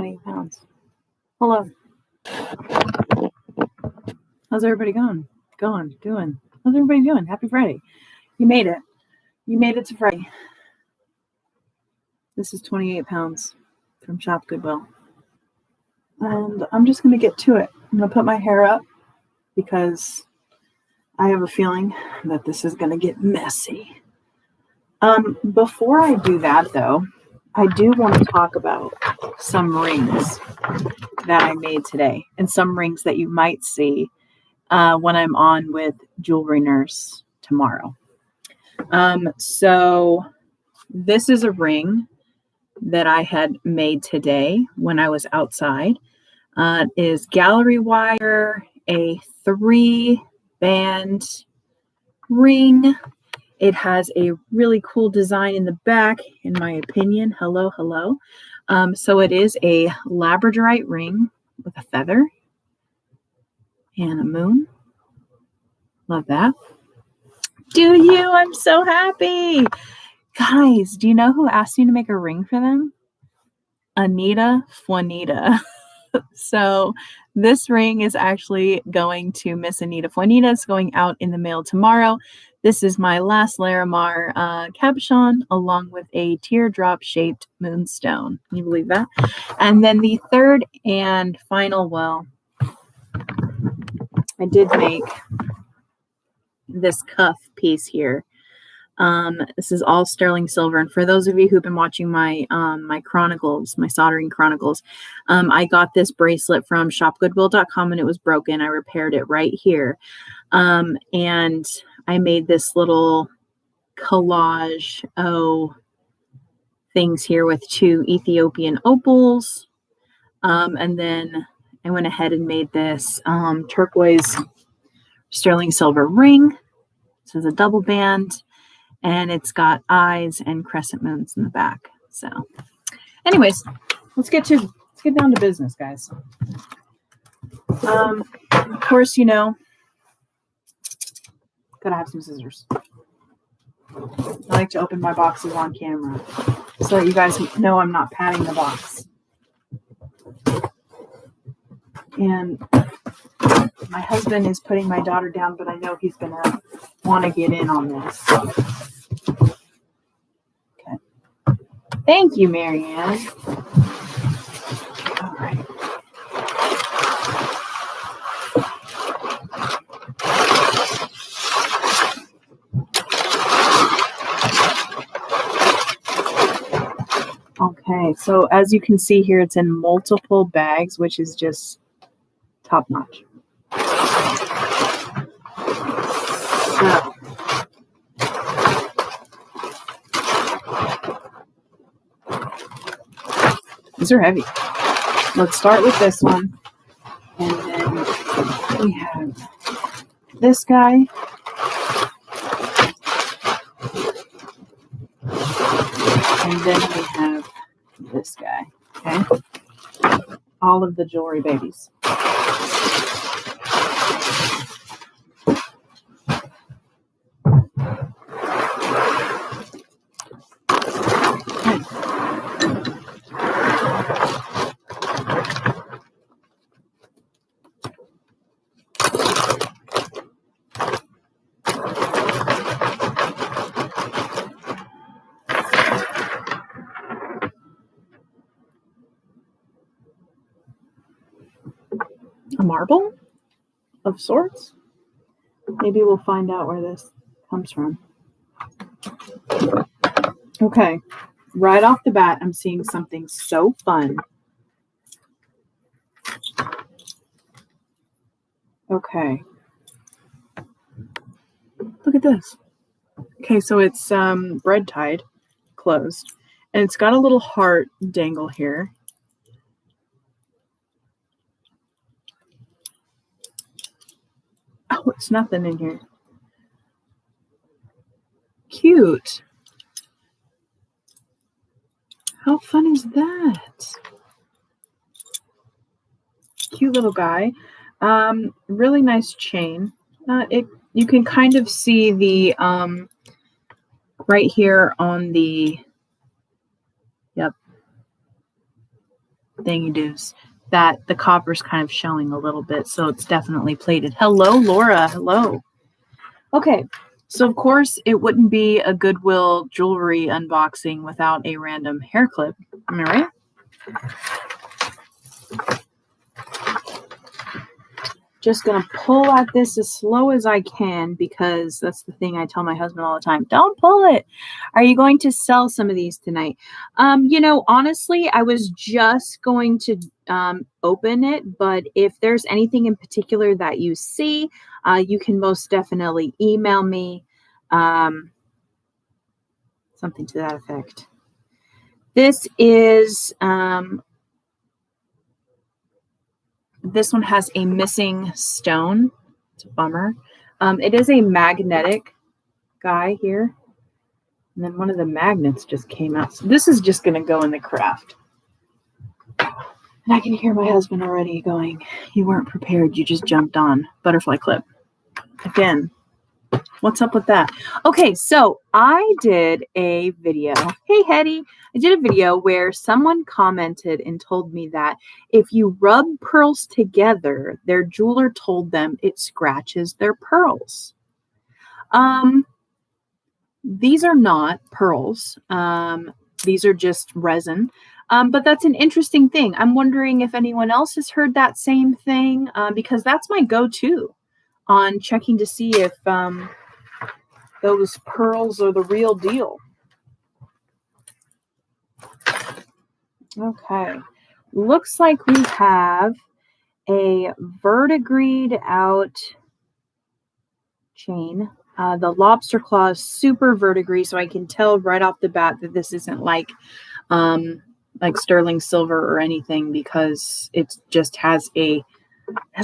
28 pounds. Hello. How's everybody doing? How's everybody doing? Happy Friday. You made it. You made it to Friday. This is 28 pounds from Shop Goodwill. And I'm just going to get to it. I'm going to put my hair up because I have a feeling that this is going to get messy. Before I do that, though, I do want to talk about some rings that I made today and some rings that you might see when I'm on with Jewelry Nurse tomorrow. So this is a ring that I had made today when I was outside. It is gallery wire, a 3-band ring. It has a really cool design in the back, in my opinion. Hello. So it is a labradorite ring with a feather and a moon. Love that. Do you? I'm so happy. Guys, do you know who asked me to make a ring for them? Anita Juanita. So this ring is actually going to Miss Anita Juanita. It's going out in the mail tomorrow. This is my last Larimar cabochon along with a teardrop-shaped moonstone. Can you believe that? And then the third and final, well, I did make this cuff piece here. This is all sterling silver. And for those of you who've been watching my my chronicles, my soldering chronicles, I got this bracelet from shopgoodwill.com and it was broken. I repaired it right here. And I made this little collage things here with 2 Ethiopian opals. And then I went ahead and made this turquoise sterling silver ring. This is a double band. And it's got eyes and crescent moons in the back. So anyways, let's get down to business, guys. Of course, you know, gotta have some scissors. I like to open my boxes on camera so that you guys know I'm not patting the box. And my husband is putting my daughter down, but I know he's gonna want to get in on this. Okay. Thank you, Marianne. All right. Okay, so as you can see here, it's in multiple bags, which is just top notch. So, these are heavy. Let's start with this one. And then we have this guy. And then we have this guy. Okay. All of the jewelry babies. A marble of sorts. Maybe we'll find out where this comes from. Okay, right off the bat, I'm seeing something so fun. Okay. Look at this. Okay, so it's bread tied, closed, and it's got a little heart dangle here. Oh, it's nothing in here. Cute. How fun is that? Cute little guy. Really nice chain. You can kind of see the right here on the, yep. thingy-doos that the copper's kind of showing a little bit, so it's definitely plated. Hello, Laura. Hello. Okay, so of course it wouldn't be a Goodwill jewelry unboxing without a random hair clip. Am I right? Just gonna pull at this as slow as I can because that's the thing I tell my husband all the time. Don't pull it. Are you going to sell some of these tonight? Honestly, I was just going to open it, but if there's anything in particular that you see, you can most definitely email me. Something to that effect. This is this one has a missing stone. It's a bummer. It is a magnetic guy here. And then one of the magnets just came out. So this is just going to go in the craft. And I can hear my husband already going, you weren't prepared. You just jumped on. Butterfly clip. Again, what's up with that? Okay, so I did a video. Hey, Hetty. I did a video where someone commented and told me that if you rub pearls together, their jeweler told them it scratches their pearls. These are not pearls. These are just resin. But that's an interesting thing. I'm wondering if anyone else has heard that same thing, because that's my go-to on checking to see if those pearls are the real deal. Okay. Looks like we have a verdigreed out chain. The lobster claw is super verdigris, so I can tell right off the bat that this isn't like sterling silver or anything, because it just has a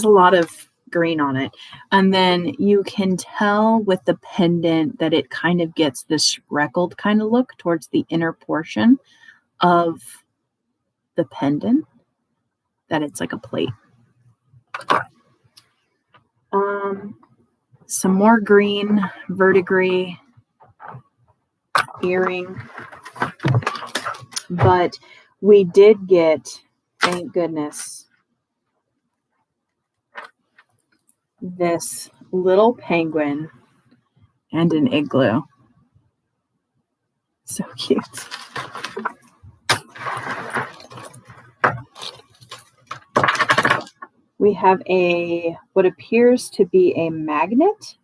lot of green on it. And then you can tell with the pendant that it kind of gets this speckled kind of look towards the inner portion of the pendant, that it's like a plate. Some more green verdigris earring. But we did get, thank goodness, this little penguin and an igloo. So cute. We have what appears to be a magnet.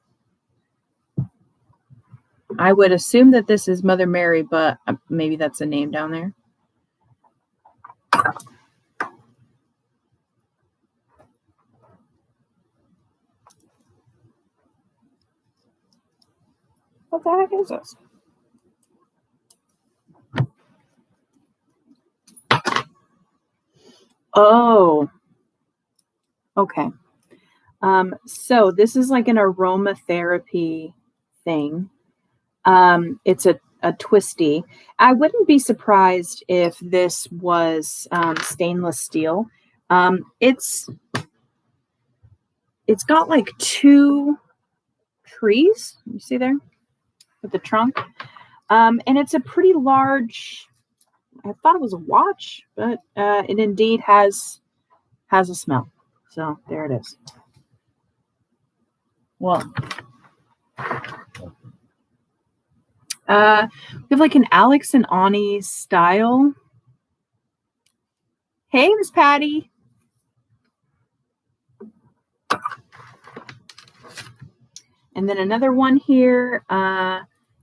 I would assume that this is Mother Mary, but maybe that's a name down there. What the heck is this? Oh, okay. So this is like an aromatherapy thing. It's a twisty. I wouldn't be surprised if this was stainless steel. It's got like two trees. You see there with the trunk, and it's a pretty large. I thought it was a watch, but it indeed has a smell. So there it is. Well, we have like an Alex and Ani style. Hey, Miss Patty. And then another one here,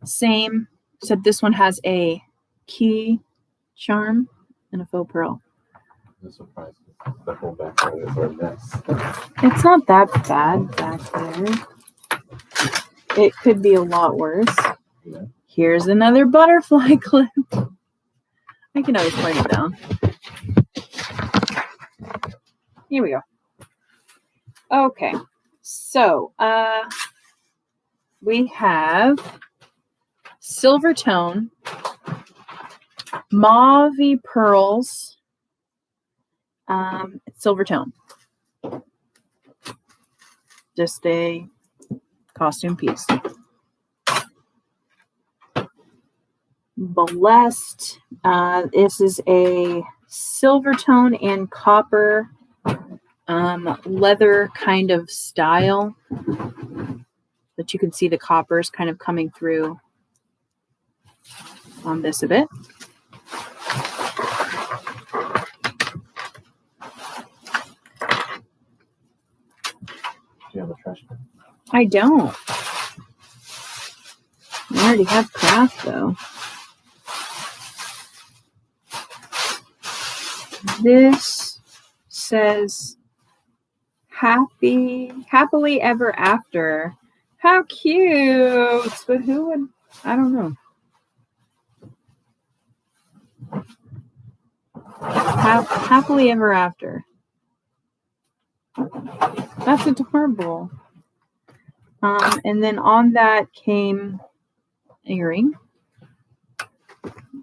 same, except this one has a key charm and a faux pearl. No surprise. The whole back part is a mess. It's not that bad back there. It could be a lot worse. Yeah. Here's another butterfly clip. I can always point it down. Here we go. Okay, so we have silver tone, mauve pearls, silver tone. Just a costume piece. Blessed. This is a silver tone and copper leather kind of style, but you can see the coppers kind of coming through on this a bit. Do you have a trash can? I don't. I already have craft though. This says happily ever after. How cute! But who would? I don't know. Happily ever after. That's adorable. And then on that came earring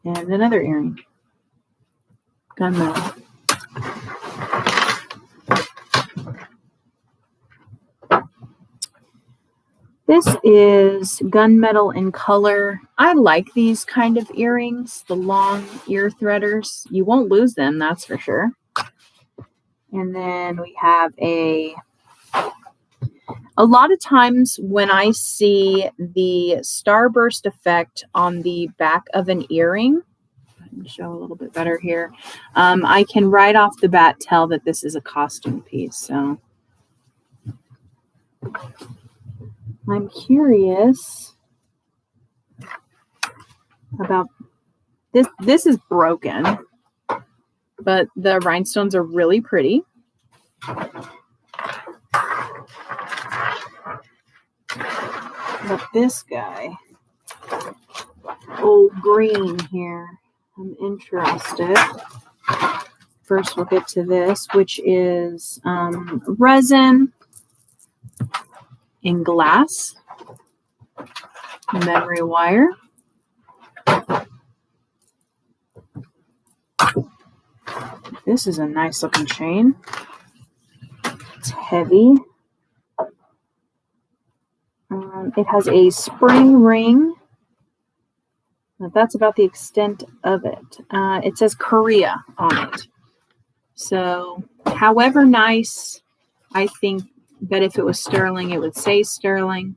and another earring. Gunmetal. This is gunmetal in color. I like these kind of earrings, the long ear threaders. You won't lose them, that's for sure. And then we have a lot of times when I see the starburst effect on the back of an earring, let me show a little bit better here. I can right off the bat tell that this is a costume piece. So I'm curious about this. This is broken, but the rhinestones are really pretty. But this guy, old green here, I'm interested. First, we'll get to this, which is resin in glass, memory wire. This is a nice looking chain. It's heavy. It has a spring ring. That's about the extent of it. It says Korea on it. So, however nice, I think that if it was sterling, it would say sterling.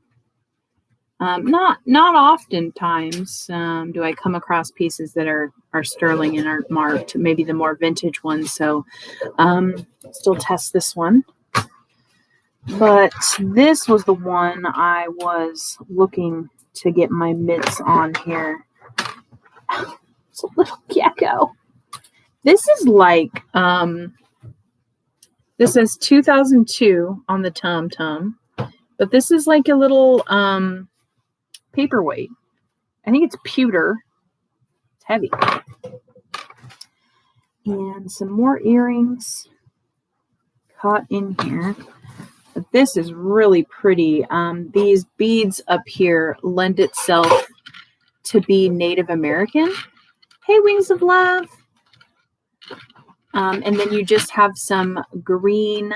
Not oftentimes do I come across pieces that are sterling and are marked. Maybe the more vintage ones. So, still test this one. But this was the one I was looking to get my mitts on here. It's a little gecko. This is like, this says 2002 on the tum-tum, but this is like a little paperweight. I think it's pewter. It's heavy. And some more earrings caught in here. But this is really pretty. These beads up here lend itself to be Native American. Hey, Wings of Love. And then you just have some green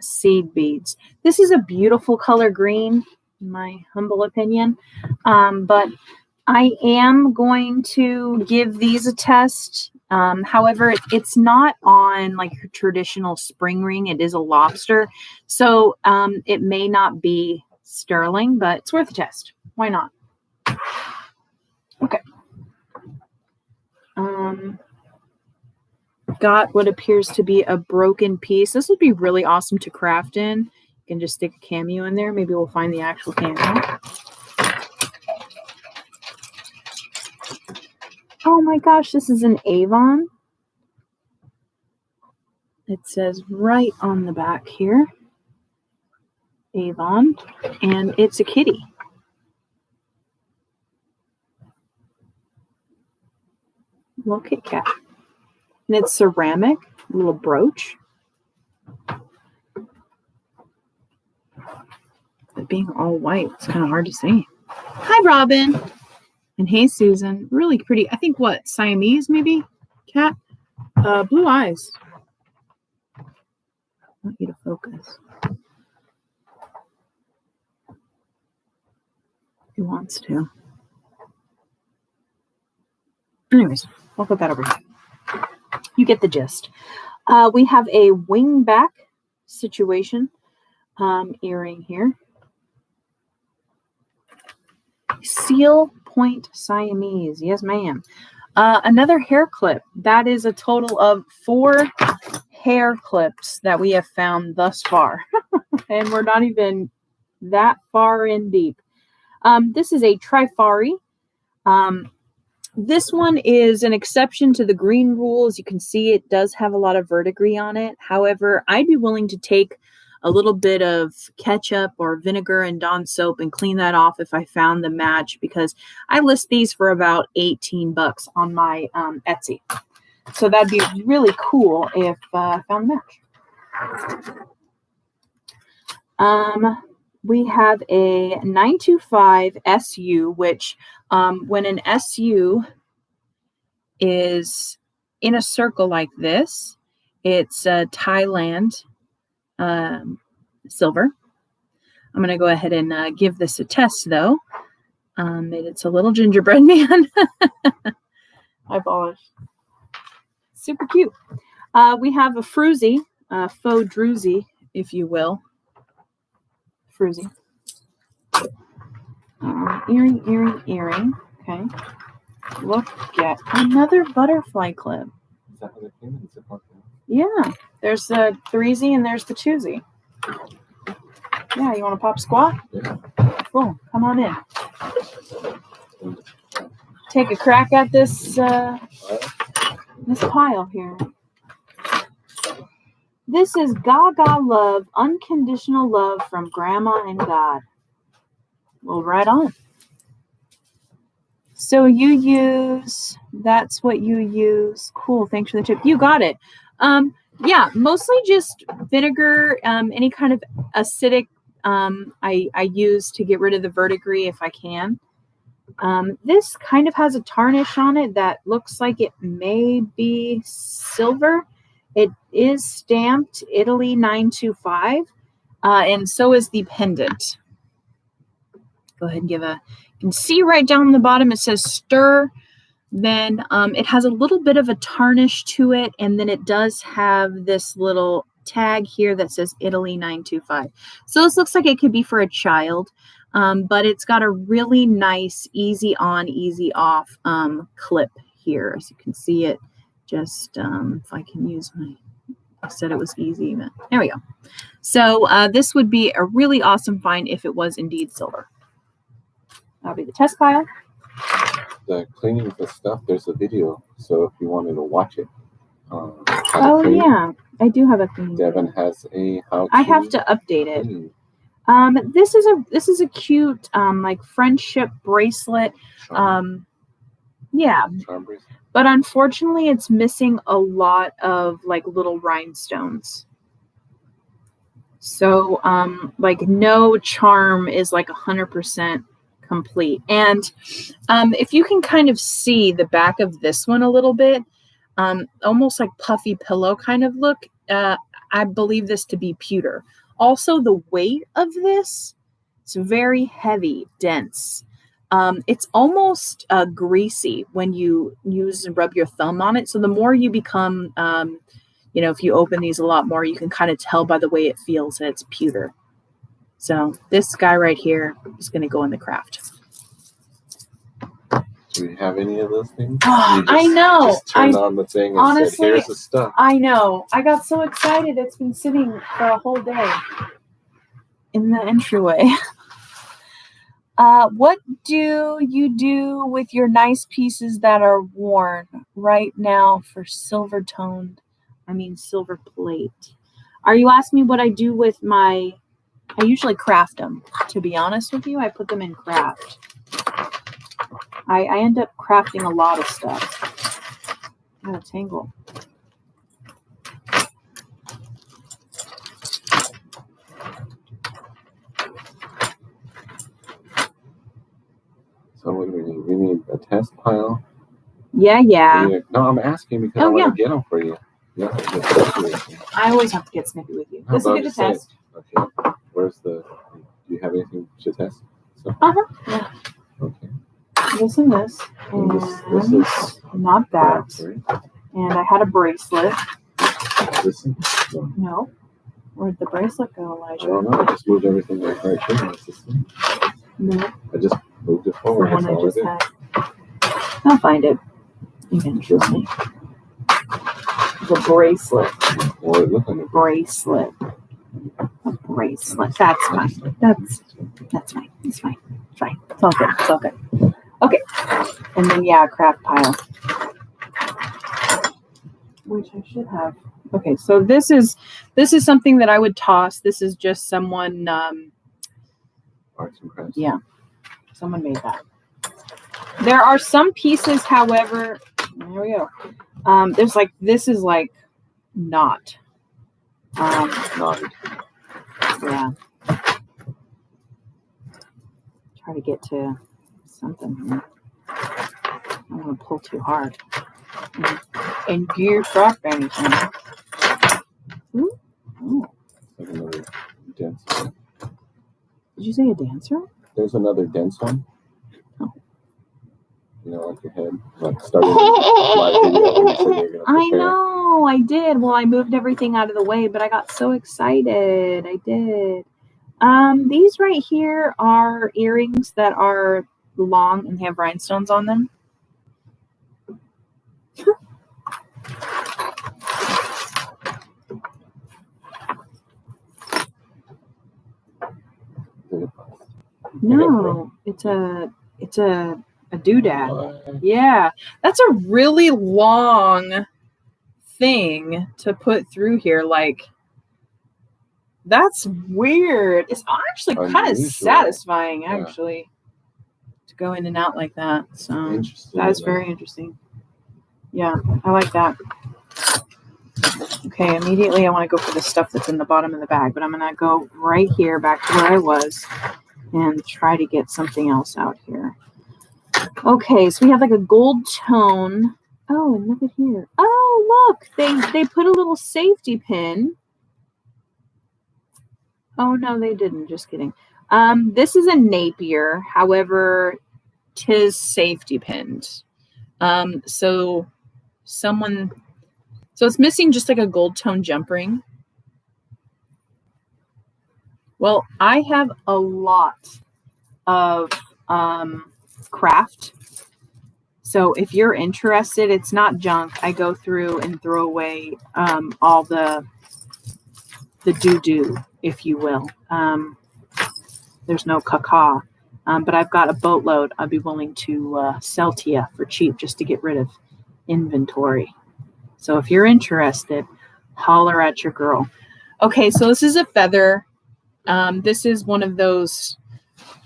seed beads. This is a beautiful color green, in my humble opinion. But I am going to give these a test. However, it's not on like your traditional spring ring. It is a lobster. So it may not be sterling, but it's worth a test. Why not? Okay. Got what appears to be a broken piece. This would be really awesome to craft in. You can just stick a cameo in there. Maybe we'll find the actual cameo. Oh my gosh, this is an Avon. It says right on the back here, Avon, and it's a kitty. Little Kit Kat. And it's ceramic, a little brooch. But being all white, it's kind of hard to see. Hi, Robin. And hey, Susan. Really pretty. I think what? Siamese, maybe? Cat? Blue eyes. I want you to focus. He wants to. Anyways, I'll put that over here. you get the gist. We have a wingback situation earring here. Seal point Siamese. Yes, ma'am. Another hair clip. That is a total of 4 hair clips that we have found thus far. And we're not even that far in deep. This is a Trifari. This one is an exception to the green rule. As you can see, it does have a lot of verdigris on it. However, I'd be willing to take a little bit of ketchup or vinegar and Dawn soap and clean that off if I found the match, because I list these for about $18 on my Etsy. So that'd be really cool if I found the match. We have a 925 SU, which when an SU is in a circle like this, it's Thailand silver. I'm going to go ahead and give this a test, though. It's a little gingerbread man. I polished. Super cute. We have a fruzy, faux druzy, if you will. Fruzy. Earring. Okay. Look at another butterfly clip. Is that how they came in? Yeah. There's the 3Z and there's the 2Z. Yeah, you want to pop squat? Yeah. Cool. Come on in. Take a crack at this this pile here. This is Gaga Love, Unconditional Love from Grandma and God. Well, right on. So that's what you use. Cool. Thanks for the tip. You got it. Yeah, mostly just vinegar, any kind of acidic I use to get rid of the verdigris if I can. This kind of has a tarnish on it that looks like it may be silver. It is stamped Italy 925, and so is the pendant. Go ahead and you can see right down the bottom, it says stir. Then it has a little bit of a tarnish to it, and then it does have this little tag here that says Italy 925. So this looks like it could be for a child, but it's got a really nice easy on, easy off clip here. As you can see it, just if I can use I said it was easy, but there we go. So this would be a really awesome find if it was indeed silver. That'll be the test pile. The cleaning the stuff, there's a video, so if you wanted to watch it. Oh yeah, I do have a cleaning. Devin has a how. I have to update it. This is a cute like friendship bracelet. Charm bracelet. But unfortunately, it's missing a lot of like little rhinestones. So like no charm is like 100% complete. And if you can kind of see the back of this one a little bit, almost like puffy pillow kind of look, I believe this to be pewter. Also, the weight of this, it's very heavy, dense. It's almost greasy when you use and rub your thumb on it. So the more you become, if you open these a lot more, you can kind of tell by the way it feels that it's pewter. So this guy right here is going to go in the craft. Do you have any of those things? I know. Just turned on the thing and honestly, said, here's the stuff. I know. I got so excited. It's been sitting for a whole day in the entryway. What do you do with your nice pieces that are worn right now for silver plate? Are you asking me what I do with I usually craft them, to be honest with you. I put them in craft. I end up crafting a lot of stuff. Got a tangle. So what do we need? We need a test pile. Yeah. No, I'm asking because I want to get them for you. Yeah, I always have to get snippy with you. This will be the test. Okay. Do you have anything to test? So, Yeah. Okay. This and this. And this is not that. Right? And I had a bracelet. This one? No. No. Where'd the bracelet go, I Elijah? don't know. I just moved everything right here in the system. No. I just moved it The forward. one That's I all I just did. had. I'll find it eventually. The bracelet. Well, it looked like a Bracelet. A bracelet. That's fine. That's fine. It's fine. It's fine. It's all good. It's all good. Okay. And then craft pile. Which I should have. Okay, so this is something that I would toss. This is just someone arts and crafts. yeah. Someone made that. There are some pieces, however, there we go. There's like this is like not. Knotted. Yeah. Try to get to something here. I don't want to pull too hard. And goof up anything. Ooh. Oh. Like another dense one. Did you say a dancer? There's another dense one. Oh. You know, like your head. Like starting my video when you said you're gonna I prepare. know, I did. Well, I moved everything out of the way, but I got so excited. I did. These right here are earrings that are long and have rhinestones on them. No, it's a doodad. Yeah, that's a really long thing to put through here. Like, that's weird. It's actually kind of satisfying, actually, to go in and out like that. So that's very interesting. Yeah, I like that. Okay, immediately I want to go for the stuff that's in the bottom of the bag, but I'm going to go right here back to where I was and try to get something else out here. Okay, so we have like a gold tone. Oh, and look at here. Oh, look, they put a little safety pin. Oh, no, they didn't. Just kidding. This is a Napier. However, 'tis safety pinned. So it's missing just like a gold tone jump ring. Well, I have a lot of craft. So if you're interested, it's not junk. I go through and throw away all the doo-doo, if you will. There's no caca. But I've got a boatload I'd be willing to sell to you for cheap just to get rid of inventory. So if you're interested, holler at your girl. Okay, so this is a feather. This is one of those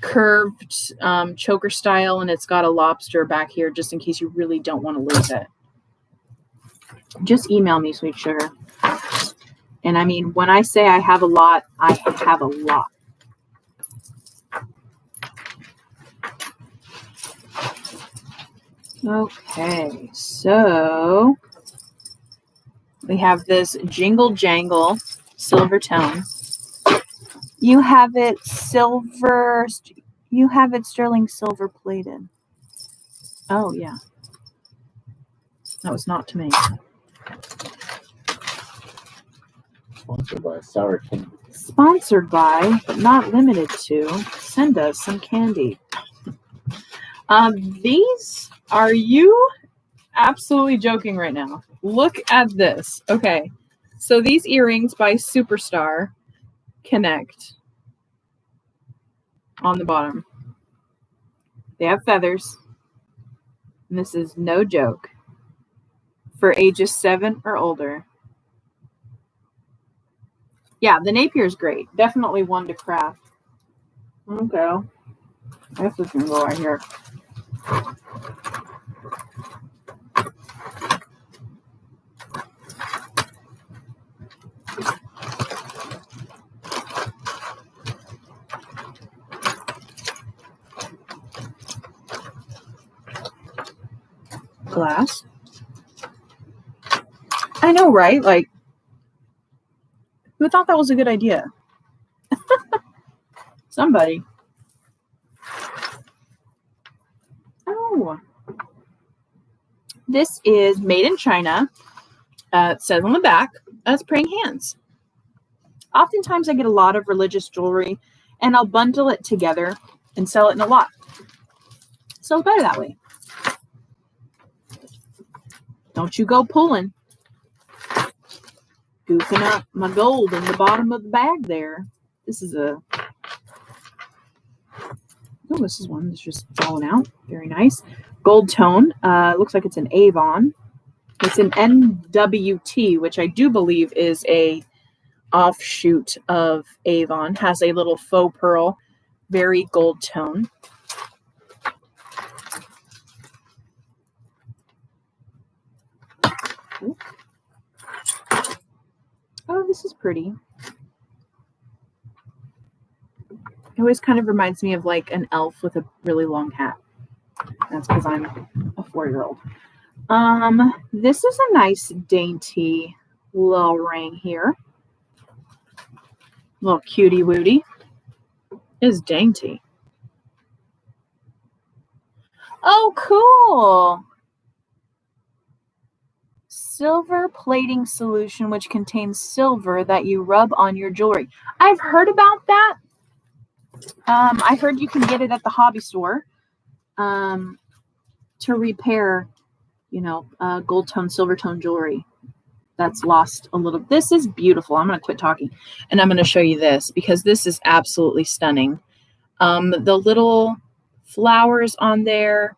curved choker style, and it's got a lobster back here just in case you really don't want to lose it. Just email me, sweet sugar. And I mean, when I say I have a lot, I have a lot. Okay, so we have this Jingle Jangle silver tone. You have it sterling silver plated. Oh, yeah. That was not to me. Sponsored by Sour King. Sponsored by, but not limited to, send us some candy. These, are you absolutely joking right now? Look at this. Okay, so these earrings by Superstar connect on the bottom. They have feathers. And this is no joke. For ages 7 or older. Yeah, the Napier is great. Definitely one to craft. Okay. I guess it's going to go right here. Glass. I know, right? Like, who thought that was a good idea? Somebody. Oh. This is made in China. It says on the back, as praying hands. Oftentimes I get a lot of religious jewelry and I'll bundle it together and sell it in a lot. So it's better that way. Don't you go pulling. Goofing up my gold in the bottom of the bag there. This is this is one that's just falling out. Very nice. Gold tone. Looks like it's an Avon. It's an NWT, which I do believe is a offshoot of Avon. Has a little faux pearl. Very gold tone. Ooh. Oh, this is pretty. It always kind of reminds me of like an elf with a really long hat. That's because I'm a 4-year-old. This is a nice dainty little ring here. Little cutie wootie. Is dainty. Oh, cool. Silver plating solution which contains silver that you rub on your jewelry. I've heard about that. I heard you can get it at the hobby store to repair, gold tone, silver tone jewelry that's lost a little. This is beautiful. I'm going to quit talking and I'm going to show you this because this is absolutely stunning. The little flowers on there.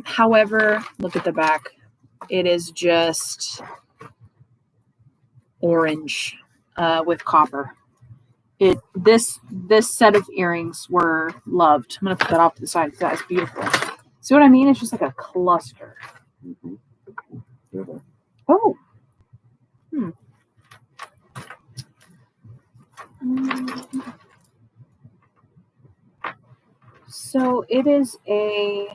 However, look at the back. It is just orange with copper. This set of earrings were loved. I'm going to put that off to the side. That is beautiful. See what I mean? It's just like a cluster. Mm-hmm. Oh. So it is a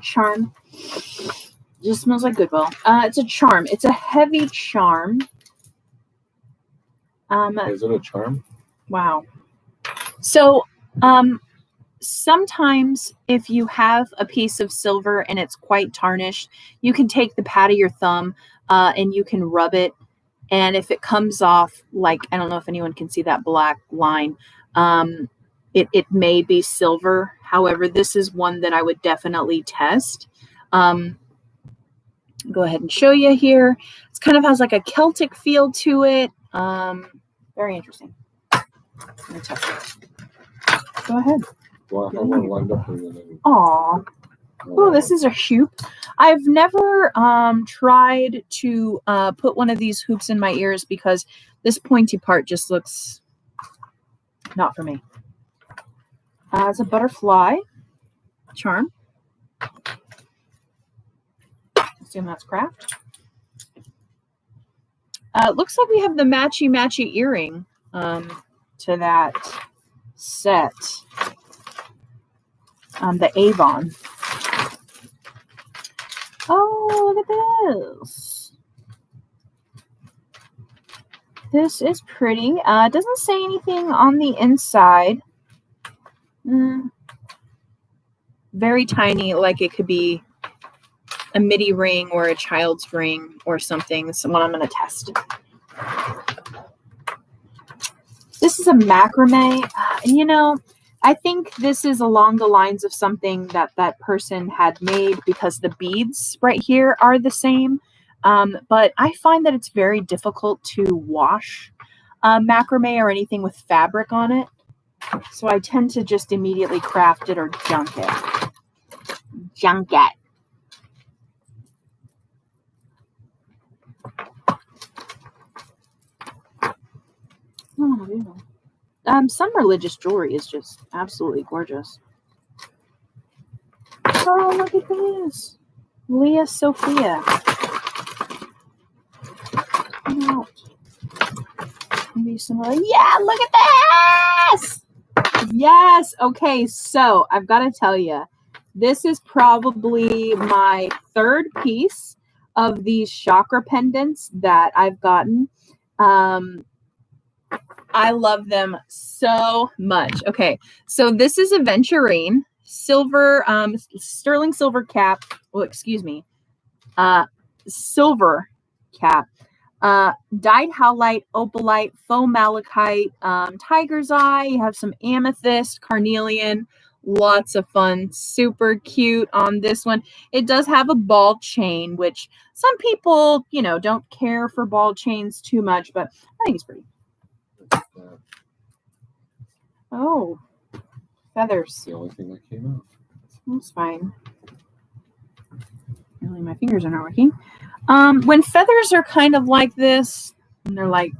charm. It just smells like Goodwill. It's a charm. It's a heavy charm. Is it a charm? Wow. So sometimes if you have a piece of silver and it's quite tarnished, you can take the pad of your thumb and you can rub it. And if it comes off, like, I don't know if anyone can see that black line, it may be silver. However, this is one that I would definitely test. Go ahead and show you here. It kind of has like a Celtic feel to it. Very interesting. Let me test it. Go ahead. Well, I have one lined up for you. Aw. Oh, this is a hoop. I've never tried to put one of these hoops in my ears because this pointy part just looks not for me. It's a butterfly charm. Assume that's craft. Looks like we have the matchy earring to that set. The Avon. Oh, look at this. This is pretty. It doesn't say anything on the inside. Very tiny, like it could be a midi ring or a child's ring or something. This is what I'm going to test. This is a macrame. And I think this is along the lines of something that person had made because the beads right here are the same. But I find that it's very difficult to wash macrame or anything with fabric on it. So I tend to just immediately craft it or junk it. Junk it. Oh, some religious jewelry is just absolutely gorgeous. Oh, look at this. Leah Sophia. Maybe similar. Yeah, look at this. Yes. Okay, so I've got to tell you, this is probably my third piece of these chakra pendants that I've gotten. I love them so much. Okay, so this is aventurine, silver, sterling silver cap. Well, excuse me. Silver cap. Dyed howlite, opalite, faux malachite, tiger's eye. You have some amethyst, carnelian. Lots of fun. Super cute on this one. It does have a ball chain, which some people, don't care for ball chains too much, but I think it's pretty. Oh, feathers. The only thing that came out. That's fine. Really, my fingers are not working. When feathers are kind of like this, and they're like,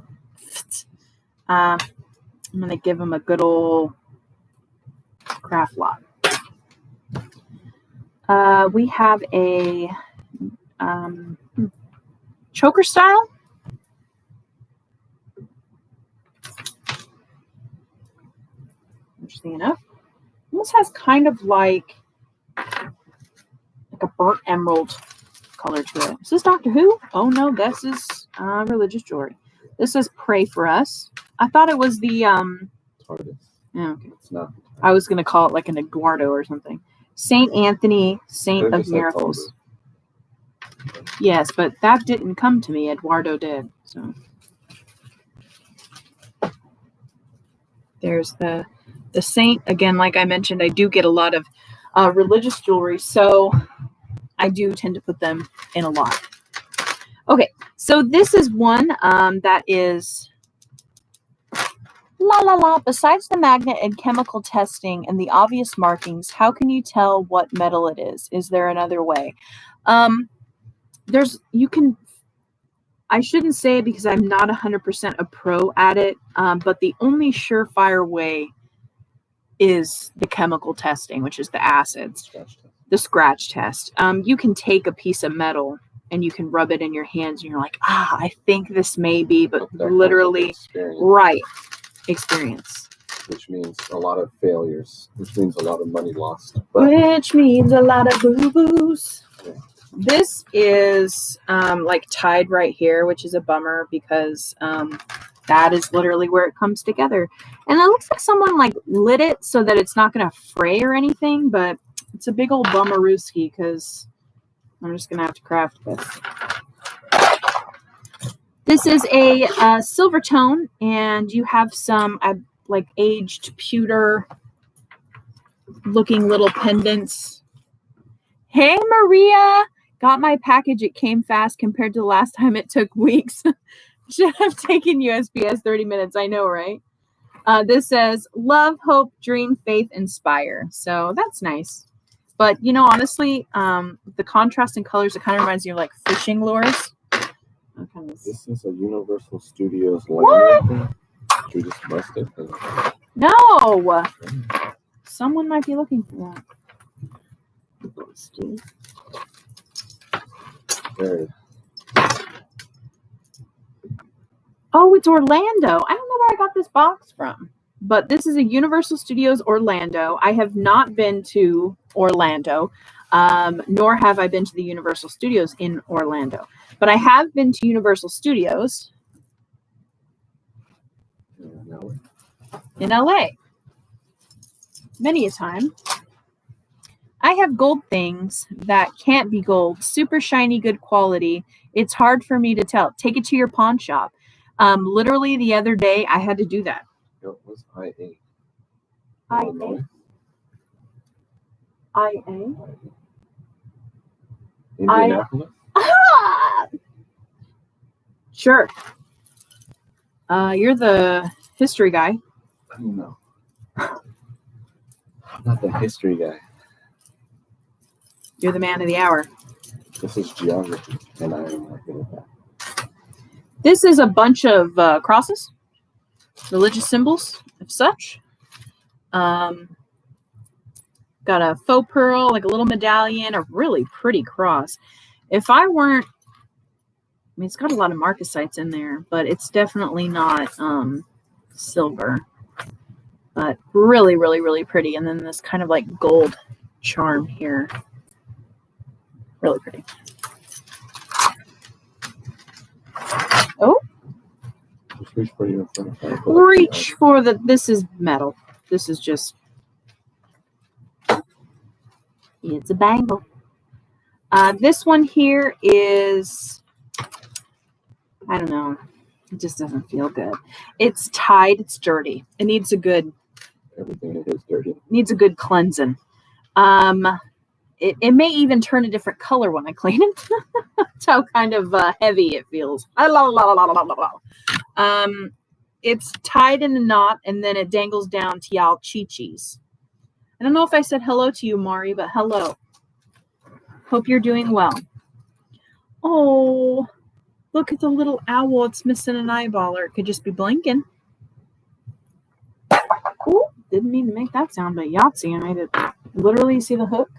I'm going to give them a good old craft lock. We have a choker style. Interesting enough. Almost has kind of like a burnt emerald color to it. Is this Doctor Who? Oh no, this is religious jewelry. This says "Pray for Us." I thought it was the TARDIS. Yeah, okay. It's not. I was gonna call it like an Eduardo or something. Saint Anthony, Saint of Miracles. Yes, but that didn't come to me. Eduardo did. So there's the saint again. Like I mentioned, I do get a lot of religious jewelry, so I do tend to put them in a lot. Okay, so this is one that is la la la. Besides the magnet and chemical testing and the obvious markings, how can you tell what metal it is? Is there another way? I shouldn't say it because I'm not 100% a pro at it, but the only surefire way is the chemical testing, which is the acids, the scratch test. You can take a piece of metal and you can rub it in your hands and you're like, I think this may be, but literally, right, experience. Which means a lot of failures, which means a lot of money lost. Which means a lot of boo-boos. Yeah. This is like tied right here, which is a bummer because that is literally where it comes together. And it looks like someone like lit it so that it's not going to fray or anything, but it's a big old bummerooski because I'm just going to have to craft this. This is a silver tone, and you have some like aged pewter looking little pendants. Hey, Maria! Got my package. It came fast compared to the last time it took weeks. Should have taken USPS 30 minutes. I know, right? This says, love, hope, dream, faith, inspire. So that's nice. But, honestly, the contrast in colors, it kind of reminds me of like fishing lures. This is a Universal Studios lanyard. You just must it. No! Someone might be looking for that. There. Oh, it's Orlando. I don't know where I got this box from, but this is a Universal Studios Orlando. I have not been to Orlando, nor have I been to the Universal Studios in Orlando, but I have been to Universal Studios in LA many a time. I have gold things that can't be gold, super shiny, good quality. It's hard for me to tell. Take it to your pawn shop. Literally the other day, I had to do that. What was IA? IA? Indianapolis? Sure. You're the history guy. No. I'm not the history guy. You're the man of the hour. This is geography, and I am not good at that. This is a bunch of crosses, religious symbols of such. Got a faux pearl, like a little medallion, a really pretty cross. If I weren't, it's got a lot of marcasites in there, but it's definitely not silver. But really, really, really pretty. And then this kind of like gold charm here. Really pretty. Oh. Just reach for your phone. Reach for the, this is metal. This is just, it's a bangle. This one here is, I don't know. It just doesn't feel good. It's tied. It's dirty. It needs a good. Everything is dirty. Needs a good cleansing. It may even turn a different color when I clean it. That's how kind of heavy it feels. It's tied in a knot, and then it dangles down to y'all chi-chis. I don't know if I said hello to you, Mari, but hello. Hope you're doing well. Oh, look at the little owl. It's missing an eyeball, or it could just be blinking. Ooh, didn't mean to make that sound, but Yahtzee, I made it. Literally, see the hook?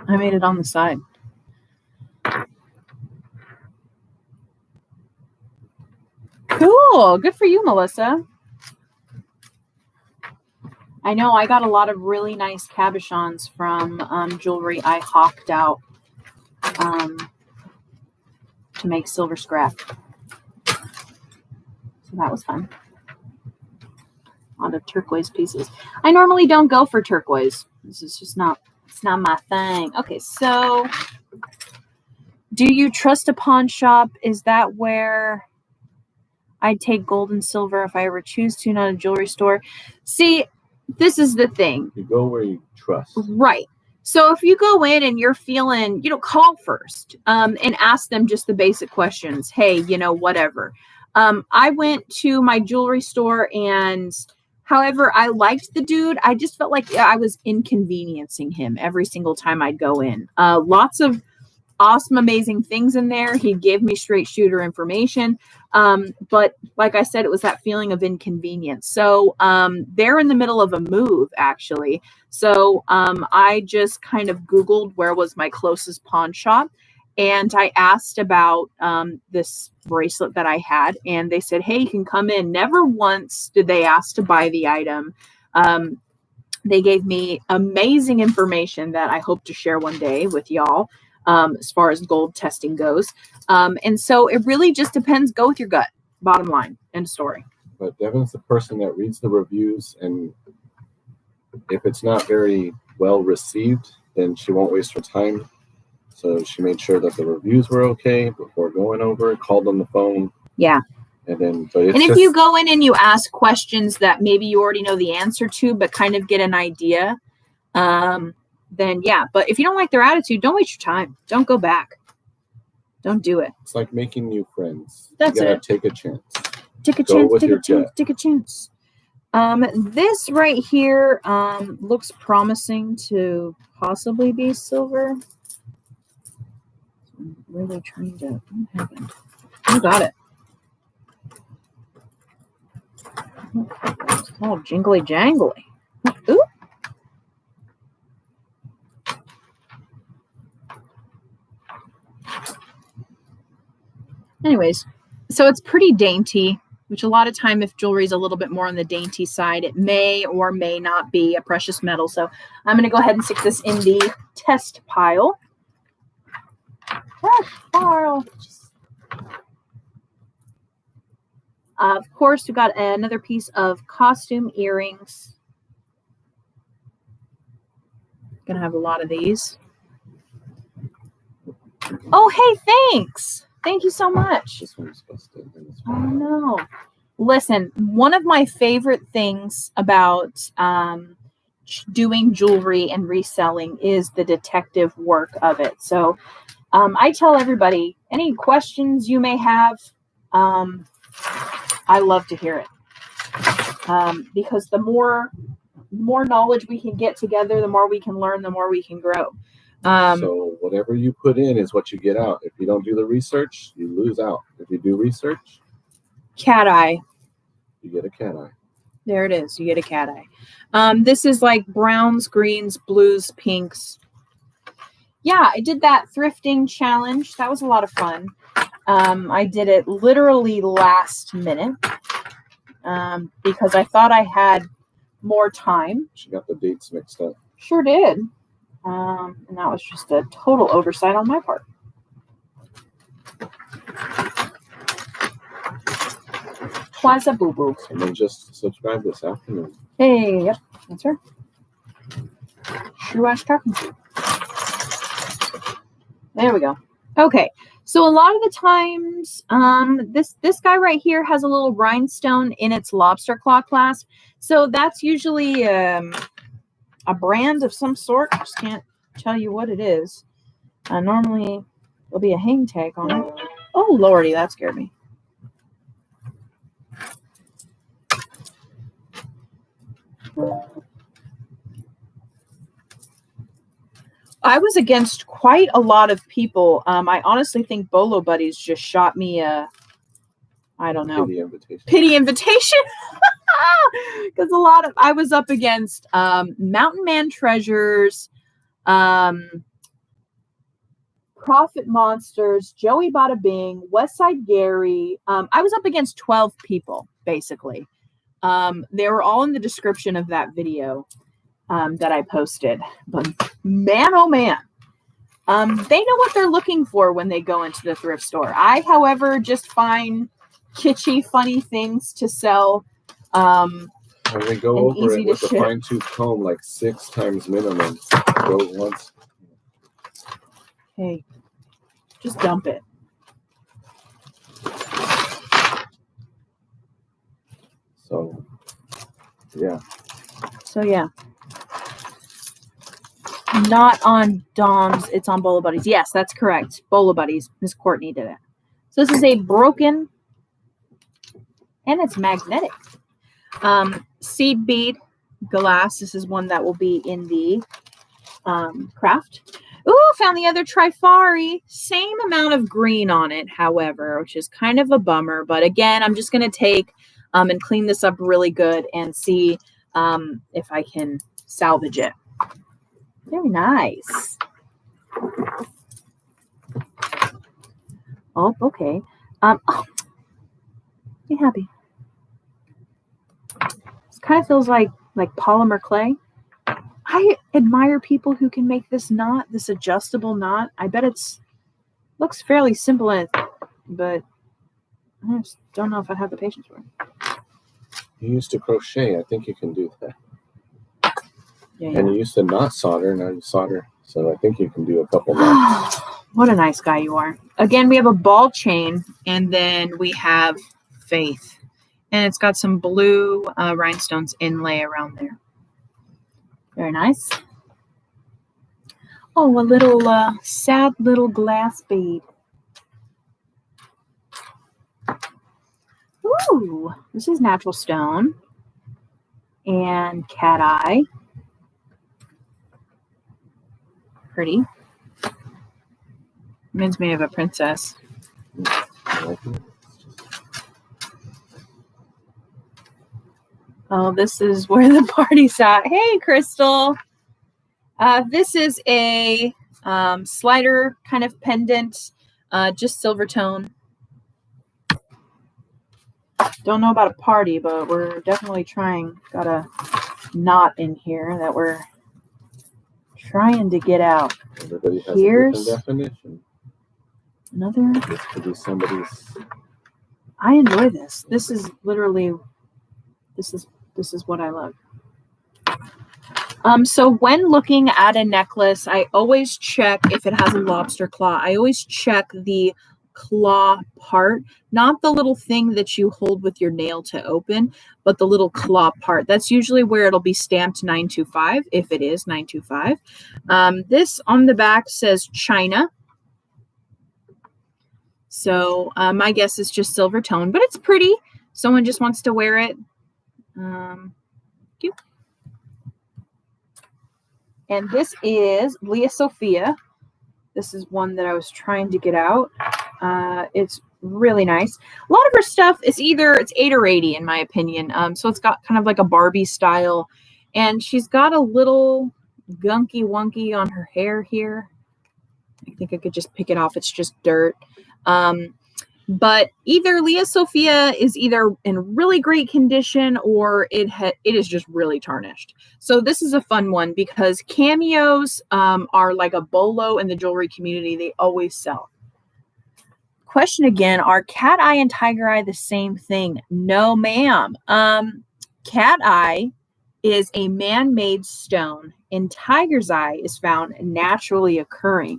I made it on the side. Cool. Good for you, Melissa. I know I got a lot of really nice cabochons from jewelry I hawked out to make silver scrap. So that was fun. A lot of turquoise pieces. I normally don't go for turquoise. This is just not, it's not my thing. Okay, so do you trust a pawn shop? Is that where I'd take gold and silver if I ever choose to, not a jewelry store? See, this is the thing. You go where you trust. Right. So if you go in and you're feeling, call first and ask them just the basic questions. Hey, whatever. I went to my jewelry store, and however I liked the dude, I just felt like I was inconveniencing him every single time I'd go in. Lots of awesome, amazing things in there. He gave me straight shooter information. But like I said, it was that feeling of inconvenience. So they're in the middle of a move, actually. So I just kind of Googled where was my closest pawn shop. And I asked about this bracelet that I had. And they said, hey, you can come in. Never once did they ask to buy the item. They gave me amazing information that I hope to share one day with y'all. As far as gold testing goes. And so it really just depends. Go with your gut, bottom line, end story. But Devin's the person that reads the reviews, and if it's not very well received, then she won't waste her time. So she made sure that the reviews were okay before going over it, called on the phone. Yeah. And then, but it's if you go in and you ask questions that maybe you already know the answer to, but kind of get an idea, then yeah. But if you don't like their attitude, don't waste your time. Don't go back. Don't do it. It's like making new friends. That's you gotta it. Take a chance. Take a Go chance. with Take your a chance. gut. Take a chance. This right here looks promising to possibly be silver. I'm really trying to. What happened? You got it. It's all jingly jangly. Ooh. Anyways, so it's pretty dainty, which a lot of time if jewelry is a little bit more on the dainty side, it may or may not be a precious metal. So I'm going to go ahead and stick this in the test pile. Of course, we've got another piece of costume earrings. Gonna have a lot of these. Oh, hey, thanks. Thank you so much. This one's busted. Oh, no. Listen, one of my favorite things about doing jewelry and reselling is the detective work of it. So I tell everybody, any questions you may have, I love to hear it. Because the more knowledge we can get together, the more we can learn, the more we can grow. So whatever you put in is what you get out. If you don't do the research, you lose out. If you do research, cat eye. You get a cat eye. There it is. You get a cat eye. This is like browns, greens, blues, pinks. Yeah, I did that thrifting challenge. That was a lot of fun. I did it literally last minute because I thought I had more time. She got the dates mixed up. Sure did. And that was just a total oversight on my part. Plaza Boo Boo. Someone just subscribed this afternoon. Hey, yep, that's her. True Ash talking to. There we go. Okay, so a lot of the times, this guy right here has a little rhinestone in its lobster claw clasp. So that's usually a brand of some sort. Just can't tell you what it is. Normally, there'll be a hang tag on it. Oh, lordy, that scared me. I was against quite a lot of people. I honestly think Bolo Buddies just shot me a, I don't know, pity invitation. Because I was up against Mountain Man Treasures, Profit Monsters, Joey Bada Bing, Westside Gary. I was up against 12 people, basically. They were all in the description of that video that I posted. But man, oh man. They know what they're looking for when they go into the thrift store. I, however, just find kitschy, funny things to sell. And they go over it with a fine-tooth comb like 6 times minimum. Go once. Hey, just dump it. So, yeah. Not on Dom's, it's on Bolo Buddies. Yes, that's correct. Bolo Buddies. Miss Courtney did it. So this is a broken, and it's magnetic. Seed bead glass. This is one that will be in the craft. Ooh, found the other Trifari. Same amount of green on it, however, which is kind of a bummer. But again, I'm just going to take and clean this up really good and see if I can salvage it. Very nice. Oh, okay. Be happy. This kind of feels like polymer clay. I admire people who can make this knot, this adjustable knot. I bet looks fairly simple, but I just don't know if I have the patience for it. You used to crochet. I think you can do that. Yeah. And you used to not solder, now you solder. So I think you can do a couple knots. What a nice guy you are. Again, we have a ball chain, and then we have Faith. And it's got some blue rhinestones inlay around there. Very nice. Oh, a little sad little glass bead. Ooh, this is natural stone and cat eye. Pretty. Reminds me of a princess. Oh, this is where the party's at. Hey, Crystal. This is a slider kind of pendant, just silver tone. Don't know about a party, but we're definitely trying. Got a knot in here that we're trying to get out. Everybody has a different definition. Another. This could be somebody's. I enjoy this. This is literally. This is what I love. So when looking at a necklace, I always check if it has a lobster claw. I always check the claw part, not the little thing that you hold with your nail to open, but the little claw part. That's usually where it'll be stamped 925, if it is 925. This on the back says China. So my guess is just silver tone, but it's pretty. Someone just wants to wear it. Cute. And this is Leah Sophia. This is one that I was trying to get out. It's really nice. A lot of her stuff is it's 8 or 80 in my opinion. So it's got kind of like a Barbie style, and she's got a little gunky wonky on her hair here. I think I could just pick it off. It's just dirt. But either Leah Sophia is either in really great condition or it is just really tarnished. So this is a fun one because cameos are like a bolo in the jewelry community. They always sell. Question again, are cat eye and tiger eye the same thing? No, ma'am. Cat eye is a man-made stone and tiger's eye is found naturally occurring.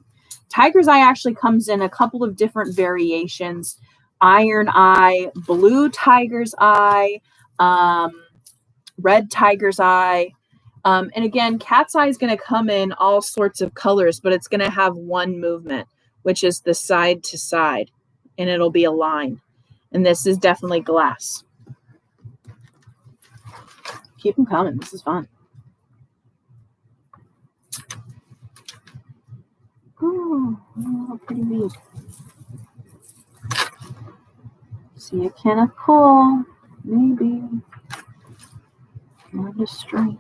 Tiger's Eye actually comes in a couple of different variations. Iron Eye, Blue Tiger's Eye, Red Tiger's Eye. And again, Cat's Eye is going to come in all sorts of colors, but it's going to have one movement, which is the side to side, and it'll be a line. And this is definitely glass. Keep them coming. This is fun. Oh, pretty neat. See a Kenneth Cole, maybe. More straight.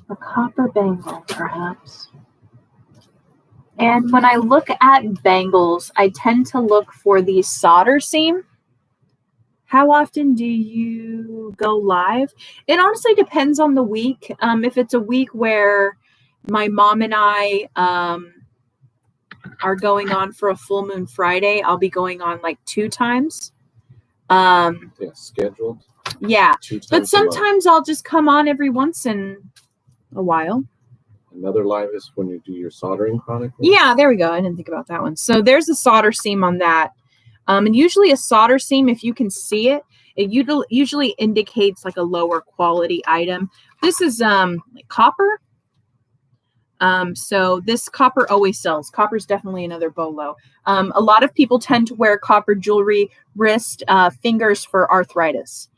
A copper bangle, perhaps. And when I look at bangles, I tend to look for the solder seam. How often do you go live? It honestly depends on the week. If it's a week where my mom and I are going on for a full moon Friday, I'll be going on like 2 times. Yeah, scheduled. Yeah, 2 times but sometimes I'll just come on every once in a while. Another live is when you do your soldering chronicles. Yeah, there we go. I didn't think about that one. So there's a solder seam on that. And usually a solder seam, if you can see it, it usually indicates like a lower quality item. This is like copper. So this copper always sells. Copper is definitely another bolo. A lot of people tend to wear copper jewelry, wrist, fingers for arthritis.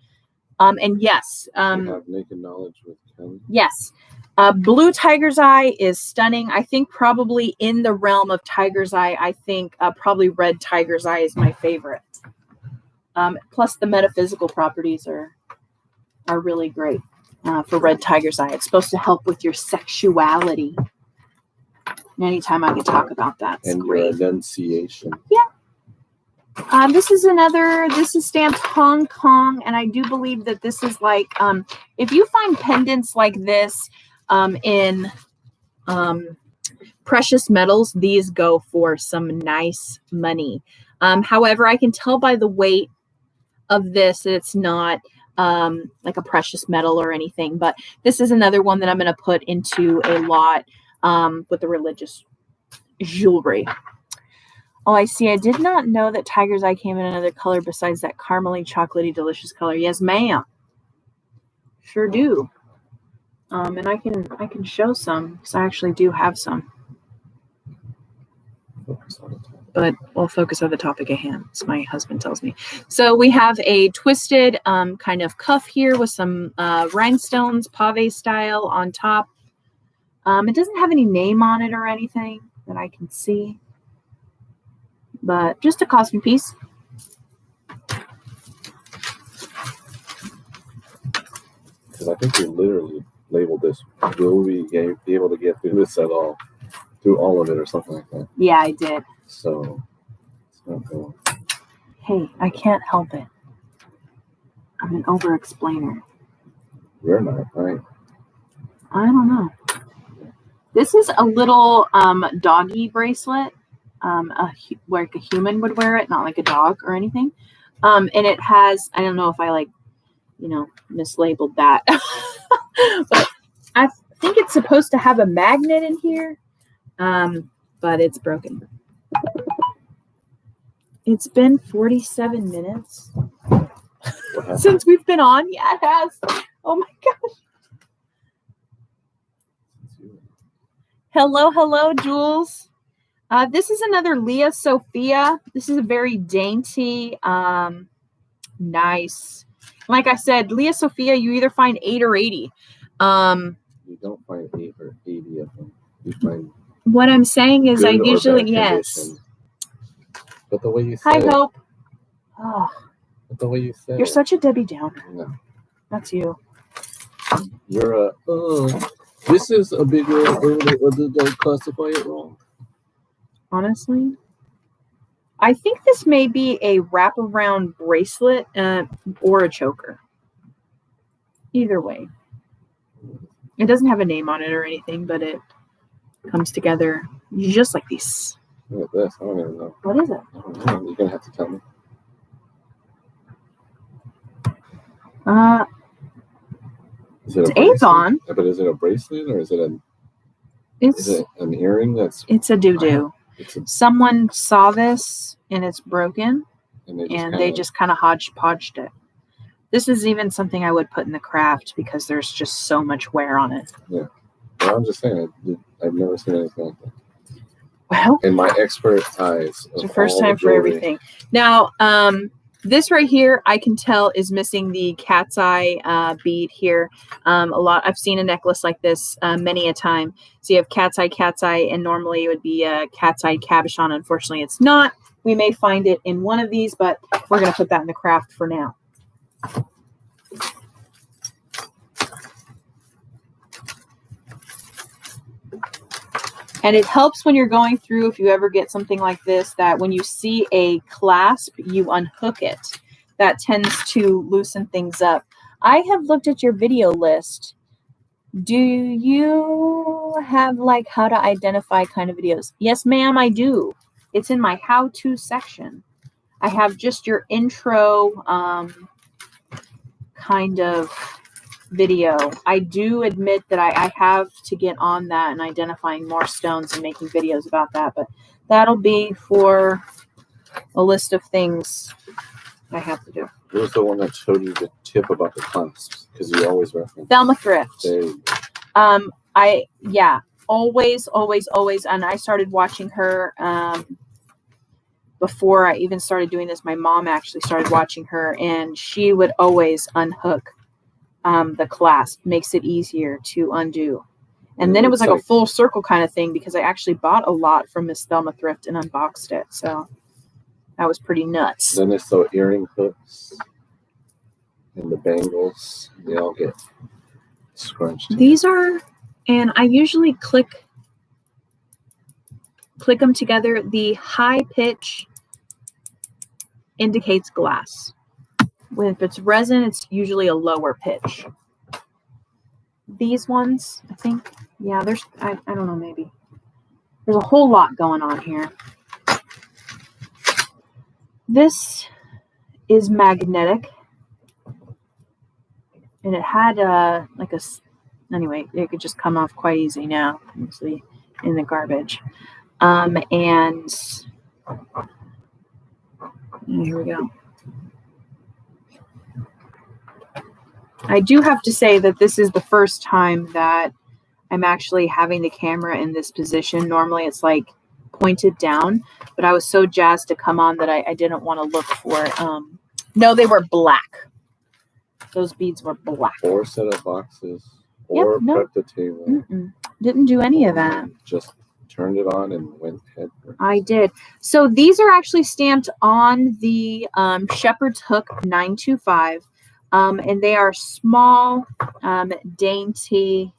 And yes. You have naked knowledge with Kelly. Yes. Blue Tiger's Eye is stunning. I think probably in the realm of Tiger's Eye, I think probably Red Tiger's Eye is my favorite. Plus the metaphysical properties are really great for Red Tiger's Eye. It's supposed to help with your sexuality. Anytime I can talk about that. And great. Your enunciation. Yeah. This is stamped Hong Kong, and I do believe that this is like, if you find pendants like this in precious metals, these go for some nice money. However, I can tell by the weight of this that it's not like a precious metal or anything, but this is another one that I'm going to put into a lot with the religious jewelry. Oh, I see. I did not know that Tiger's Eye came in another color besides that caramely, chocolatey, delicious color. Yes, ma'am. Sure do. And I can show some because I actually do have some. But we'll focus on the topic at hand, as my husband tells me. So we have a twisted kind of cuff here with some rhinestones, pave style on top. It doesn't have any name on it or anything that I can see. But just a costume piece. Because I think we literally labeled this, will we be able to get through this at all? Through all of it or something like that. Yeah, I did. So, it's not going. Hey, I can't help it. I'm an over-explainer. You're not, right? I don't know. This is a little doggy bracelet. Like a human would wear it, not like a dog or anything. And it has, I don't know if I mislabeled that. But I think it's supposed to have a magnet in here. But it's broken. It's been 47 minutes since we've been on. Yeah, it has. Oh my gosh. Hello, Jules. This is another Leah Sophia. This is a very dainty, nice. Like I said, Leah Sophia, you either find 8 or 80. You don't find 8 or 80 of them. You find. What I'm saying is, I usually yes. But the way you say Hi, it, Hope. Oh, but the way you say you're such a Debbie Downer. No. That's you. You're a. This is a bigger. Don't classify it wrong. Honestly, I think this may be a wraparound bracelet or a choker. Either way, it doesn't have a name on it or anything, but it comes together just like these. Look at this. I don't even know. What is it? I don't know. You're gonna have to tell me. Is it a It's bracelet? on. But is it a bracelet or is it an earring? It's a doo-doo. Someone saw this and it's broken, and they just kind of hodgepodged it. This is even something I would put in the craft because there's just so much wear on it. Yeah. Well, I'm just saying, I've never seen anything like that. Well, in my expert eyes, it's the first time for everything. Now, this right here, I can tell is missing the cat's eye bead here. I've seen a necklace like this many a time. So you have cat's eye, and normally it would be a cat's eye cabochon. Unfortunately, it's not. We may find it in one of these, but we're going to put that in the craft for now. And it helps when you're going through, if you ever get something like this, that when you see a clasp, you unhook it. That tends to loosen things up. I have looked at your video list. Do you have like how to identify kind of videos? Yes, ma'am, I do. It's in my how-to section. I have just your intro kind of video. I do admit that I have to get on that and identifying more stones and making videos about that, but that'll be for a list of things I have to do. What was the one that showed you the tip about the clasps? Because you always reference Thelma Thrift. There you go. Always. And I started watching her before I even started doing this. My mom actually started watching her, and she would always unhook the clasp. Makes it easier to undo. And then it was like a full circle kind of thing because I actually bought a lot from Miss Thelma Thrift and unboxed it. So that was pretty nuts. Then there's the earring hooks and the bangles. They all get scrunched. These are, and I usually click them together. The high pitch indicates glass. If it's resin, it's usually a lower pitch. These ones, I think, yeah, there's, I don't know, maybe. There's a whole lot going on here. This is magnetic. And it had anyway, it could just come off quite easy now, obviously, in the garbage. And here we go. I do have to say that this is the first time that I'm actually having the camera in this position. Normally it's like pointed down, but I was so jazzed to come on that I didn't want to look for it. No, they were black. Those beads were black. Or set up boxes. Or prep the table. Didn't do any of that. Just turned it on and went head first. I did. So these are actually stamped on the Shepherd's Hook 925. And they are small, dainty.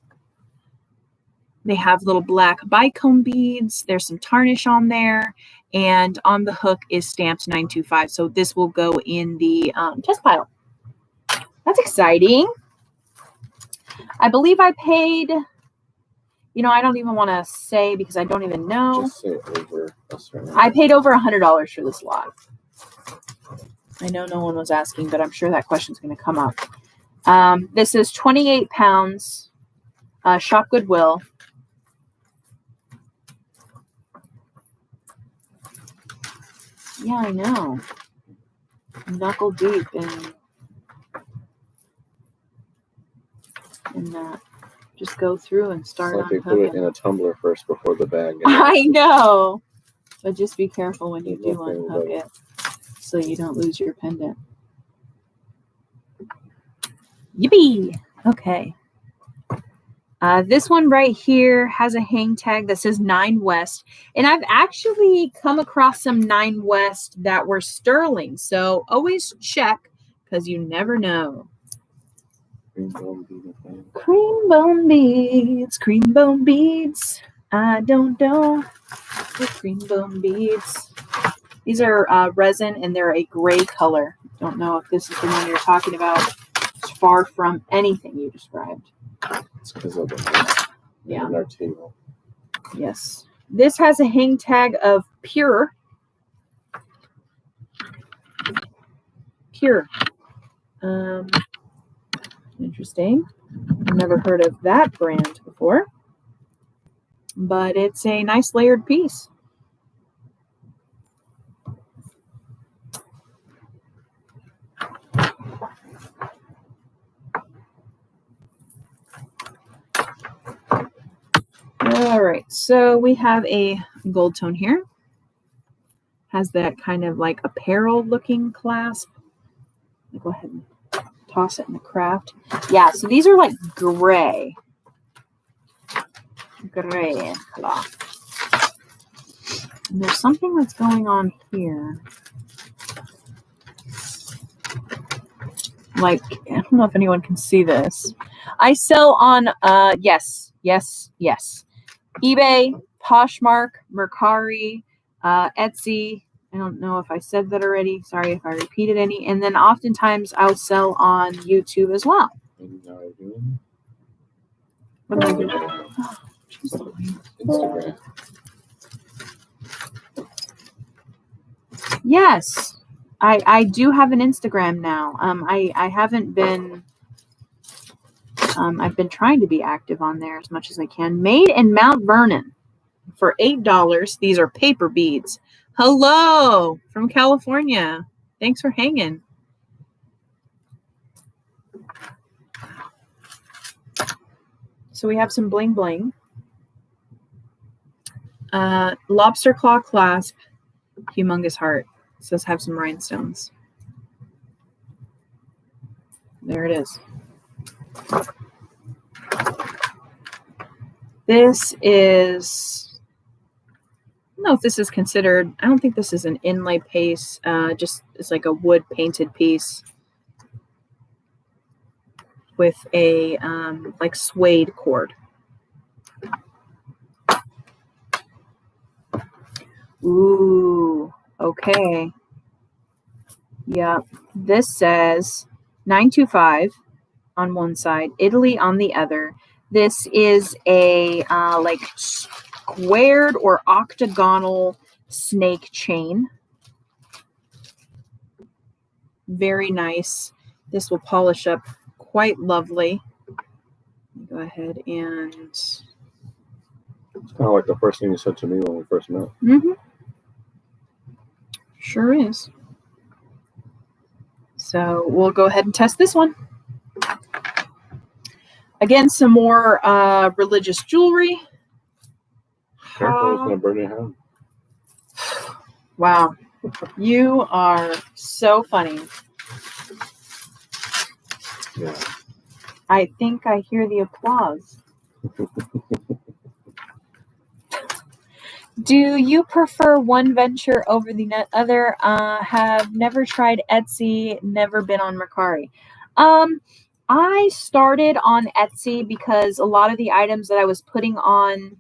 They have little black bicone beads. There's some tarnish on there. And on the hook is stamped 925. So this will go in the test pile. That's exciting. I believe I paid, I don't even want to say because I don't even know. Just say over a certain I paid over $100 for this lot. I know no one was asking, but I'm sure that question's going to come up. This is 28 pounds, shop Goodwill. Yeah, I know. Knuckle deep in that. Just go through and start on. It's like they put it in a tumbler first before the bag. I know. But just be careful when you do unhook it so you don't lose your pendant. Yippee! Okay. This one right here has a hang tag that says 9 West. And I've actually come across some 9 West that were sterling. So always check because you never know. Cream bone beads. Cream bone beads. I don't know. The cream bone beads. These are resin and they're a gray color. Don't know if this is the one you're talking about. It's far from anything you described. It's because of the in our table. Yes. This has a hang tag of pure. Interesting. I've never heard of that brand before, but it's a nice layered piece. All right, so we have a gold tone here. Has that kind of like apparel looking clasp. I'll go ahead and toss it in the craft. Yeah, so these are like gray color. And there's something that's going on here. Like, I don't know if anyone can see this. I sell on, yes. eBay, Poshmark, Mercari, Etsy. I don't know if I said that already. Sorry if I repeated any. And then oftentimes I'll sell on YouTube as well. What am I doing? Oh, Instagram. Yes, I do have an Instagram now. I haven't been. I've been trying to be active on there as much as I can. Made in Mount Vernon for $8. These are paper beads. Hello from California. Thanks for hanging. So we have some bling bling. Lobster claw clasp, humongous heart. It says have some rhinestones. There it is. This is, I don't know if this is considered, I don't think this is an inlay piece. Just it's like a wood painted piece with a like suede cord. Ooh, okay. Yep. This says 925 on one side, Italy on the other. This is a like squared or octagonal snake chain. Very nice. This will polish up quite lovely. Go ahead and... It's kind of like the first thing you said to me when we first met. Mm-hmm. Sure is. So we'll go ahead and test this one. Again, some more religious jewelry. Careful, it's going to burn your hand. Wow. You are so funny. Yeah. I think I hear the applause. Do you prefer one venture over the other? Have never tried Etsy, never been on Mercari. I started on Etsy because a lot of the items that I was putting on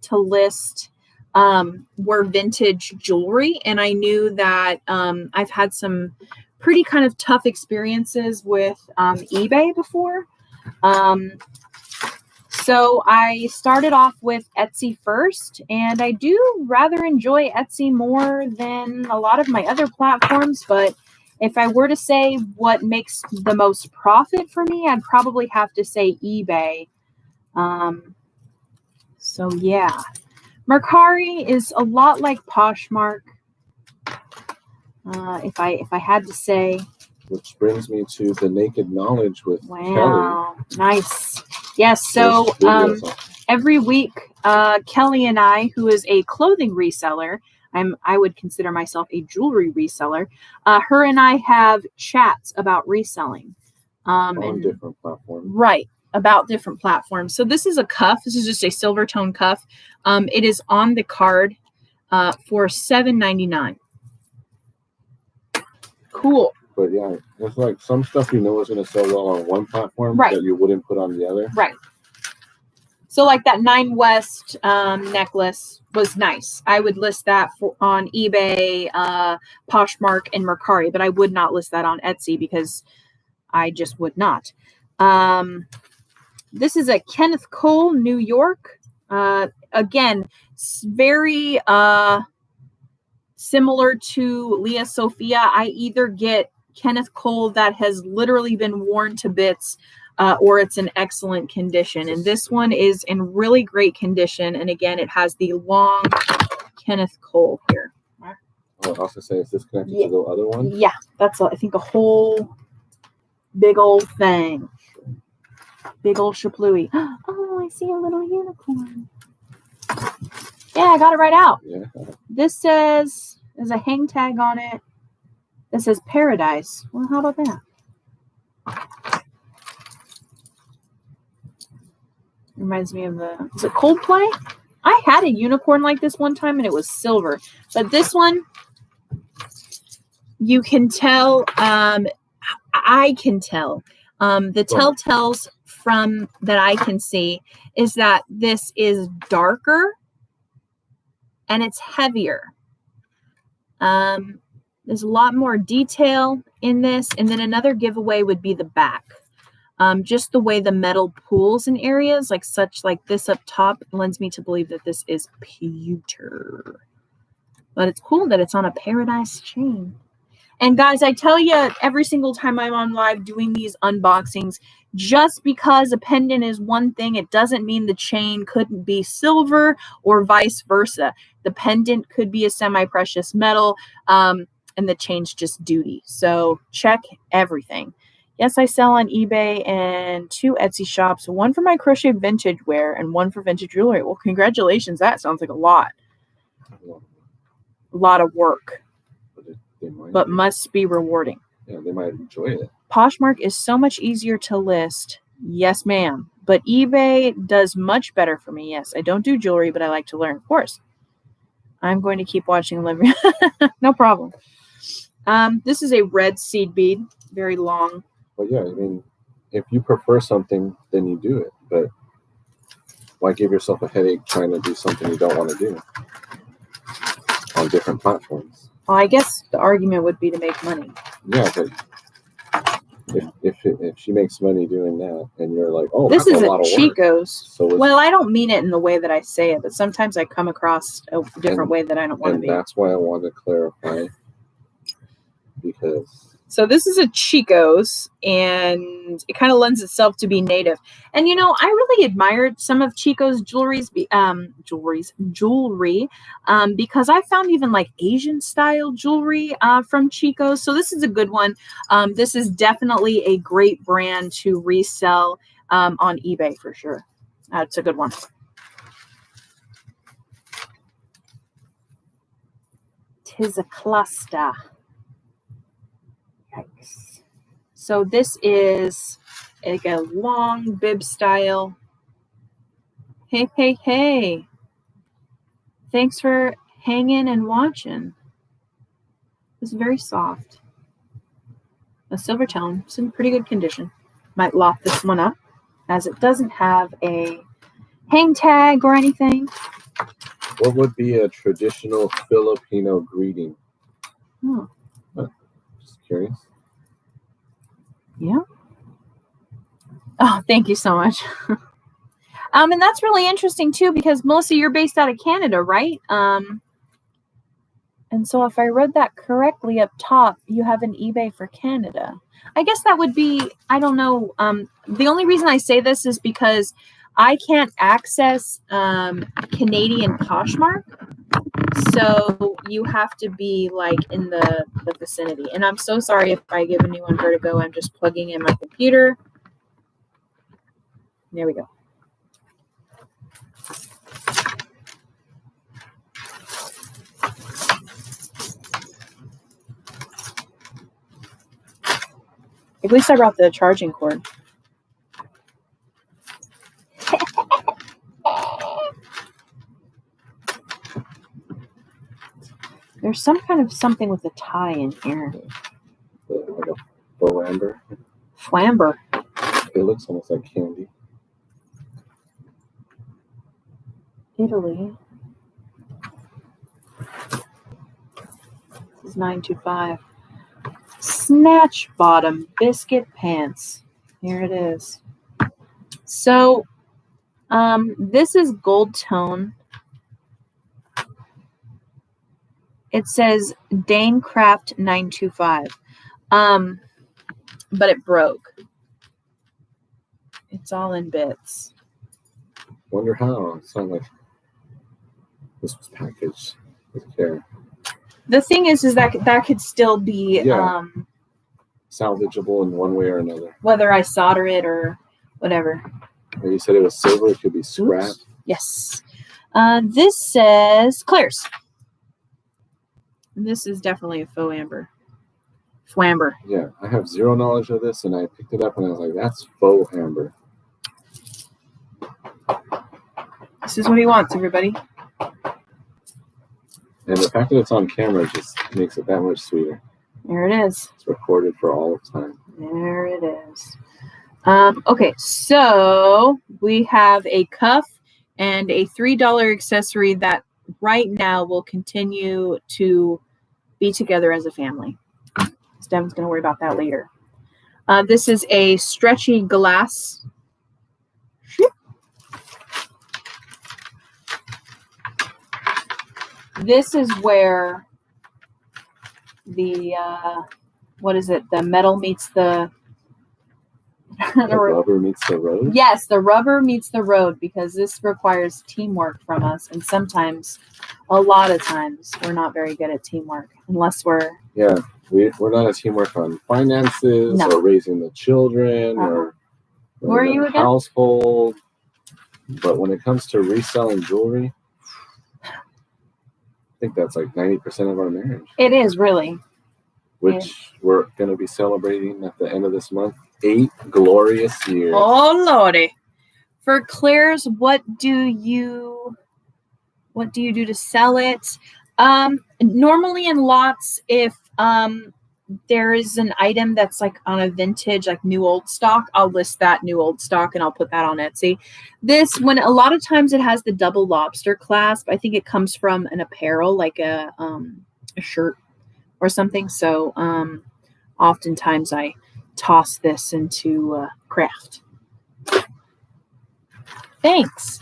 to list were vintage jewelry, and I knew that I've had some pretty kind of tough experiences with eBay before. So I started off with Etsy first, and I do rather enjoy Etsy more than a lot of my other platforms. But if I were to say what makes the most profit for me, I'd probably have to say eBay. So yeah, Mercari is a lot like Poshmark. If I had to say. Which brings me to the Naked Knowledge with Wow, Kelly. Nice. Yes, so every week, Kelly and I, who is a clothing reseller, I would consider myself a jewelry reseller. Her and I have chats about reselling. On different platforms. Right, about different platforms. So this is a cuff. This is just a silver tone cuff. It is on the card for $7.99. Cool. But yeah, it's like some stuff you know is going to sell well on one platform that you wouldn't put on the other. Right. So like that 9 West necklace was nice. I would list that on eBay, Poshmark, and Mercari, but I would not list that on Etsy because I just would not. This is a Kenneth Cole, New York. Again, very similar to Leah Sophia. I either get Kenneth Cole that has literally been worn to bits or it's in excellent condition. And this one is in really great condition. And again, it has the long Kenneth Cole here. Oh, I was also say, is this connected to the other one? Yeah, that's, I think, a whole big old thing. Big old shaplooey. Oh, I see a little unicorn. Yeah, I got it right out. Yeah. This says, there's a hang tag on it. That says Paradise. Well, how about that? Reminds me of is it Coldplay? I had a unicorn like this one time and it was silver. But this one, you can tell, I can tell. The telltales from that I can see is that this is darker and it's heavier. There's a lot more detail in this. And then another giveaway would be the back. Just the way the metal pools in areas like this up top lends me to believe that this is pewter. But it's cool that it's on a Paradise chain. And guys, I tell you every single time I'm on live doing these unboxings, just because a pendant is one thing, it doesn't mean the chain couldn't be silver or vice versa. The pendant could be a semi-precious metal, and the chain's just duty. So check everything. Yes, I sell on eBay and 2 Etsy shops, one for my crochet vintage wear and one for vintage jewelry. Well, congratulations. That sounds like a lot. A lot of work. But must be rewarding. Yeah, they might enjoy it. Poshmark is so much easier to list. Yes, ma'am. But eBay does much better for me. Yes, I don't do jewelry, but I like to learn. Of course. I'm going to keep watching Olivia. No problem. This is a red seed bead. Very long. Well, yeah, I mean, if you prefer something, then you do it. But why give yourself a headache trying to do something you don't want to do on different platforms? Well, I guess the argument would be to make money. Yeah, but if she makes money doing that, and you're like, oh, this that's is a lot of Chico's. work. So well, I don't mean it in the way that I say it, but sometimes I come across a different way that I don't want to be. And that's why I want to clarify, because. So this is a Chico's, and it kind of lends itself to be native. And, you know, I really admired some of Chico's jewelry, because I found even like Asian style jewelry from Chico's. So this is a good one. This is definitely a great brand to resell on eBay for sure. It's a good one. Tis a cluster. Yikes. So this is like a long bib style. Hey, hey, hey. Thanks for hanging and watching. It's very soft. A silver tone. It's in pretty good condition. Might lock this one up as it doesn't have a hang tag or anything. What would be a traditional Filipino greeting? Oh. Just curious. Yeah. Oh, thank you so much. And that's really interesting too, because Melissa, you're based out of Canada, right? And so if I read that correctly up top, you have an eBay for Canada. I guess that would be, I don't know. The only reason I say this is because I can't access Canadian Poshmark. So you have to be like in the vicinity. And I'm so sorry if I give anyone vertigo. I'm just plugging in my computer. There we go. At least I brought the charging cord. There's some kind of something with a tie in here. Like a flamber. Flamber. It looks almost like candy. Italy. This is 925. Snatch bottom biscuit pants. Here it is. So this is gold tone. It says Dane Craft 925. But it broke. It's all in bits. Wonder how. It's not like this was packaged with care. The thing is that could still be Salvageable in one way or another. whether I solder it or whatever. And you said it was silver. It could be scrap. Oops. Yes. This says Claire's. And this is definitely a faux amber. Flamber. Yeah, I have zero knowledge of this, and I picked it up and I was like, that's faux amber. This is what he wants, everybody. And the fact that it's on camera just makes it that much sweeter. There it is. It's recorded for all of time. There it is. Okay, so we have a cuff and a $3 accessory that right now will continue to be together as a family. Devin's going to worry about that later. This is a stretchy glass. This is where the, what is it? The metal meets the... The rubber meets the road? Yes, the rubber meets the road, because this requires teamwork from us. And sometimes, a lot of times, we're not very good at teamwork unless we're... Yeah, we're not a teamwork on finances or raising the children or where are you again? Household. But when it comes to reselling jewelry, I think that's like 90% of our marriage. It is, really. Which we're going to be celebrating at the end of this month. 8 glorious years. Oh, Lordy. For Claire's, what do you do to sell it? Normally in lots, if there is an item that's like on a vintage, like new old stock, I'll list that new old stock and I'll put that on Etsy. This, when a lot of times it has the double lobster clasp, I think it comes from an apparel, like a shirt or something. So oftentimes I toss this into craft. Thanks.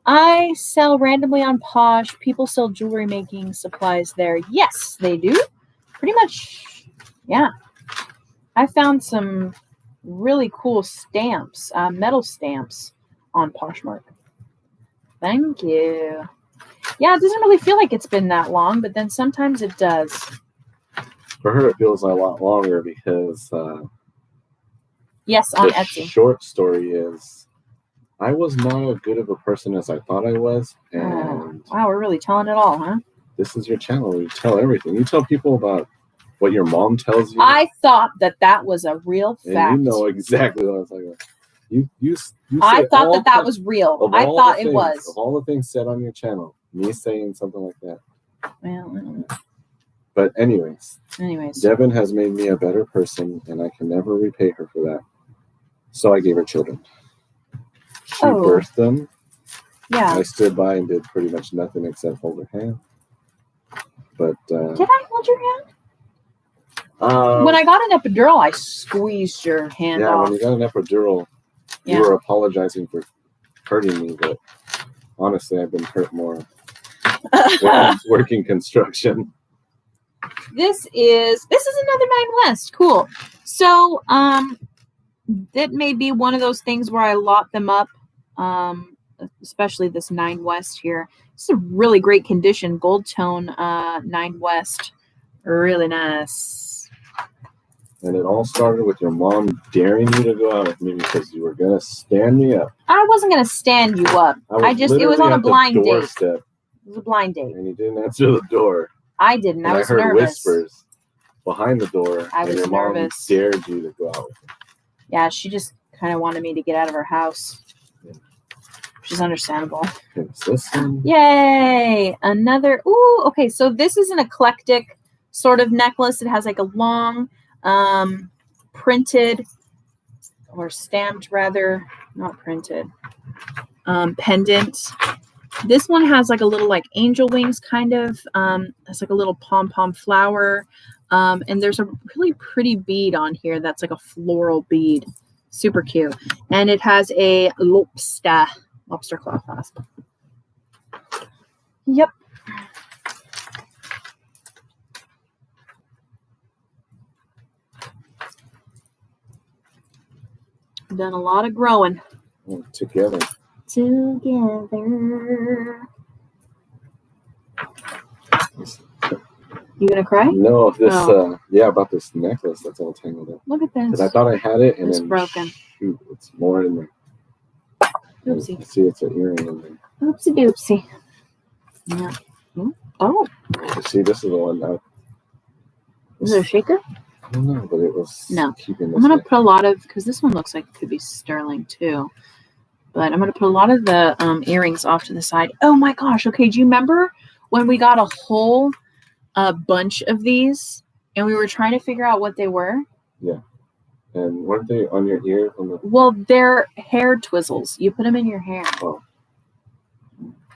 I sell randomly on Posh. People sell jewelry making supplies there. Yes, they do. Pretty much, yeah. I found some really cool stamps, metal stamps on Poshmark. Thank you. Yeah, it doesn't really feel like it's been that long, but then sometimes it does. For her, it feels a lot longer because... yes, on the Etsy. Short story is, I was not as good of a person as I thought I was, and wow, we're really telling it all, huh? This is your channel. You tell everything. You tell people about what your mom tells you. I thought that was a real fact. And you know exactly what I was talking about. You I thought that was real. I thought it was. Of all the things said on your channel, me saying something like that. Well, but anyways, Devin has made me a better person, and I can never repay her for that. So I gave her children. She birthed them. Yeah. I stood by and did pretty much nothing except hold her hand. But did I hold your hand? When I got an epidural, I squeezed your hand off. Yeah, when you got an epidural, you were apologizing for hurting me, but honestly, I've been hurt more working construction. This is another 9 West. Cool. So that may be one of those things where I lot them up, especially this 9 West here. It's a really great condition, gold tone 9 West. Really nice. And it all started with your mom daring you to go out with me because you were going to stand me up. I wasn't going to stand you up. It was on a blind date. It was a blind date. And you didn't answer the door. I didn't. And I was heard nervous. Whispers behind the door. I was your nervous. Mom dared you to go out with me. Yeah, she just kind of wanted me to get out of her house. Yeah. Which is understandable. Yay! Another. Ooh, okay. So this is an eclectic sort of necklace. It has like a long printed or stamped, rather, not printed, pendant. This one has like a little like angel wings kind of. It's like a little pom-pom flower. And there's a really pretty bead on here that's like a floral bead. Super cute. And it has a lobster claw clasp. Yep. Done a lot of growing. Together. You gonna cry? No, about this necklace that's all tangled up. Look at this. Because I thought I had it, and it's then broken. Shoot, it's more in there. Oopsie. I see it's an earring in there. Oopsie doopsie. Yeah. Oh. You see, this is the one now. Is it a shaker? I don't know, but it was keeping this. I'm going to put a lot of, because this one looks like it could be sterling too. But I'm going to put a lot of the earrings off to the side. Oh my gosh. Okay. Do you remember when we got a whole bunch of these and we were trying to figure out what they were? Yeah. And weren't they on your ear? Well, they're hair twizzles. You put them in your hair. Oh.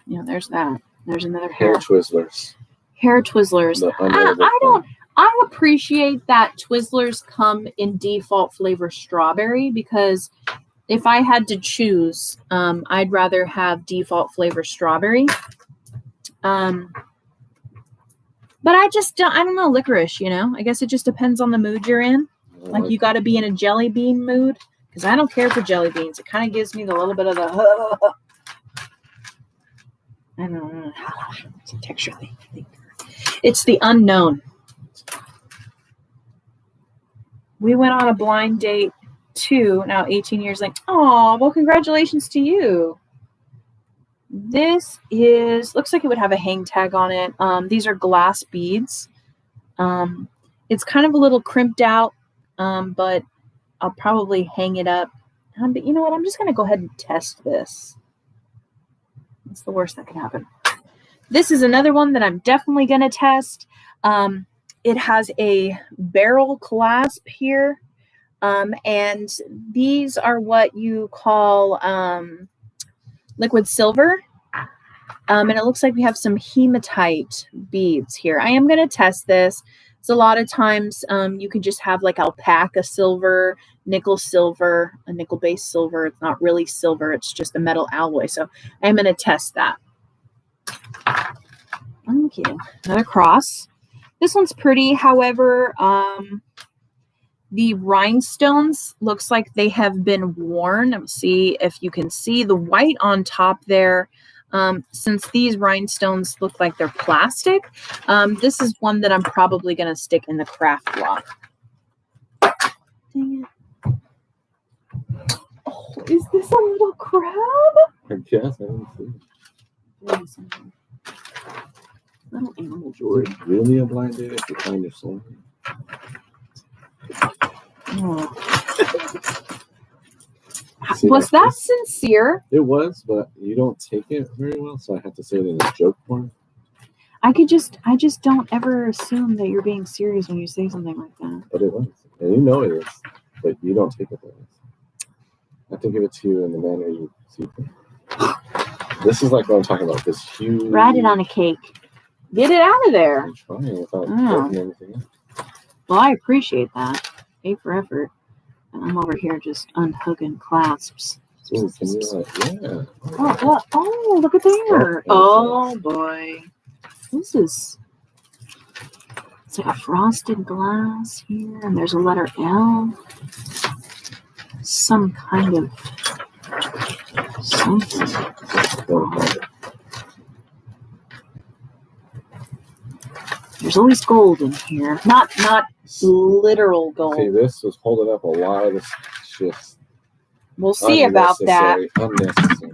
Yeah, there's that. There's another hair Twizzlers. Hair Twizzlers. I appreciate that Twizzlers come in default flavor strawberry, because if I had to choose, I'd rather have default flavor strawberry. But I don't know, licorice, I guess it just depends on the mood you're in. Like you got to be in a jelly bean mood, because I don't care for jelly beans. It kind of gives me the little bit of the I don't know. It's a texture thing. It's the unknown. We went on a blind date too, now 18 years later. Oh, well, congratulations to you. This looks like it would have a hang tag on it. These are glass beads. It's kind of a little crimped out, but I'll probably hang it up. But you know what? I'm just going to go ahead and test this. That's the worst that could happen. This is another one that I'm definitely going to test. It has a barrel clasp here. And these are what you call liquid silver. And it looks like we have some hematite beads here. I am going to test this. So a lot of times you can just have like alpaca silver, nickel silver, a nickel-based silver. It's not really silver. It's just a metal alloy. So I'm going to test that. Okay, another cross. This one's pretty. However, the rhinestones looks like they have been worn. Let's see if you can see the white on top there. Since these rhinestones look like they're plastic, this is one that I'm probably going to stick in the craft block. Dang it. Oh, is this a little crab? I guess. I didn't see it. Little animal jewelry. Is it really a blind date if you find your soul? Was that sincere? It was, but you don't take it very well, so I have to say it in a joke form. I just don't ever assume that you're being serious when you say something like that. But it was. And you know it is, but you don't take it that way. I have to give it to you in the manner you see it. This is like what I'm talking about, this huge... Write it on a cake. Get it out of there. I'm trying without breaking anything up. Well, I appreciate that. A for effort. And I'm over here just unhooking clasps. Ooh, can you yeah. Oh, look at there. Oh, boy. It's like a frosted glass here, and there's a letter L. Some kind of something. There's always gold in here. Not literal gold. See, this was holding up a lot of this shit. We'll see about that. Unnecessary.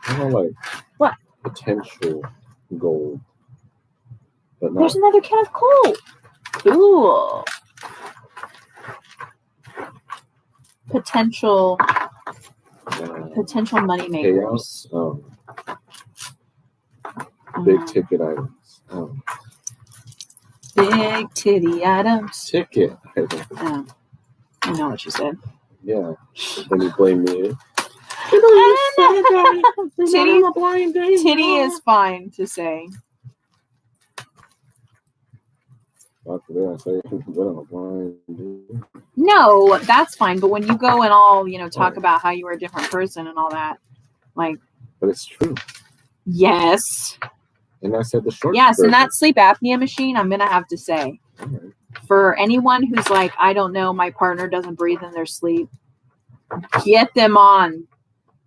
I don't like what? Potential gold. But not. There's another can of coal. Cool. Potential money makers. Big ticket items. Big titty items. Ticket items. I know what you said. Yeah. Then you blame me. Titty is fine to say. No, that's fine. But when you go and all, talk about how you were a different person and all that, like. But it's true. Yes. And I said the short. Yes, and that sleep apnea machine, I'm gonna have to say. Right. For anyone who's like, I don't know, my partner doesn't breathe in their sleep, get them on.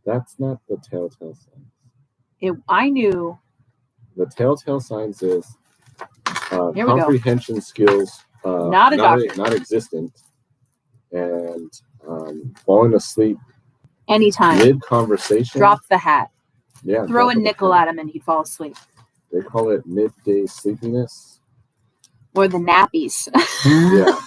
That's not the telltale signs. I knew. The telltale signs is Here we comprehension skills Not a doctor. not existent, and falling asleep Anytime. mid conversation. Drop the hat. Yeah. Throw a nickel at him and he'd fall asleep. They call it midday sleepiness. Or the nappies. Yeah.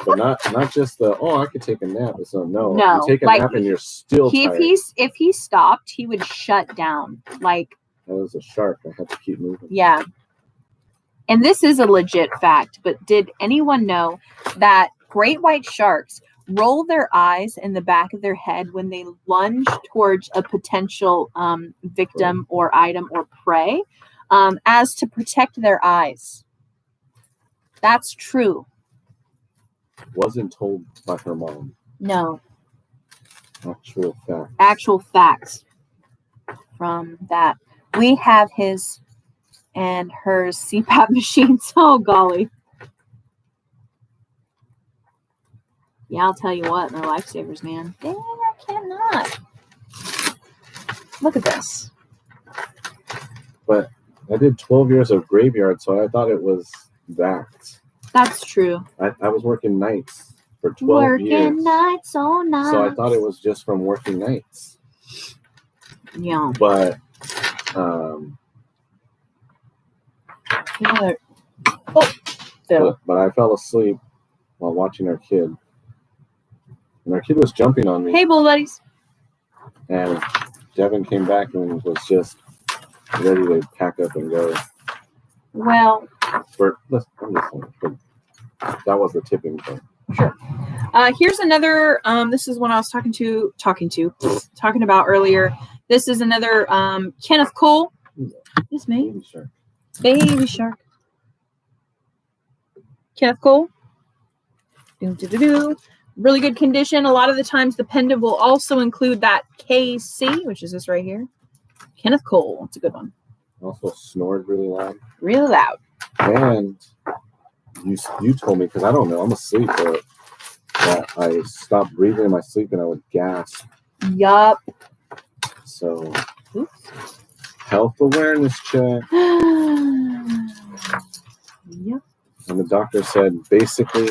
But not just the, I could take a nap. So no. No, You take a like, nap and you're still tired. If he stopped, he would shut down. Like, that was a shark. I had to keep moving. Yeah. And this is a legit fact, but did anyone know that great white sharks roll their eyes in the back of their head when they lunge towards a potential victim or item or prey, as to protect their eyes? That's true. Wasn't told by her mom. No. Actual facts. Actual facts from that. We have his and her CPAP machines. Oh, golly. Yeah, I'll tell you what, they're lifesavers, man. Dang, I cannot. Look at this. But I did 12 years of graveyard, so I thought it was that. That's true. I was working nights for 12 years. Working nights, all night. So I thought it was just from working nights. Yeah. But but I fell asleep while watching our kid. And our kid was jumping on me. Hey, bull buddies. And Devin came back and was just ready to pack up and go. Well, I'm just saying, that was the tipping point. Sure. Here's another. This is one I was talking about earlier. This is another Kenneth Cole. Yes, mate. Baby shark. Baby shark. Kenneth Cole. Really good condition. A lot of the times the pendant will also include that KC, which is this right here. Kenneth Cole. It's a good one. Also snored really loud. Really loud. And you told me, because I don't know, I'm asleep, but that I stopped breathing in my sleep and I would gasp. Yup. So, health awareness check. Yep. And the doctor said, basically,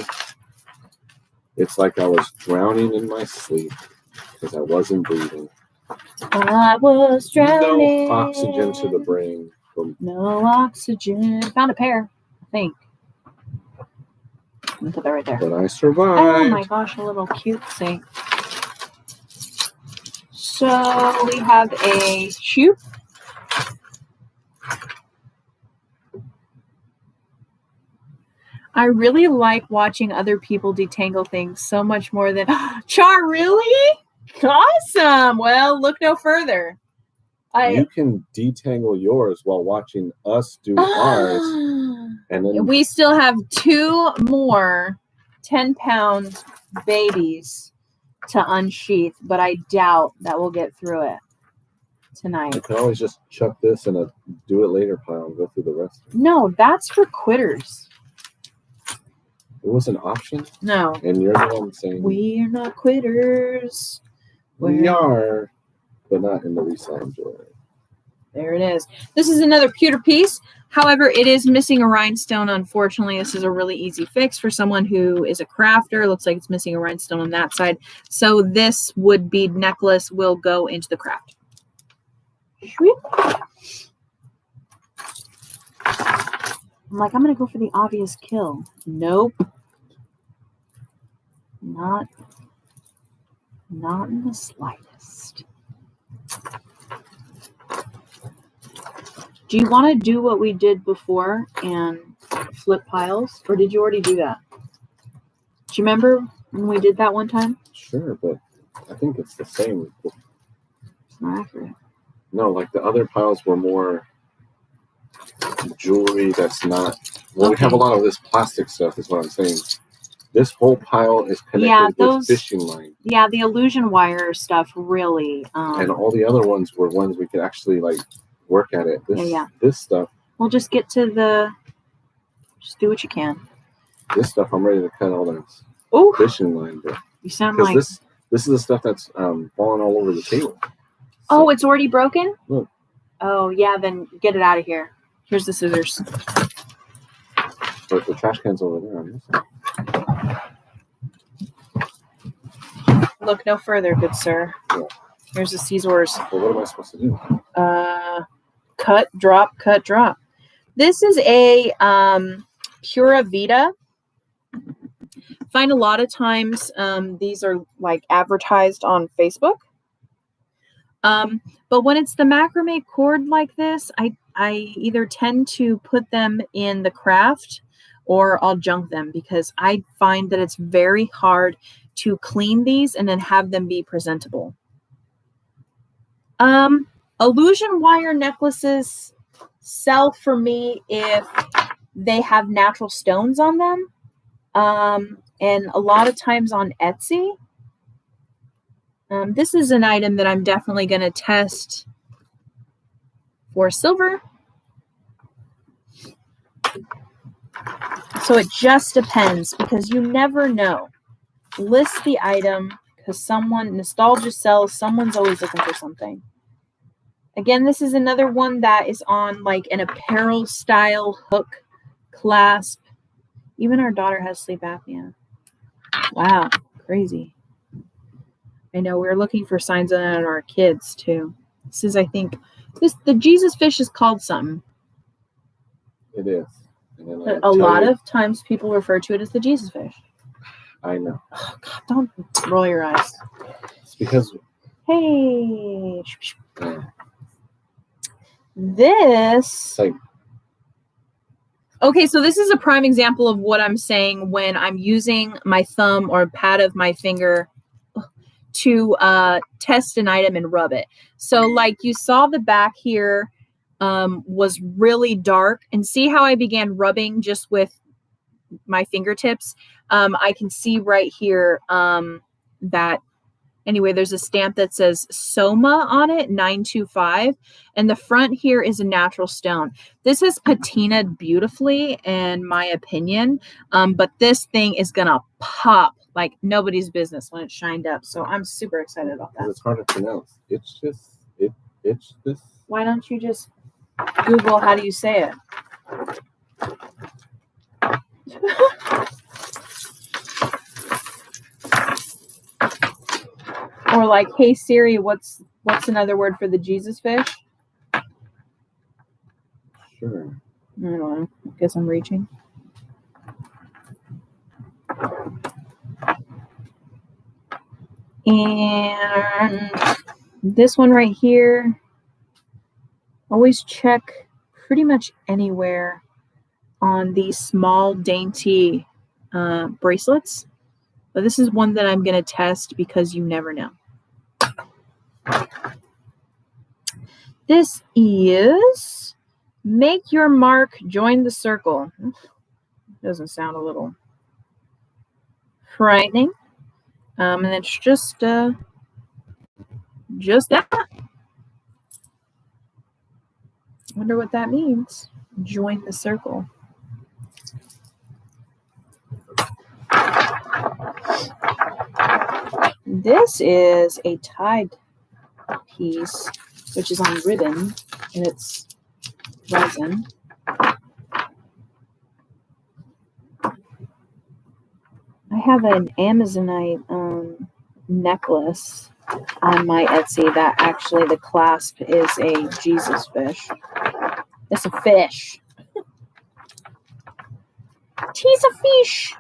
it's like I was drowning in my sleep because I wasn't breathing. I was drowning. No oxygen to the brain. No oxygen. Found a pair, I think. Let me put that right there. But I survived. Oh my gosh, a little cutesy. So we have a shoe. I really like watching other people detangle things so much more than Char, really? Awesome. Well, look no further. You can detangle yours while watching us do ours. And then we still have 2 more 10-pound babies to unsheath, but I doubt that we'll get through it tonight. You can always just chuck this in a do it later pile and go through the rest. No, that's for quitters. It was an option? No. And you're the one saying we're not quitters. We are, but not in the reselling jewelry. There it is. This is another pewter piece. However, it is missing a rhinestone. Unfortunately, this is a really easy fix for someone who is a crafter. Looks like it's missing a rhinestone on that side. So this wood bead necklace will go into the craft. I'm like, I'm going to go for the obvious kill. Nope. Not in the slightest. Do you want to do what we did before and flip piles? Or did you already do that? Do you remember when we did that one time? Sure, but I think it's the same. It's not accurate. No, like the other piles were more jewelry that's not... Well, we have a lot of this plastic stuff is what I'm saying. This whole pile is connected with fishing line. Yeah, the illusion wire stuff really... and all the other ones were ones we could actually like work at it. This stuff... We'll just get to the... Just do what you can. this stuff, I'm ready to cut all that Oh, fishing line, but you sound because like. this is the stuff that's falling all over the table. Oh, it's already broken? Look. Oh, yeah, then get it out of here. Here's the scissors. But the trash can's over there on this side. Look no further, good sir. Yeah. Here's the scissors. Well, what am I supposed to do? Cut, drop, cut, drop. This is a Pura Vida. Find a lot of times these are like advertised on Facebook. But when it's the macrame cord like this, I either tend to put them in the craft or I'll junk them because I find that it's very hard to clean these and then have them be presentable. Illusion wire necklaces sell for me if they have natural stones on them. And a lot of times on Etsy. This is an item that I'm definitely going to test for silver. So it just depends because you never know. List the item because nostalgia sells, someone's always looking for something. Again, this is another one that is on like an apparel style hook clasp. Even our daughter has sleep apnea. Wow, crazy. I know we're looking for signs on our kids too. This is, I think, the Jesus fish is called something. It is. And then A lot of times people refer to it as the Jesus fish. I know. Oh, God, don't roll your eyes. It's because. Hey. This. Okay, so this is a prime example of what I'm saying when I'm using my thumb or pad of my finger to test an item and rub it. So like you saw the back here was really dark, and see how I began rubbing just with my fingertips. I can see right here that anyway, there's a stamp that says Soma on it, 925, and the front here is a natural stone. This is patinaed beautifully in my opinion, but this thing is gonna pop like nobody's business when it's shined up. So I'm super excited about that. It's hard to pronounce. It's this. Why don't you just Google how do you say it? Or like, hey Siri, what's another word for the Jesus fish? Sure. I don't know. I guess I'm reaching. And this one right here, always check pretty much anywhere on these small dainty bracelets. But this is one that I'm going to test because you never know. This is Make Your Mark, Join the Circle. Doesn't sound a little frightening. And it's just that. Wonder what that means. Join the circle. This is a tied piece, which is on ribbon, and it's resin. I have an Amazonite necklace on my Etsy that actually the clasp is a Jesus fish. It's a fish. He's a fish.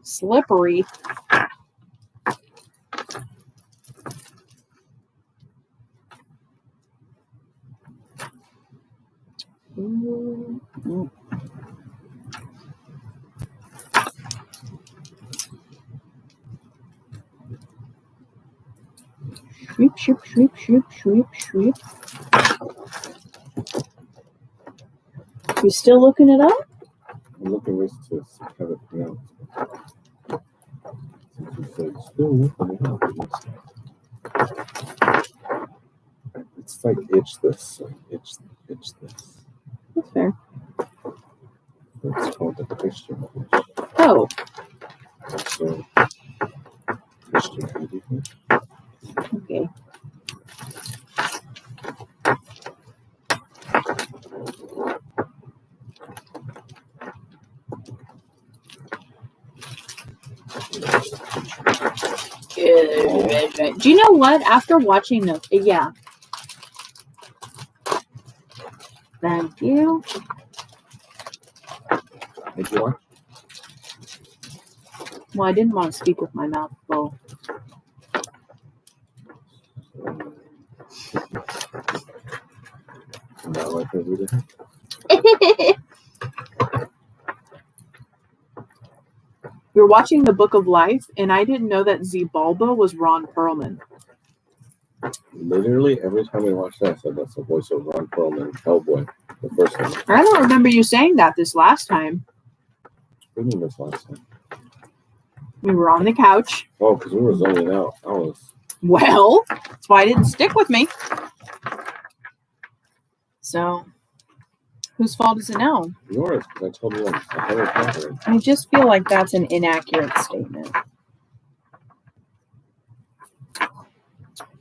Slippery. Mm-hmm. Shreep, shreep, shreep, shreep, shreep, shreep. You still looking it up? I'm looking ways to have it pronounced. It's like itch this, itch this. That's fair. It's called the Christian fish. Oh, So, Christian fish. okay. Good. Do you know what? After watching the, yeah. Thank you. Did you watch? Well, I didn't want to speak with my mouth full. Not like we did. We were watching The Book of Life, and I didn't know that Zebalba was Ron Perlman. Literally every time we watched that, I said that's the voice of Ron Perlman, Hellboy, the first one. I don't remember you saying that this last time. What do you mean this last time? We were on the couch. Oh, because we were zoning out. I was. Well, that's why it didn't stick with me. So, whose fault is it now? Yours, because I told you like 100 times. I just feel like that's an inaccurate statement.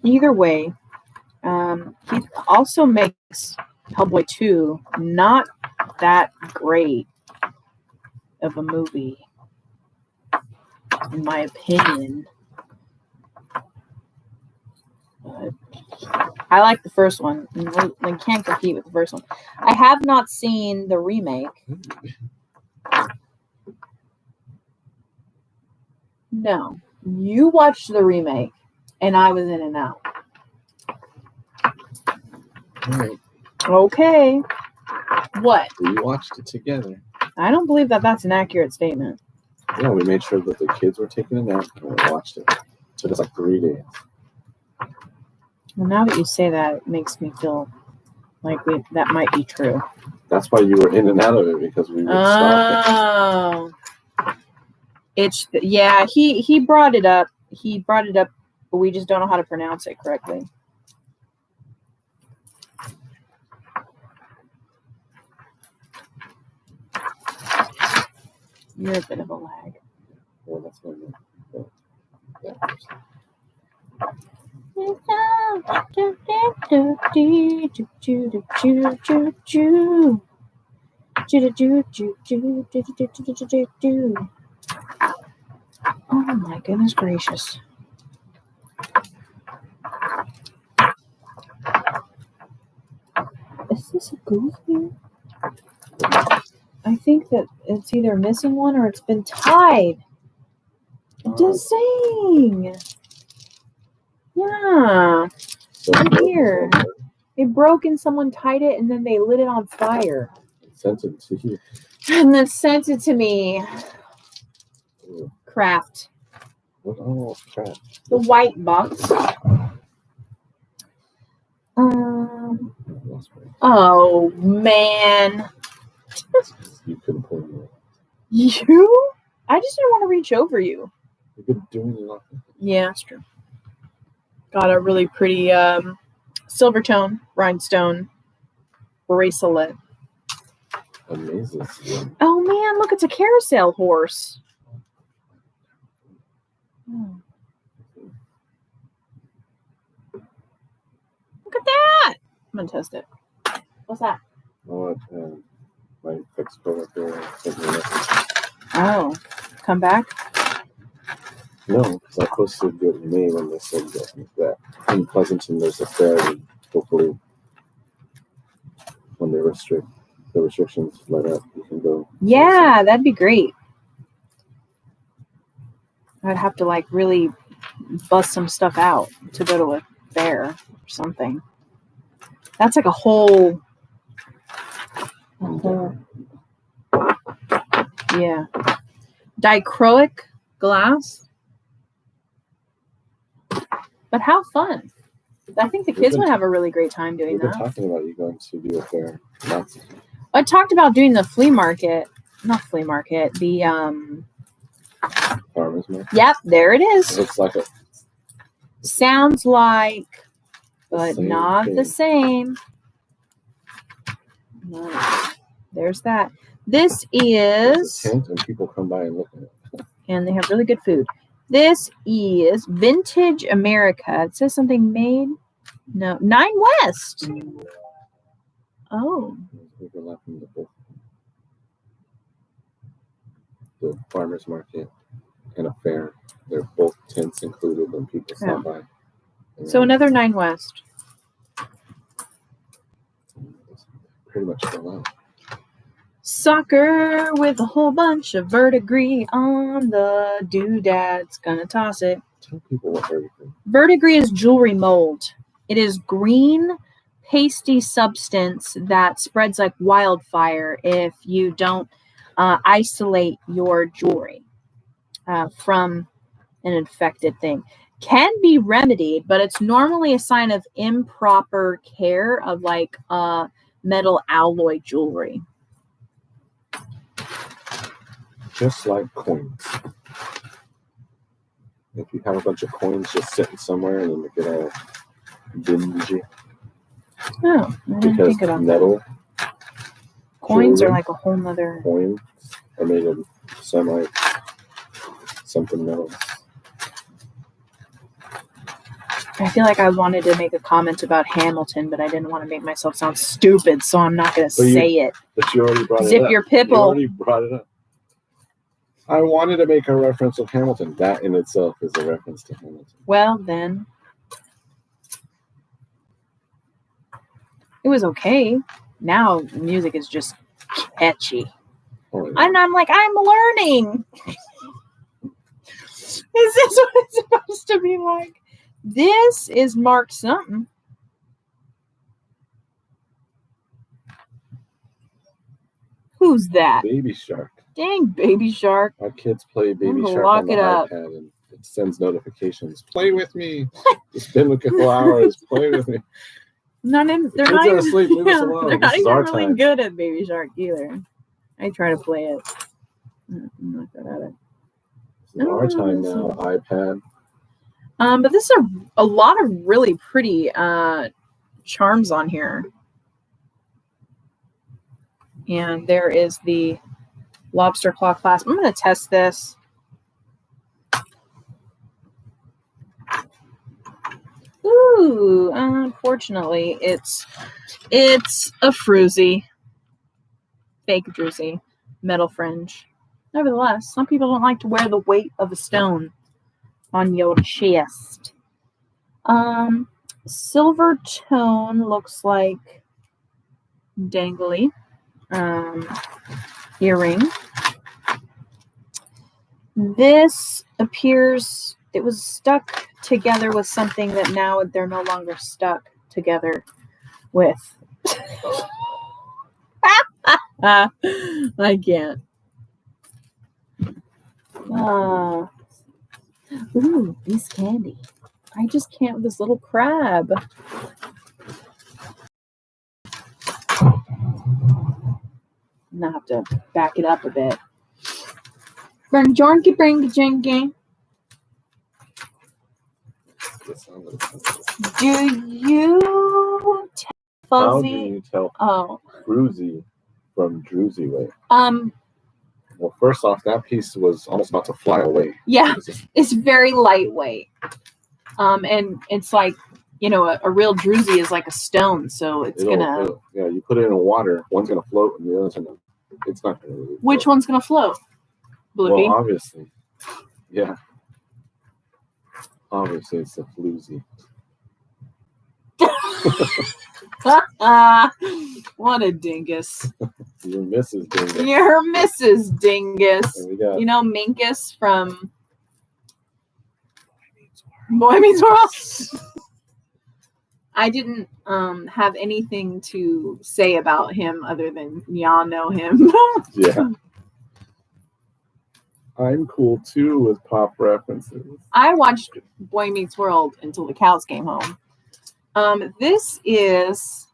Either way, he also makes Hellboy 2 not that great of a movie, in my opinion. But I like the first one. I can't compete with the first one. I have not seen the remake. No. You watched the remake, and I was in and out. All right. Okay. What? We watched it together. I don't believe that that's an accurate statement. Yeah, we made sure that the kids were taking a nap and we watched it. Took us like 3 days. Well, now that you say that, it makes me feel like that might be true. That's why you were in and out of it, because we would stop Oh. Yeah, he brought it up. He brought it up, but we just don't know how to pronounce it correctly. You're a bit of a lag. Well, that's what I meant. Yeah. Oh my goodness gracious. Is this a goof here? I think that it's either missing one or it's been tied. Dang. Yeah. So Right here. It broke and someone tied it and then they lit it on fire. Sent it to you. And then sent it to me. Ooh. Craft. What? Oh, crap. The white box. Oh man. You couldn't pull me. You? I just didn't want to reach over you. You could do nothing. Yeah, that's true. Got a really pretty silver tone rhinestone bracelet. Amazing. Oh man, look, it's a carousel horse. Oh. Look at that. I'm gonna test it. What's that? Oh, my fixed phone up there. Oh, come back. No, because I posted good name and they said that in Pleasanton there's a fair, and hopefully when the restrictions let up, you can go. Yeah, that'd be great. I'd have to like really bust some stuff out to go to a fair or something. That's like a whole yeah. Dichroic glass. But how fun. I think the kids would have a really great time doing We've been that. talking about you going to do a fair. I talked about doing the flea market. Not flea market. The Farmer's market. Yep, there it It is. looks like a Sounds like, but same not thing. the same. No. There's that. This There's is, a tent and people come by and look at it. and they have really good food. This is Vintage America. It says something made. No, 9 West. Oh, There's overlapping the farmer's market and a fair. They're both tents included when people stop by. so another 9 West. Pretty much fill out. Soccer with a whole bunch of verdigris on the doodads. Gonna toss it. Tell people what verdigris. Verdigris is jewelry mold. It is green, pasty substance that spreads like wildfire if you don't isolate your jewelry from an infected thing. Can be remedied, but it's normally a sign of improper care of like metal alloy jewelry. Just like coins. If you have a bunch of coins just sitting somewhere and then they get all dingy. Oh, I didn't Because think about metal that. Coins are jewelry, like a whole nother. coins are made of something else. I feel like I wanted to make a comment about Hamilton, but I didn't want to make myself sound stupid, so I'm not going to say it. But you already brought it Zip up. your You pipple. already brought it up. I wanted to make a reference to Hamilton. That in itself is a reference to Hamilton. Well, then. It was okay. Now music is just catchy. Oh, yeah. And I'm like, I'm learning. Is this what it's supposed to be like? This is marked something. Who's that? Baby Shark. Dang, Baby Shark. Our kids play Baby gonna Shark lock on the it up. iPad and it sends notifications. Play with me. It's been a couple hours. Play with me. They're Kids not are even, asleep. Leave us alone. they're This not is even our really time. good at Baby Shark either. I try to play it. I'm not good at it. This is our time now, iPad. But this is a lot of really pretty charms on here. And there is the lobster claw clasp. I'm going to test this. Ooh, unfortunately, it's a fruzy, fake druzy, metal fringe. Nevertheless, some people don't like to wear the weight of a stone on your chest. Silver tone looks like dangly earring. This appears it was stuck together with something that now they're no longer stuck together with. I can't. Ooh, piece candy. I just can't with this little crab. I'm gonna have to back it up a bit. Bring jinky. Do you tell How do Fuzzy? you tell Oh, Druzy from Druzy way? Well, first off, that piece was almost about to fly away. Yeah, It was just- it's very lightweight. And it's like, a real druzy is like a stone, so it's it'll- you put it in water, one's gonna float and the other's gonna. It's not gonna. Really Which float. one's gonna float? Blippi. Well, obviously, yeah. Obviously, it's a floozy. What a dingus. You're Mrs. Dingus. You're Mrs. Dingus. And we got Minkus from Boy Meets World. I didn't have anything to say about him other than y'all know him. yeah. I'm cool too with pop references. I watched Boy Meets World until the cows came home. This is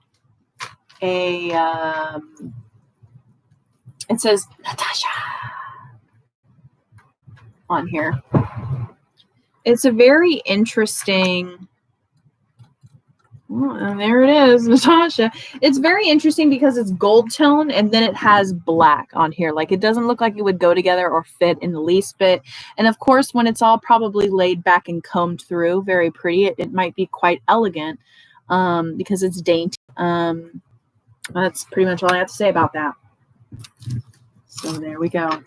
a it says Natasha. on here. It's a very interesting. Oh, and there it is, Natasha. It's very interesting because it's gold tone and then it has black on here. Like it doesn't look like it would go together or fit in the least bit. And of course, when it's all probably laid back and combed through, very pretty, it might be quite elegant because it's dainty. That's pretty much all I have to say about that. So there we go.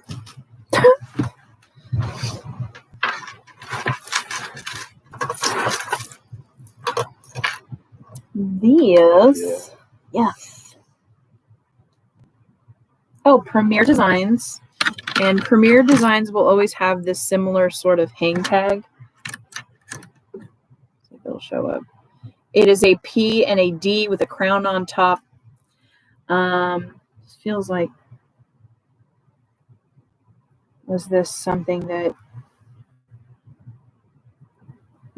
These, yes. Oh, Premier Designs. And Premier Designs will always have this similar sort of hang tag. It'll show up. It is a P and a D with a crown on top. Feels like, was this something that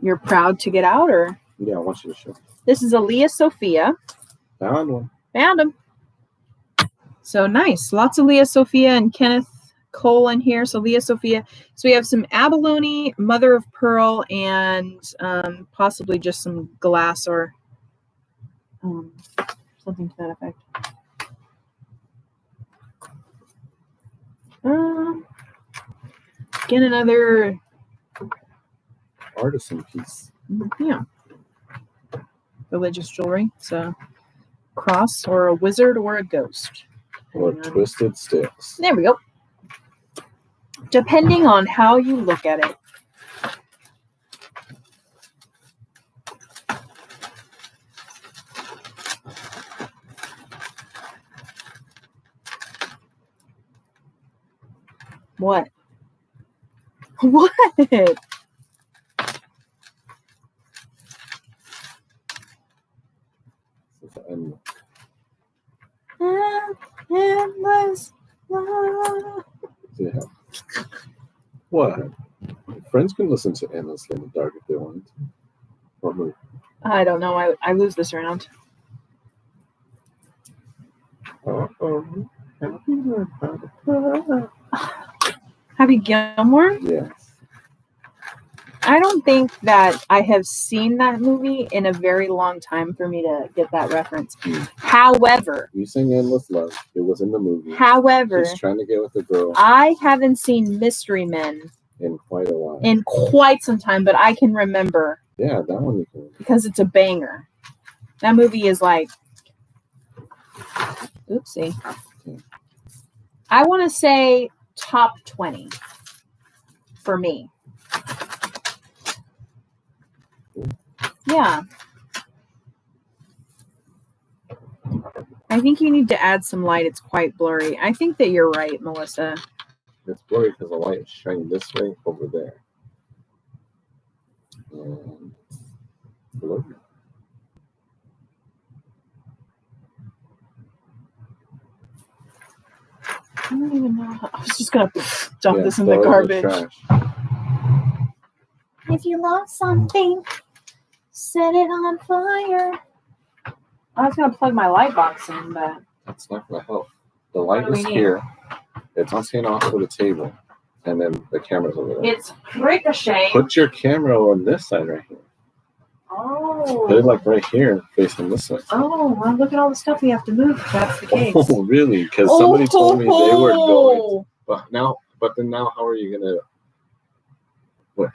you're proud to get out, or? Yeah, I want you to show. This is a Leah Sophia. Found one. Found him. So nice. Lots of Leah Sophia and Kenneth Cole in here. So Leah Sophia. So we have some abalone, mother of pearl, and possibly just some glass or something to that effect. Again, another artisan piece. Yeah. Religious jewelry. So cross or a wizard or a ghost. Or twisted sticks. There we go. Depending on how you look at it. What? What? Endless love. Yeah. What? Friends can listen to Endlessly in the Dark if they want to. What movie? I don't know. I lose this round. Happy Gilmore? Yes. I don't think that I have seen that movie in a very long time for me to get that reference. However, you sing Endless Love. It was in the movie. However, she's trying to get with the girl. I haven't seen Mystery Men in quite a while. In quite some time, but I can remember. Yeah, that one you can remember. Because it's a banger. That movie is like, oopsie. Okay. I want to say top 20 for me. Yeah. I think you need to add some light. It's quite blurry. I think that you're right, Melissa. It's blurry because the light is shining this way over there. And it's blurry. I don't even know. I was just going to dump this in the garbage. If you love something, set it on fire. I was going to plug my light box in, but... That's not going to help. The light is here. It's bouncing off of the table. And then the camera's over there. It's ricochet. Put your camera on this side right here. Oh. Put it like right here, facing this way. Oh, well, look at all the stuff we have to move if that's the case. Oh, really? Because somebody told me they were going. But then now, how are you going to... What?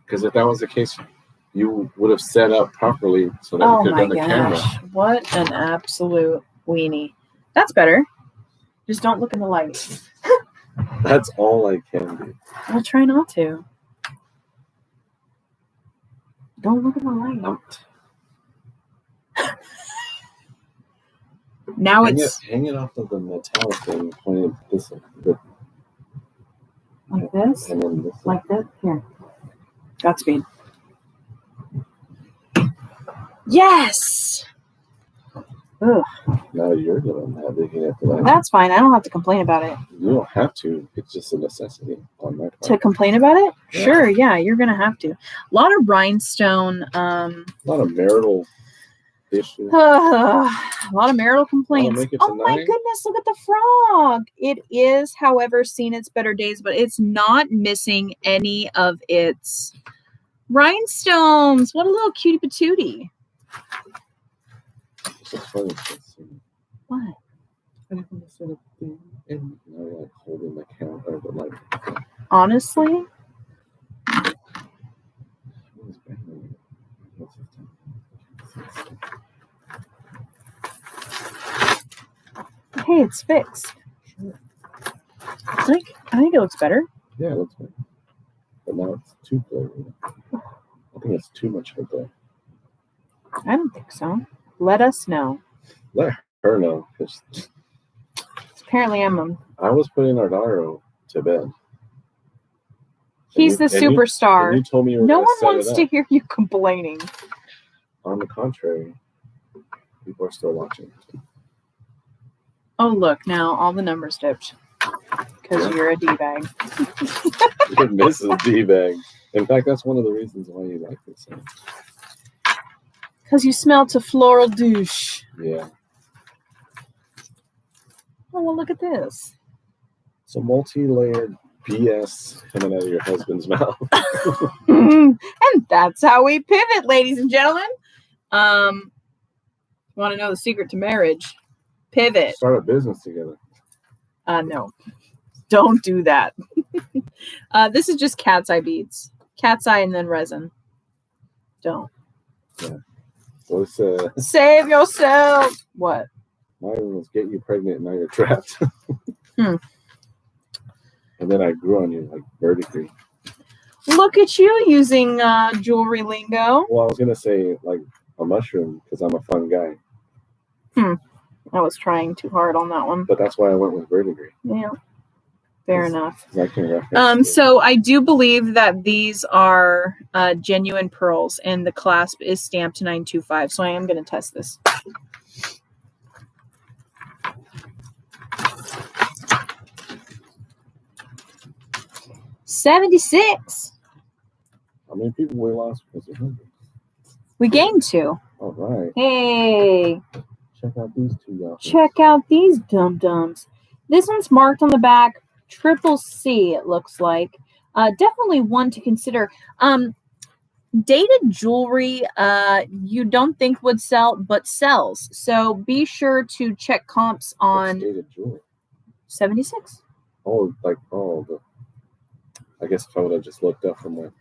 Because if that was the case, you would have set up properly so that you could have done the camera. What an absolute weenie. That's better. Just don't look in the light. That's all I can do. I'll try not to. Don't look in the light. Now hang it off of the metallic thing. Point it this way. Like this? And then this like that? Here. Godspeed. Yes! Ugh. Now you're going to have to get after that. That's fine. I don't have to complain about it. You don't have to. It's just a necessity on my part. To complain about it? Yeah. Sure, yeah, you're going to have to. A lot of rhinestone. A lot of marital dishes. A lot of marital complaints. make it to Oh my 9? goodness, look at the frog. It is, however, seen its better days, but it's not missing any of its rhinestones. What a little cutie patootie. It's just funny. What? I just want to set up thing and like holding the counter, but like Honestly? Hey, it's fixed. I think it looks better. Yeah, it looks better. But now it's too blurry. I think it's too much of a blur. I don't think so. Let us know. Let her know, because Apparently I'm I was putting our daughter to bed. He's the superstar. And you told me you were no gonna one set wants it to up. hear you complaining. On the contrary, people are still watching. Oh, look, now all the numbers dipped. Because you're a D-bag. You're Mrs. D-bag. In fact, that's one of the reasons why you like this song. Because you smell to floral douche. Yeah. Oh, well, look at this. So multi-layered BS coming out of your husband's mouth. And that's how we pivot, ladies and gentlemen. Want to know the secret to marriage? Pivot. Start a business together. No. Don't do that. This is just cat's eye beads. Cat's eye and then resin. Don't. Yeah. So Save yourself. What? mine was get you pregnant and now you're trapped. Hmm. And then I grew on you like vertically. Look at you using jewelry lingo. Well, I was gonna say like a mushroom because I'm a fun guy. I was trying too hard on that one. But that's why I went with verdigris. Yeah. Fair enough. I can reference it. So I do believe that these are genuine pearls, and the clasp is stamped 925. So I am going to test this. $76. How many people we lost because of hungry? We gained 2. All right. Hey, Check out these two, y'all. check out these dum-dums. This one's marked on the back. Triple C, it looks like. Definitely one to consider. Dated jewelry you don't think would sell, but sells. So be sure to check comps What's on dated jewelry? 76. Oh, I guess if I would have just looked up from where.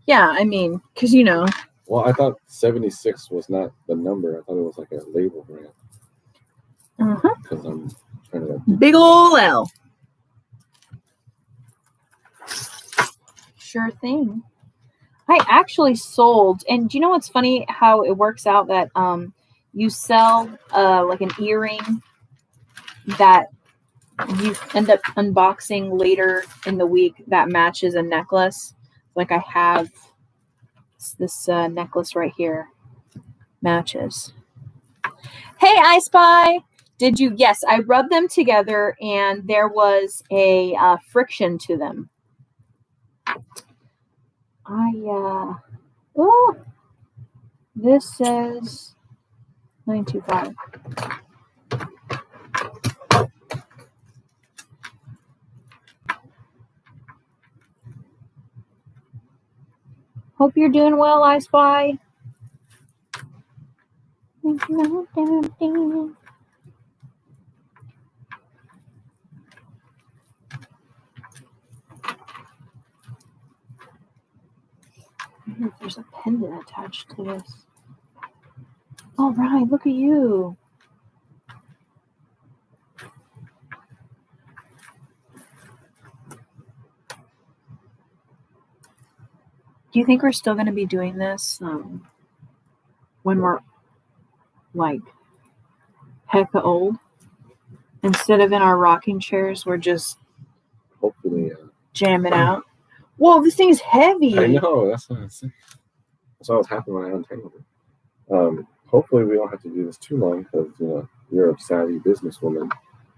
Yeah, I mean, because you know. Well, I thought 76 was not the number. I thought it was like a label brand. Because I'm trying to. Big ol' L. Sure thing. I actually sold, and do you know what's funny? How it works out that you sell like an earring that you end up unboxing later in the week that matches a necklace. Like I have this necklace right here. Matches. Hey, I Spy! Did you? Yes, I rubbed them together and there was a friction to them. This says 925. Hope you're doing well, I Spy. There's a pendant attached to this. All right, look at you. Do you think we're still going to be doing this when we're like hecka old? Instead of in our rocking chairs, we're just Hopefully. jamming out. Whoa, this thing is heavy. I know. That's what I was saying. That's what was happening when I untangled it. Hopefully, we don't have to do this too long because you're a savvy businesswoman.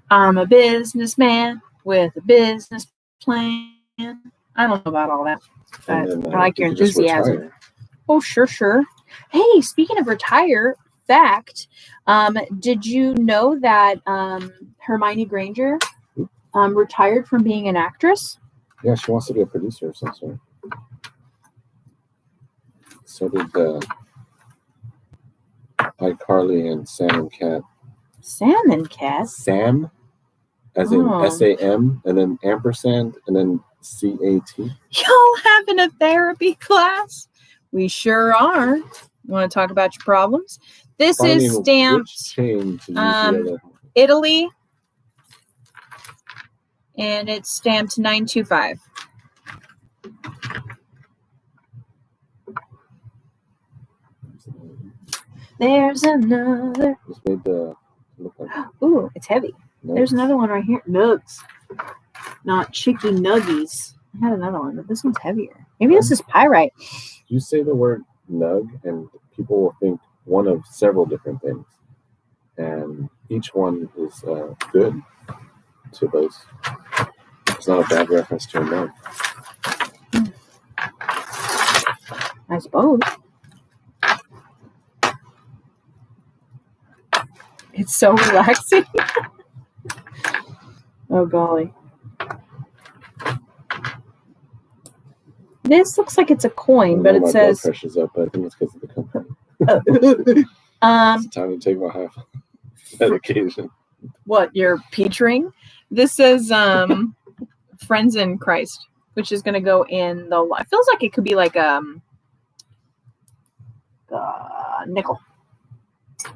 I'm a businessman with a business plan. I don't know about all that. But And then, I like your you just enthusiasm. retire. Oh, sure. Hey, speaking of retire, fact, did you know that Hermione Granger retired from being an actress? Yeah, she wants to be a producer of some sort. So did iCarly and Sam and Cat. Sam and Cat? Sam, as in SAM, and then ampersand, and then CAT. Y'all having a therapy class? We sure are. You want to talk about your problems? This is stamped Italy, and it's stamped 925. There's another. Just made the look like. Ooh, it's heavy. Nugs. There's another one right here. Nugs. Not chicky nuggies. I had another one, but this one's heavier. Maybe this is pyrite. You say the word nug, and people will think one of several different things. And each one is good to those. It's not a bad reference to a nug. I suppose. It's so relaxing. Oh, golly. This looks like it's a coin, but it my says... blood pressure's up, but I think it's because of the company. It's time to take my half medication. What, your peach ring? This says Friends in Christ, which is going to go in the... It feels like it could be like a nickel.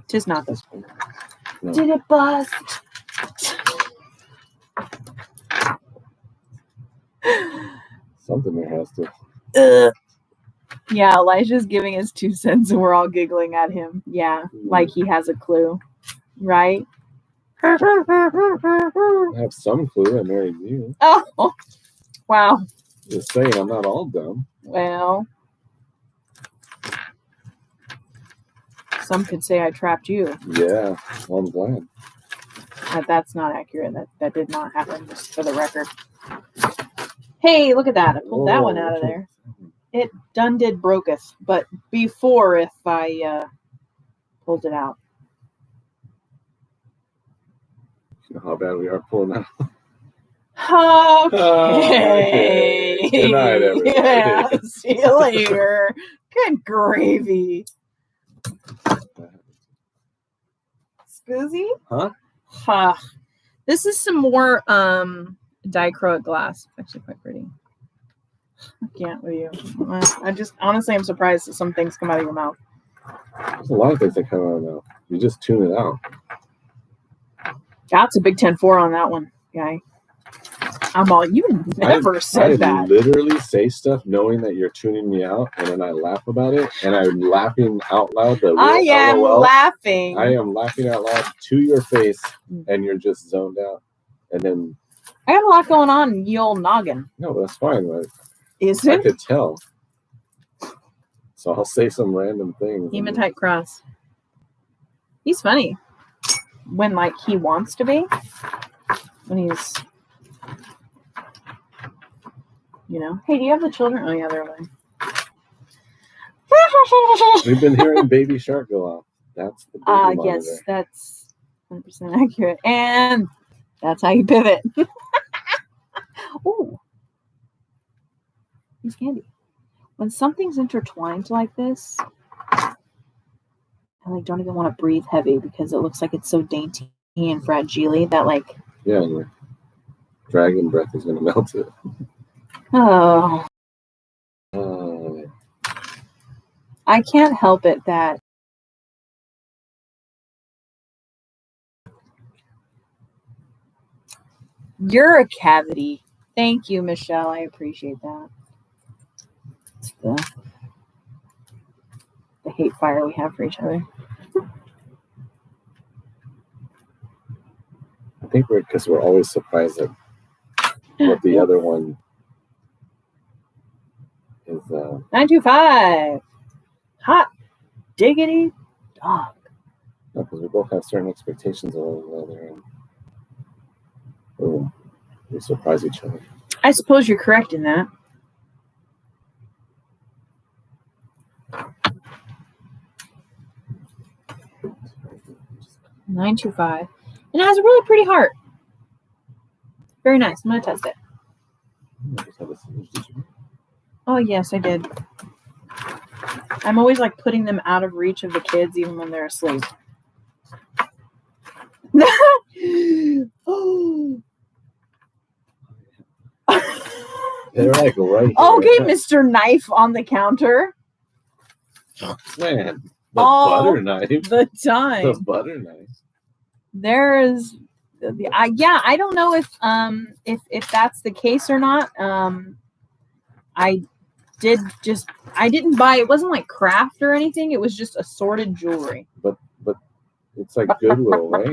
Tis not this one. No. Did it bust? Something there has to. Yeah, Elijah's giving us 2 cents and we're all giggling at him. Yeah, like he has a clue. Right? I have some clue. I married you. Oh, wow. Just saying, I'm not all dumb. Well, some could say I trapped you. Yeah, well, I'm glad. That's not accurate. That did not happen, just for the record. Hey, look at that. I pulled that one out of there. It done did broketh, but before if I pulled it out. You know how bad we are pulling out. Okay. Good night, everybody. Yeah, see you later. Good gravy. Scoozy? Huh? Huh. This is some more dichroic glass. Actually quite pretty. I can't with you. Honestly, I'm surprised that some things come out of your mouth. There's a lot of things that come out of the mouth. You just tune it out. That's a big 10-4 on that one, guy. You never said that. I literally say stuff knowing that you're tuning me out, and then I laugh about it, and I'm laughing out loud. I am laughing out loud to your face, and you're just zoned out. And then I got a lot going on in the old noggin. No, that's fine. But is it? I could tell. So I'll say some random things. Hematite cross. He's funny when he wants to be. When he's, hey, do you have the children? Oh yeah, they're away. We've been hearing Baby Shark go off. That's the baby monitor. Yes, that's 100% accurate, and that's how you pivot. Ooh, he's candy. When something's intertwined like this, I don't even want to breathe heavy because it looks like it's so dainty and fragile that yeah, your dragon breath is gonna melt it. Oh. I can't help it that you're a cavity. Thank you, Michelle. I appreciate that. It's the hate fire we have for each other. I think because we're always surprised at what the other one is. 925. Hot diggity dog. No, because we both have certain expectations of one another, and boom, we surprise each other. I suppose you're correct in that. 925. And it has a really pretty heart. Very nice. I'm going to test it. Oh, yes, I did. I'm always like putting them out of reach of the kids even when they're asleep. They're like right here. Okay, Mr. Knife on the counter. Man, the All butter knife. The time. The butter knife. There's I don't know if that's the case or not. I didn't buy, it wasn't like craft or anything, it was just assorted jewelry. But it's like Goodwill, right?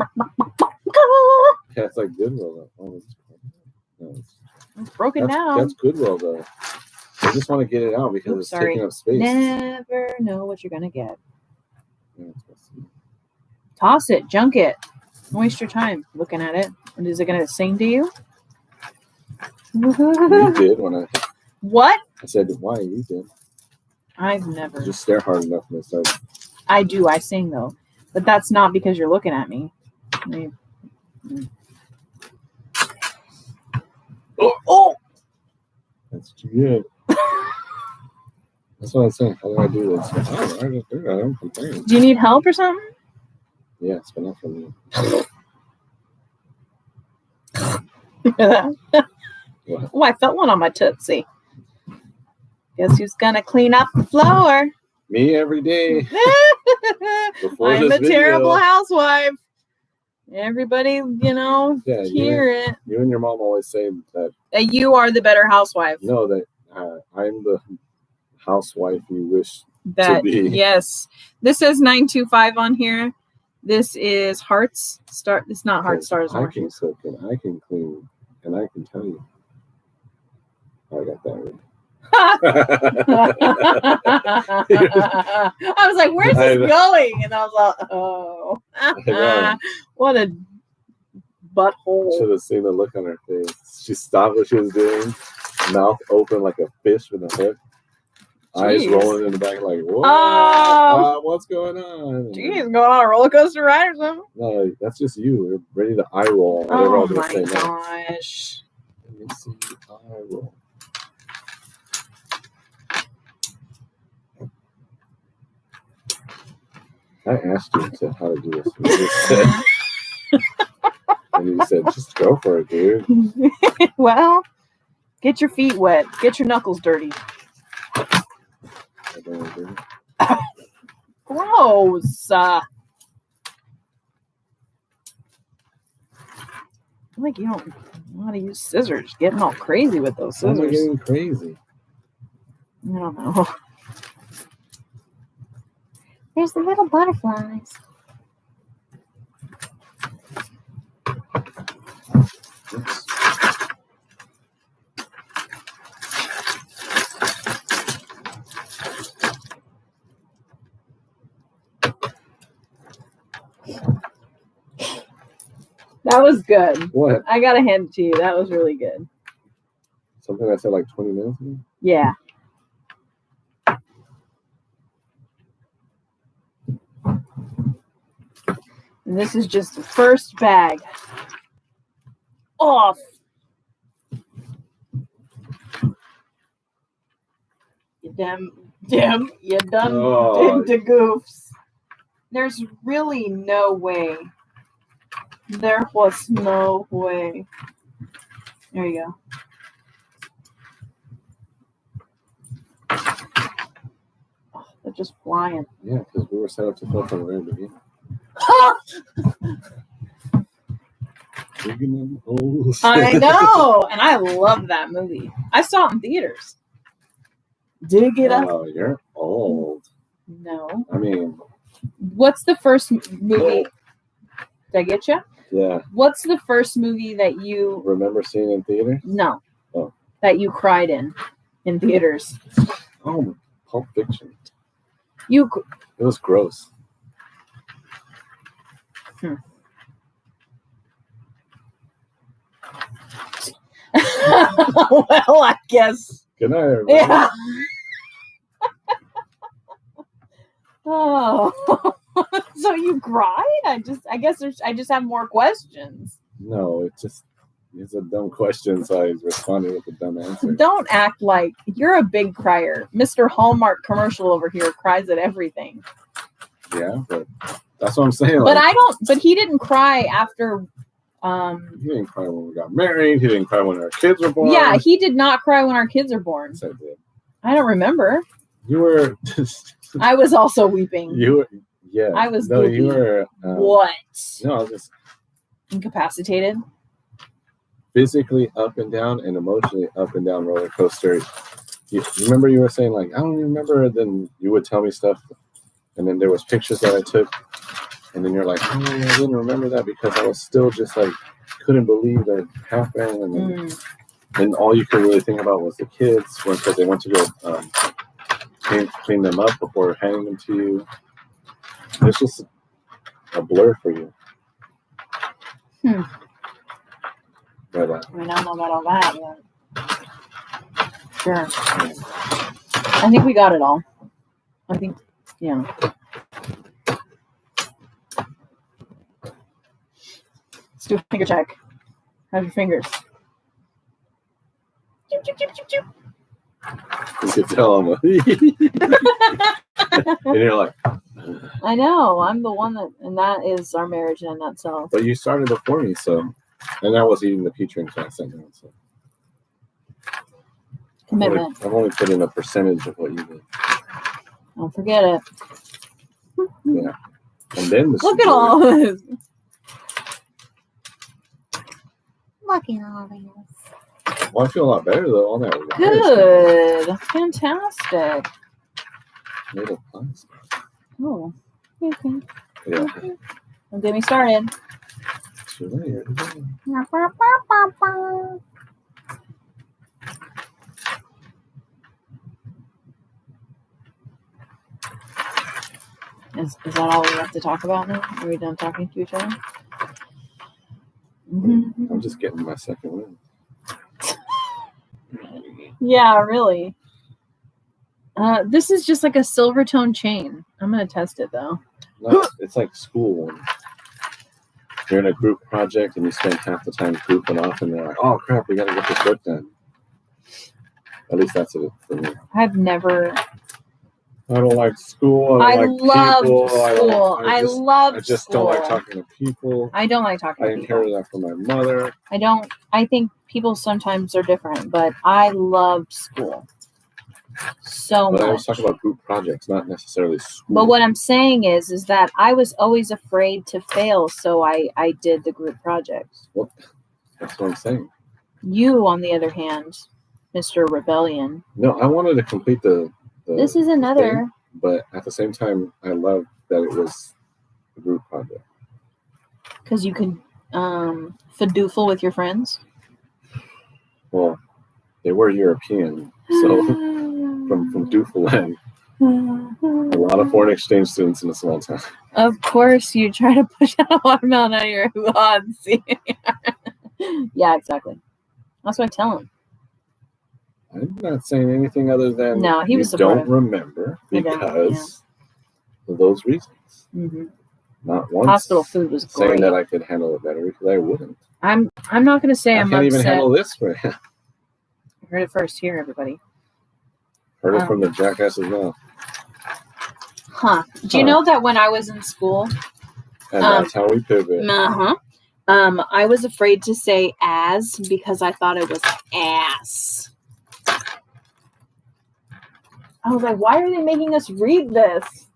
Yeah, it's like Goodwill. Oh, it's broken down. That's Goodwill though. I just want to get it out because it's taking up space. Never know what you're gonna get. Toss it, junk it. Don't waste your time looking at it. And is it gonna sing to you? You did when I. What? I said, why? You did. I've never. Just stare hard enough and start. I do. I sing though, but that's not because you're looking at me. Oh! That's too good. That's what I'm saying. How do I do this? I just do it. I don't complain. Do you need help or something? Yes, but not from you. Oh, I felt one on my tootsie. Guess who's gonna clean up the floor? Me every day. I'm a terrible housewife. Everybody, hear it. You and your mom always say that you are the better housewife. No, that I'm the housewife you wish to be. Yes. This says 925 on here. This is Hearts. It's not Heart Stars. I can cook and I can clean and I can tell you. I got that right. I was like, where's this going? And I was like, oh. What a butthole. Should have seen the look on her face. She stopped what she was doing, mouth open like a fish with a hook. Jeez. Eyes rolling in the back like, what? What's going on? Geez, going on a roller coaster ride or something? No, that's just you. You're ready to eye roll. Oh my gosh. Let me see eye roll. I asked you how to do this. And you said, just go for it, dude. Well, get your feet wet. Get your knuckles dirty. Gross. Like you don't want to use scissors. Getting all crazy with those scissors. I'm getting crazy. I don't know. There's the little butterflies. Oops. That was good. What? I gotta hand it to you. That was really good. Something I said like 20 minutes ago? Yeah. And this is just the first bag. Off. You done did the goofs. There's really no way. There was no way. There you go. Oh, they're just flying. Yeah, because we were set up to film from the very beginning. I know, and I love that movie. I saw it in theaters. Dig it up. Oh, you're old. No. I mean, what's the first movie? Did I get you? Yeah. What's the first movie that you remember seeing in theater? No. Oh. That you cried in theaters? Oh, Pulp Fiction. It was gross. Well, I guess. Good night, everybody. Yeah. Oh. So you cried? I guess I just have more questions. No, it's a dumb question, so I responded with a dumb answer. Don't act like you're a big crier. Mr. Hallmark commercial over here cries at everything. Yeah, but that's what I'm saying. But but he didn't cry after he didn't cry when we got married. He didn't cry when our kids were born. Yeah, he did not cry when our kids are born. Yes, I did. I don't remember. You were I was also weeping. You were, yeah. I was no, goopy. you were What? No, I was just Incapacitated. Physically up and down and emotionally up and down roller coaster. You remember you were saying like, I don't even remember, then you would tell me stuff, and then there was pictures that I took, and then you're like, oh, I didn't remember that because I was still just like couldn't believe that it happened, and then and all you could really think about was the kids because they went to go clean them up before handing them to you. It's just a blur for you. But, I don't know about all that yet. Sure. I think we got it all. I think, yeah. Let's do a finger check. How's your fingers? Choop, choop, choop, choop, choop. you could tell them, and you're like, I know. I'm the one and that is our marriage in a nutshell. but you started before me, so, and I was eating the pizza and I sat down, so. Commitment. I've only put in a percentage of what you did. Don't forget it. Yeah. And then Look at all this. Look at all this. Well, I feel a lot better though. All that. Good. Fantastic. Made of plastic. Oh. Okay. Yeah. Don't get me started. Too late. Is that all we have to talk about now? Are we done talking to each other? Mm-hmm. I'm just getting my second win. Yeah, really. This is just like a silver tone chain. I'm gonna test it though. No, it's like school when you're in a group project and you spend half the time goofing off and they're like, oh crap, we gotta get this work done. At least that's it for me. I've never. I don't like school. I don't like love people. school. I just don't like talking to people. I don't like talking I to people. inherited that from my mother. I think people sometimes are different, but I loved school so But much. I was talking about group projects, not necessarily school. But what I'm saying is that I was always afraid to fail, so I did the group projects. Well, that's what I'm saying. You, on the other hand, Mr. Rebellion. No, I wanted to complete the This is another. thing, but at the same time, I love that it was a group project. Because you can fadoofle with your friends. Well, they were European, so from Duffeland, a lot of foreign exchange students in a small town. Of course, you try to push out a watermelon out of your odds. Yeah, exactly. That's what I tell him. I'm not saying anything other than No, he was you supportive. don't remember I don't, because of those reasons. Mm-hmm. Not once Hospital food was saying great. that I could handle it better because I wouldn't. I'm not going to say I I'm can't even upset. handle this for you. Heard it first here, everybody. Heard it from the jackass's mouth. Huh. Do you know that when I was in school, And that's how we pivot. I was afraid to say as because I thought it was ass. I was like, why are they making us read this?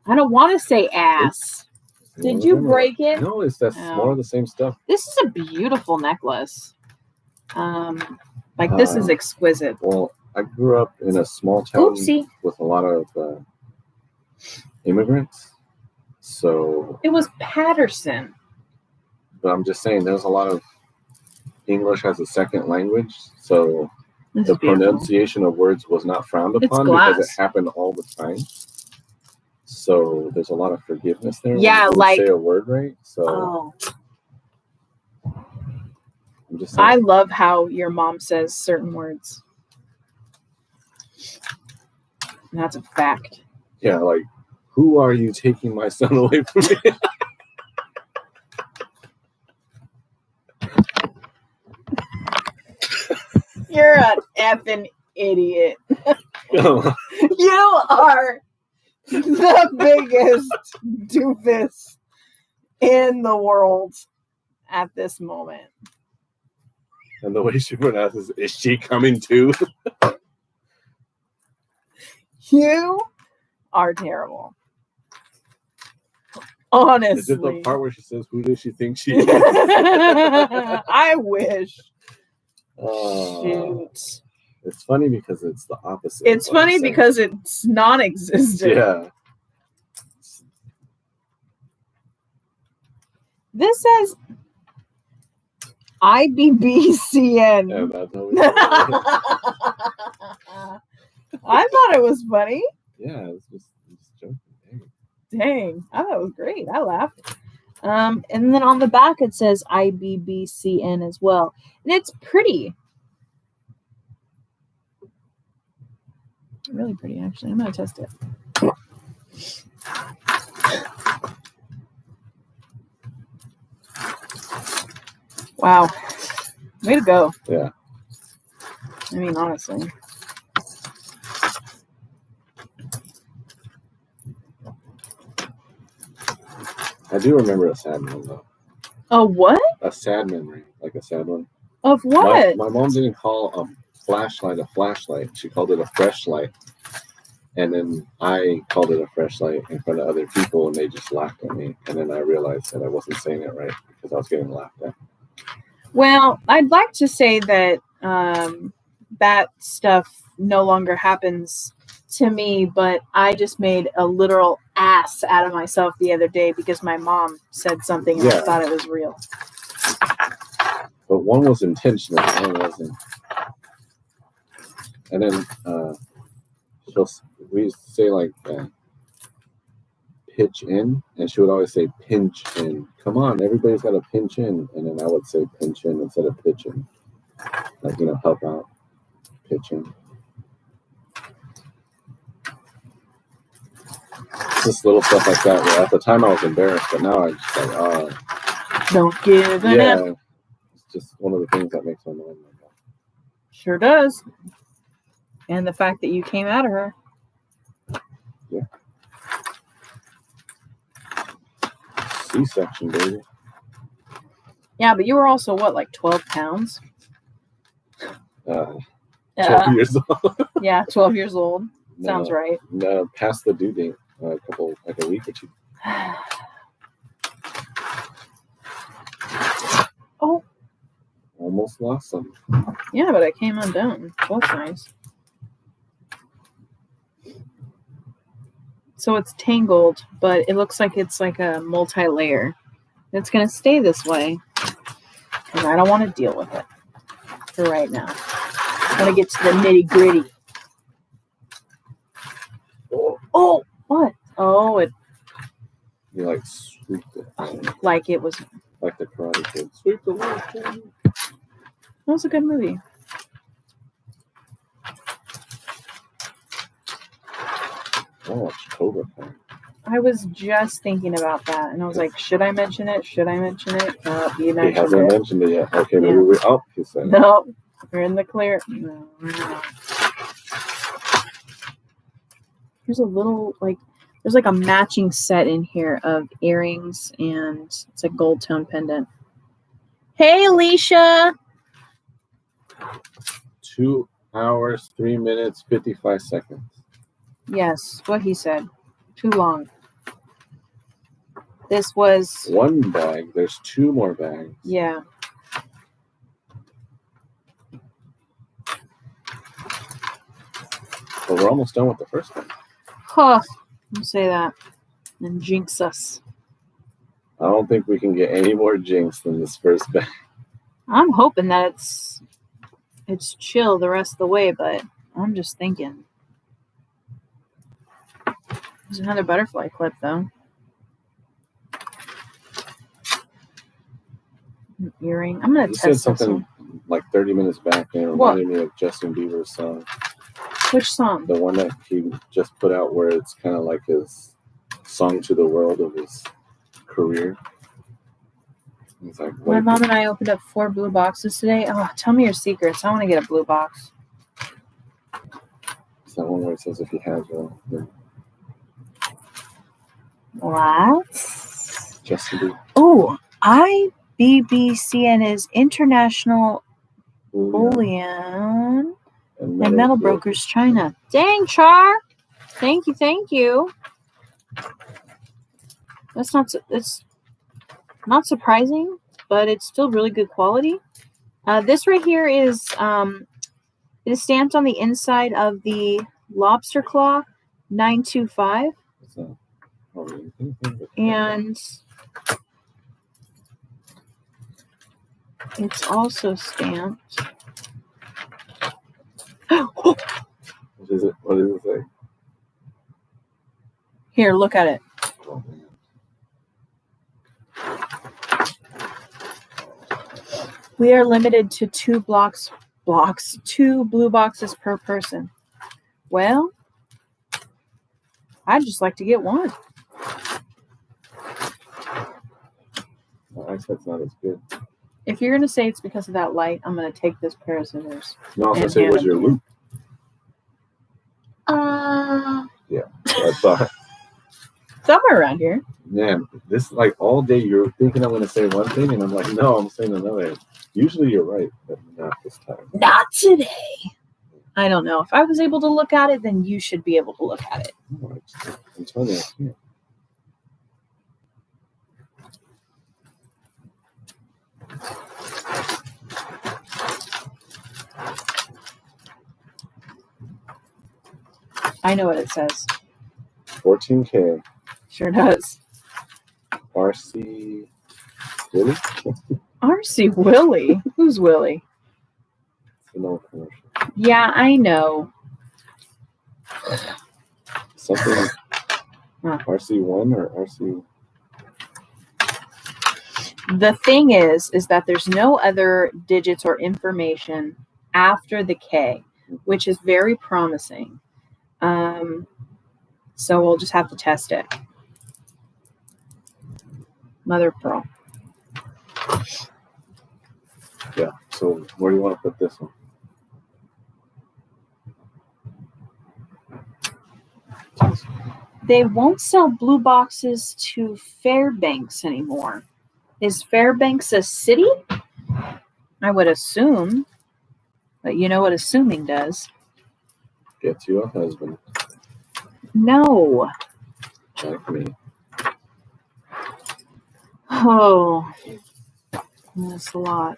I don't want to say ass. Did you break it? No, it's that's No. more of the same stuff. This is a beautiful necklace. This is exquisite. Well, I grew up in a small town Oopsie. with a lot of immigrants. So, It was Patterson. but I'm just saying there's a lot of English as a second language. So This the is beautiful. pronunciation of words was not frowned It's upon glass. because it happened all the time. So there's a lot of forgiveness there. Yeah, when you like- say a word right. So Oh, I'm just saying. I love how your mom says certain words. And that's a fact. Yeah, like Who are you taking my son away from me? You're an effing idiot. No. You are the biggest doofus in the world at this moment. And the way she pronounces, is she coming too? You are terrible. Honestly. Is it the part where she says, who does she think she is? I wish. Shoot. It's funny because it's the opposite. It's funny because it's non-existent. Yeah. This says IBBCN. Yeah, that's how we I thought it was funny. Yeah, it's just joking. Dang, I thought it was great. I laughed. And then on the back it says IBBCN as well. And it's pretty. Really pretty, actually. I'm going to test it. Wow. Way to go. Yeah. I mean, honestly. I do remember a sad one, though. A what? A sad memory. Like a sad one. Of what? My mom didn't call a flashlight a flashlight. She called it a fresh light. And then I called it a fresh light in front of other people, and they just laughed at me. And then I realized that I wasn't saying it right because I was getting laughed at. Well, I'd like to say that that stuff no longer happens to me, but I just made a literal ass out of myself the other day because my mom said something and I thought it was real. But one was intentional, one wasn't. And then we used to say like pitch in, and she would always say pinch in. Come on, everybody's got to pinch in. And then I would say pinch in instead of pitch in. Like, help out, pitch in. Just little stuff like that. Where at the time I was embarrassed, but now I just like, don't give it up. It's just one of the things that makes my mind like that. Sure does. And the fact that you came out of her. Yeah. C-section, baby. Yeah, but you were also what, like 12 pounds? 12 years old. Yeah, 12 years old. Sounds right. No, past the due date. A week or two. Oh. Almost lost some. Yeah, but I came undone. That's nice. So it's tangled, but it looks like it's like a multi-layer. It's going to stay this way. And I don't want to deal with it for right now. I want to get to the nitty-gritty. Oh, what? Oh, it. You like swooped it. Like it was. Like the Karate Kid. Sweep the left hand. That was a good movie. Oh, it's Cobra Kai. I was just thinking about that, and I was like, should I mention it? Should I mention it? He hasn't mentioned it yet. Okay, maybe we. Oh, he said. No, we're in the clear. No, we're not. Here's a little there's like a matching set in here of earrings, and it's a gold tone pendant. Hey, Alicia. 2 hours, 3 minutes, 55 seconds. Yes, what he said. Too long. This was one bag. There's 2 more bags. Yeah. But we're almost done with the first one. Huh. Don't say that. And jinx us. I don't think we can get any more jinx than this first bag. I'm hoping that it's chill the rest of the way, but I'm just thinking. There's another butterfly clip, though. An earring. I'm going to test You said something one. like 30 minutes back, and it reminded me of Justin Bieber's song. Which song? The one that he just put out where it's kind of like his song to the world of his career. He's like, My mom and I opened up 4 blue boxes today. Oh, tell me your secrets. I want to get a blue box. It's that one where it says if you have then What? Justin Bieber. Oh, IBBCN is International Bullion and Metal Brokers China. Dang, Char. Thank you, thank you. It's not surprising, but it's still really good quality. This right here is it is stamped on the inside of the lobster claw 925, and it's also stamped. What is it? What does it say? Here, look at it. Oh, man. We are limited to 2 2 blue boxes per person. Well, I'd just like to get one. My eyesight's not as good. If you're going to say it's because of that light, I'm going to take this pair of scissors. No, I was And gonna say, hand was it your to you. loop? Yeah, I thought. Somewhere around here. Man, this like all day you're thinking I'm gonna say one thing and I'm like, no, I'm saying another. Usually you're right, but not this time. Not today. I don't know. If I was able to look at it, then you should be able to look at it. No, I'm telling you, I can't. I know what it says. 14K Sure does. RC. Really? RC Willie. Who's Willie? It's an old commercial. Yeah, I know. Something. Huh. RC1 or RC. The thing is that there's no other digits or information after the K, which is very promising. So we'll just have to test it. Mother of pearl. Yeah. So where do you want to put this one? They won't sell blue boxes to Fairbanks anymore. Is Fairbanks a city? I would assume. But you know what assuming does. Get you a husband No. like me. Oh. That's a lot.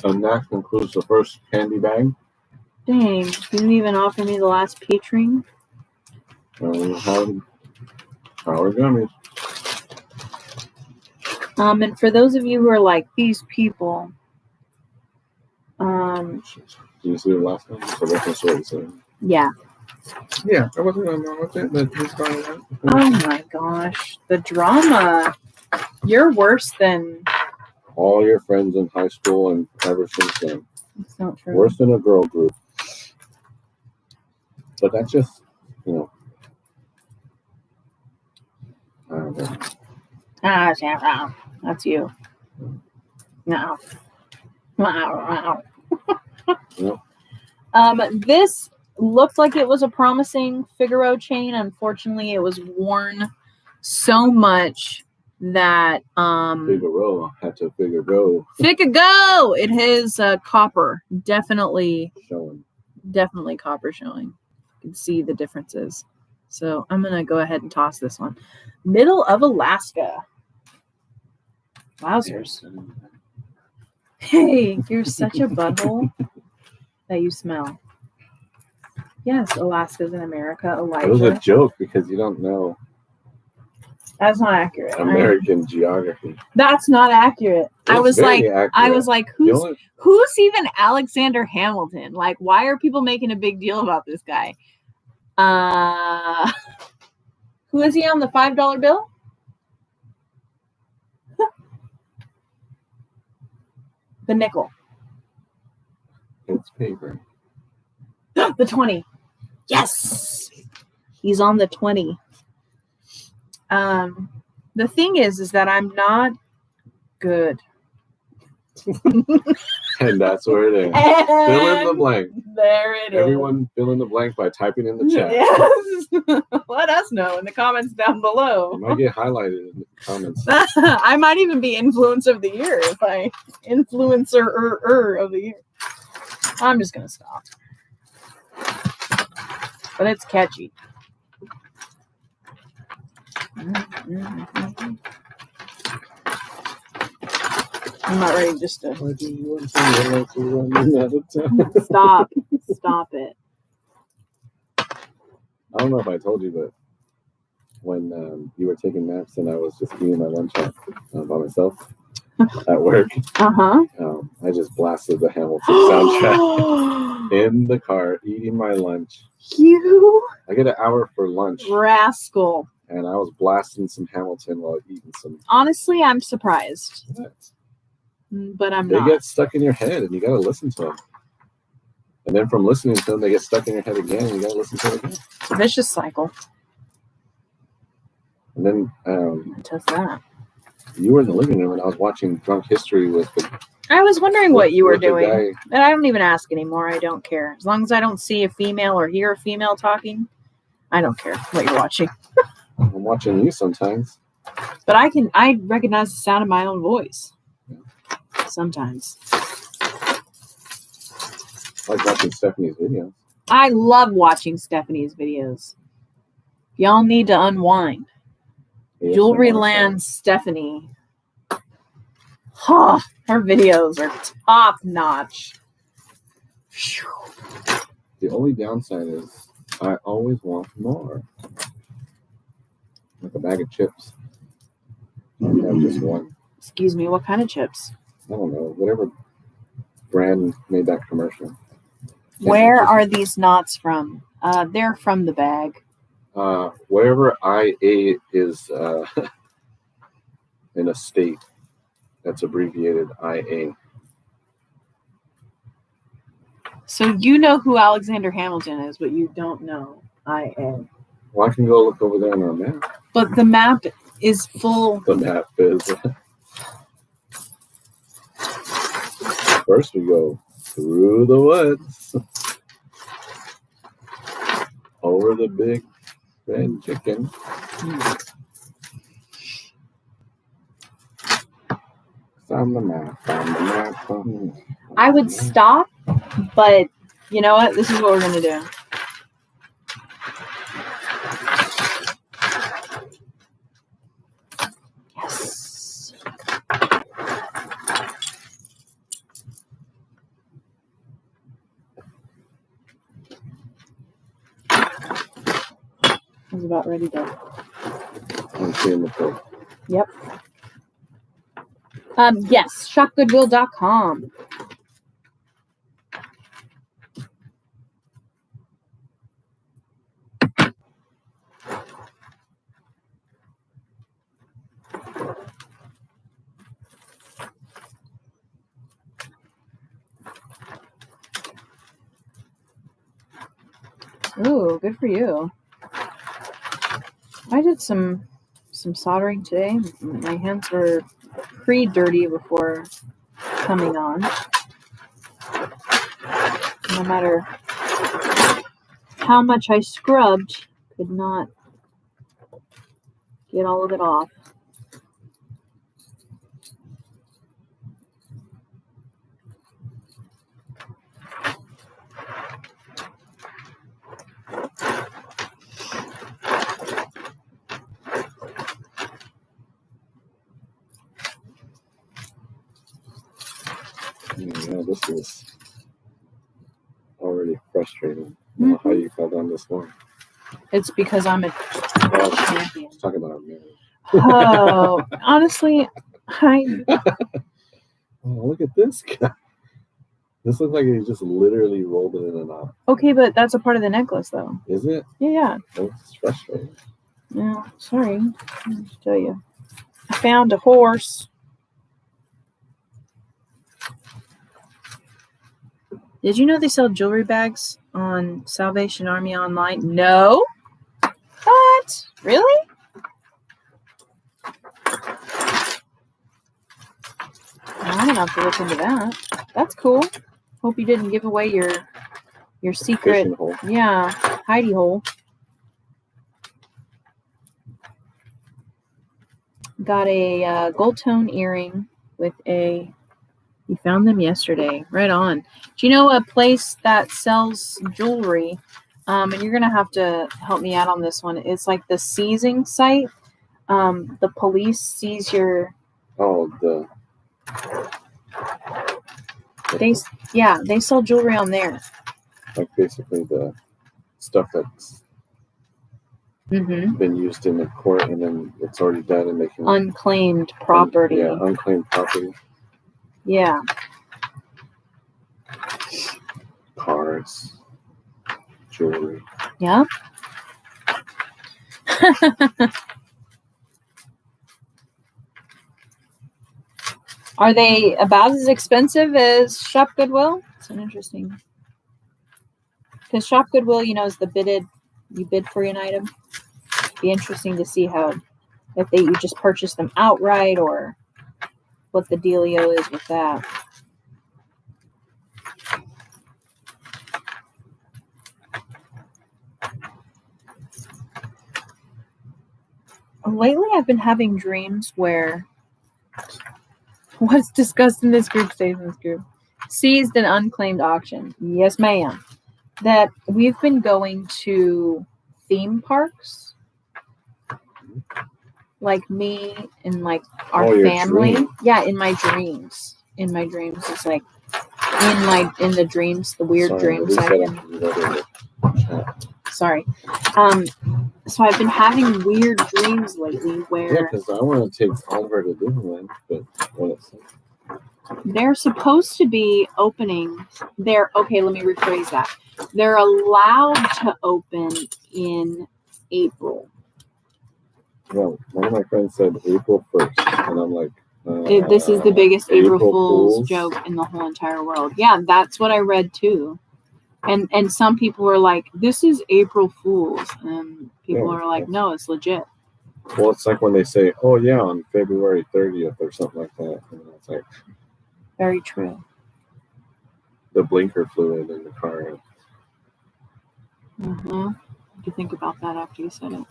And that concludes the first candy bag. Dang. You didn't even offer me the last peach ring. We have our gummies. And for those of you who are like these people, Did you see the last one? So that's what it's saying. yeah. Yeah, I wasn't going to with it, but this one. Oh my gosh. The drama. You're worse than. All your friends in high school and ever since then. It's not true. Worse than a girl group. But that's just, I don't know. Ah, yeah, that's you. No. Yep. This looked like it was a promising Figaro chain. Unfortunately, it was worn so much that Figaro had to Figaro Figaro. It has copper. Definitely showing. copper showing. You can see the differences. So I'm gonna go ahead and toss this one. Middle of Alaska. Wowzers. Hey, you're such a butthole that you smell. Yes, Alaska's in America. It was a Elijah. joke because you don't know That's not accurate. American geography. That's not accurate. I was very like, accurate. who's even Alexander Hamilton? Like, why are people making a big deal about this guy? Who is he on the $5 bill? The nickel. It's paper. The 20. Yes. He's on the 20. The thing is that I'm not good. And that's where it is. Fill in the blank. There it is. Everyone fill in the blank by typing in the chat. Yes. Let us know in the comments down below. It might get highlighted in the comments. I might even be influence of the year if I influencer of the year. I'm just gonna stop. But it's catchy. I'm not ready just to Why do you want to run out of time? Stop it. I don't know if I told you, but when you were taking naps and I was just eating my lunch by myself at work, I just blasted the Hamilton soundtrack in the car, eating my lunch. You I get an hour for lunch, rascal. and I was blasting some Hamilton while eating some. Honestly, I'm surprised, Nuts. but I'm They not. get stuck in your head, and you got to listen to them. And then from listening to them, they get stuck in your head again, and you got to listen to it again. It's a vicious cycle. And then I test that. you were in the living room, and I was watching Drunk History with the. I was wondering what you were with the doing. guy. And I don't even ask anymore. I don't care. As long as I don't see a female or hear a female talking, I don't care what you're watching. I'm watching you sometimes. But I recognize the sound of my own voice. Sometimes. I like watching Stephanie's videos. I love watching Stephanie's videos. Y'all need to unwind. ASMR Jewelry style. Land Stephanie. Huh, her videos are top notch. Phew. The only downside is I always want more. Like a bag of chips. I have just one. Excuse me, what kind of chips? I don't know. Whatever brand made that commercial. Where are these knots from? They're from the bag. Wherever IA is in a state, that's abbreviated IA. So you know who Alexander Hamilton is, but you don't know IA. Well, I can go look over there on our map. But the map is full. The map is. First, we go through the woods, over the big red chicken. Found the map. I would stop, but you know what? This is what we're going to do. Yes. I was about ready to. I'm seeing the code. Yep. Yes, shopgoodwill.com. Ooh, good for you. I did some soldering today. My hands were pretty dirty before coming on. No matter how much I scrubbed, could not get all of it off. Yeah, this is already frustrating. I don't know how you fell down this morning. It's because I'm a champion. Let's talk about our marriage. Oh, honestly, Oh, look at this guy. This looks like he just literally rolled it in a knot. okay, but that's a part of the necklace, though. Is it? Yeah. It's frustrating. Yeah, sorry. I'll just tell you. I found a horse. Did you know they sell jewelry bags on Salvation Army online? No. What? Really? I'm gonna have to look into that. That's cool. Hope you didn't give away your secret, Fishing hole. yeah, hidey hole. Got a gold tone earring with a. You found them yesterday. Right on. Do you know a place that sells jewelry? And you're gonna have to help me out on this one. It's like the seizing site. The police seize your. Oh, They sell jewelry on there. like basically the stuff that's Mm-hmm. been used in the court and then it's already done and they can Unclaimed property. yeah, unclaimed property. Yeah. Cars, jewelry. Yeah. Are they about as expensive as Shop Goodwill? It's an interesting. Because Shop Goodwill, is the you bid for an item. Be interesting to see if you just purchase them outright or what the dealio is with that. Lately, I've been having dreams where what's discussed in this group stays in this group. Seized and unclaimed auction. Yes, ma'am. That we've been going to theme parks. Like me and like our family. Dream. Yeah, in my dreams. In my dreams. It's like in the dreams, the weird dreams. Sorry. So I've been having weird dreams lately where yeah, because I want to take Oliver to Disneyland, but when it's they're supposed to be opening. Okay, let me rephrase that. They're allowed to open in April. well, one of my friends said April 1st, and I'm like, This is the biggest April April Fool's Fools? joke in the whole entire world. Yeah, that's what I read too. And some people were like, this is April Fool's. And people are like, no, it's legit. Well, it's like when they say, oh, yeah, on February 30th or something like that. And it's like, very true. The blinker fluid in the car. Mm-hmm. What do you think about that after you said it?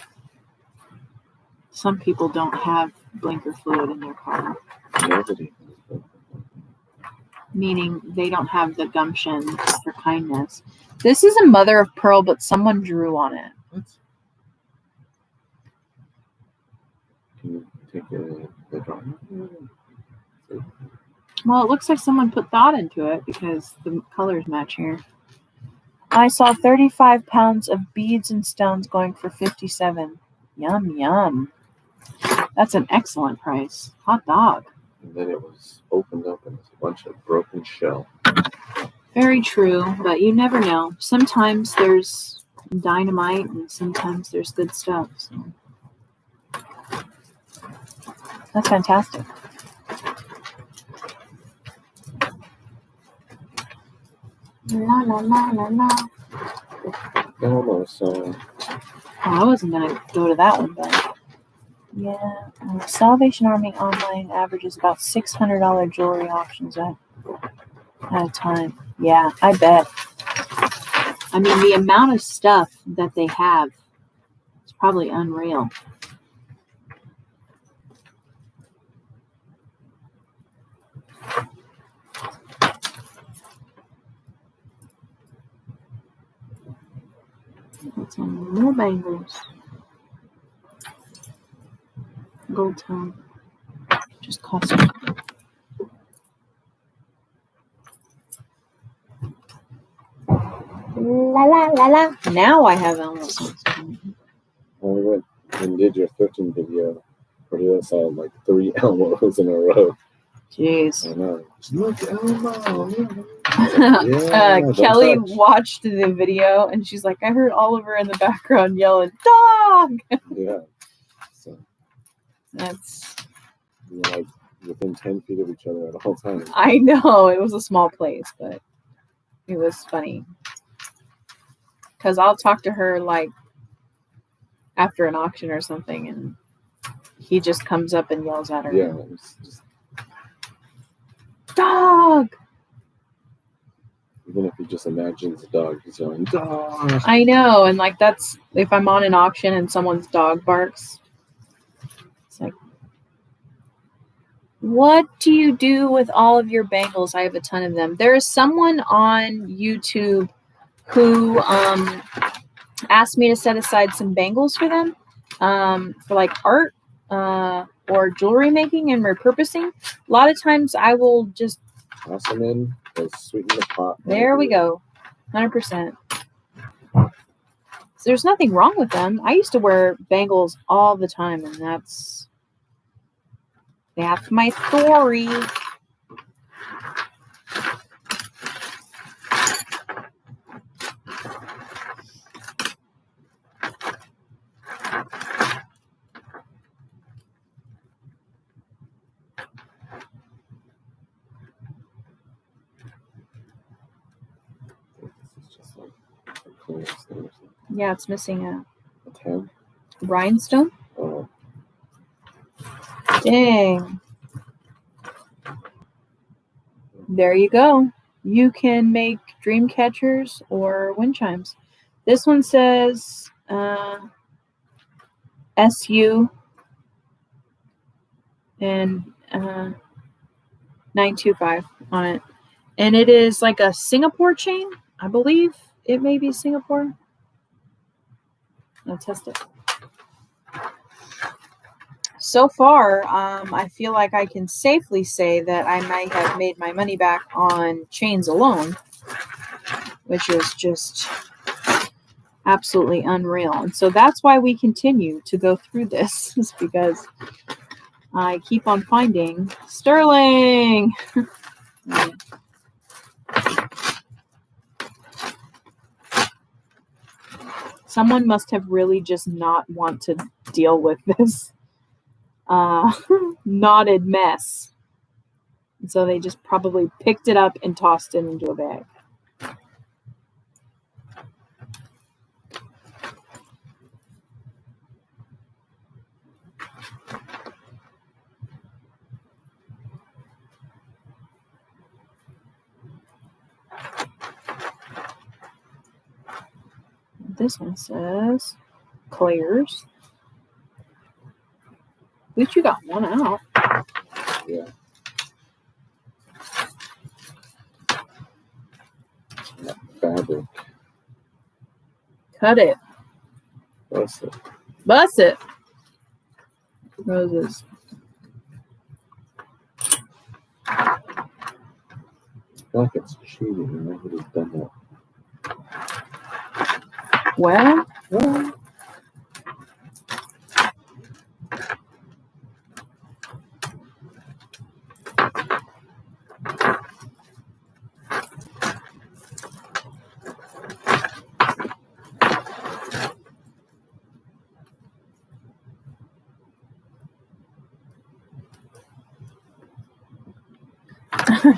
Some people don't have blinker fluid in their car. Nobody. Meaning they don't have the gumption for kindness. This is a mother of pearl, but someone drew on it. What? Can you take the drawing? Well, it looks like someone put thought into it because the colors match here. I saw 35 pounds of beads and stones going for $57. Yum, yum. That's an excellent price. Hot dog. And then it was opened up and it's a bunch of broken shell. Very true, but you never know. Sometimes there's dynamite and sometimes there's good stuff. So. That's fantastic. La la la la la. Almost. I wasn't going to go to that one, but yeah. Salvation Army online averages about $600 jewelry auctions at a time. Yeah, I bet. I mean, the amount of stuff that they have is probably unreal. Some more bangles. Gold tone. Just cost me. La la la la. Now I have almost. We went and did your thrifting video. Cordelia saw like 3 Elmos in a row. Jeez. I know. Look, Elmo. Kelly watched the video and she's like, I heard Oliver in the background yelling, dog! Yeah. So That's. we were like within 10 feet of each other at all times. I know, it was a small place, but It was funny. Because I'll talk to her like after an auction or something, and he just comes up and yells at her. Yeah. It's just, Dog! even if he just imagines a dog, he's yelling, dog! I know. And like that's, if I'm on an auction and someone's dog barks, it's like, what do you do with all of your bangles? I have a ton of them. There is someone on YouTube who asked me to set aside some bangles for them for like art or jewelry making and repurposing. A lot of times I will just Toss them in, they'll sweeten the pot. there we go, 100%. So there's nothing wrong with them. I used to wear bangles all the time, and that's my story. This is just like a clearance thing or something. Yeah, it's missing a A 10? rhinestone. Oh, Dang. There you go. You can make dream catchers or wind chimes. This one says SU and 925 on it. And it is like a Singapore chain. I believe it may be Singapore. I'll test it. So far, I feel like I can safely say that I might have made my money back on chains alone, which is just absolutely unreal. And so that's why we continue to go through this, is because I keep on finding sterling. Someone must have really just not want to deal with this knotted mess. And so they just probably picked it up and tossed it into a bag. This one says Claire's. At least you got one out. yeah. That fabric. Cut it. That's it. Bust it. Roses. I feel like it's cheating, and I would have done that. Well, Well,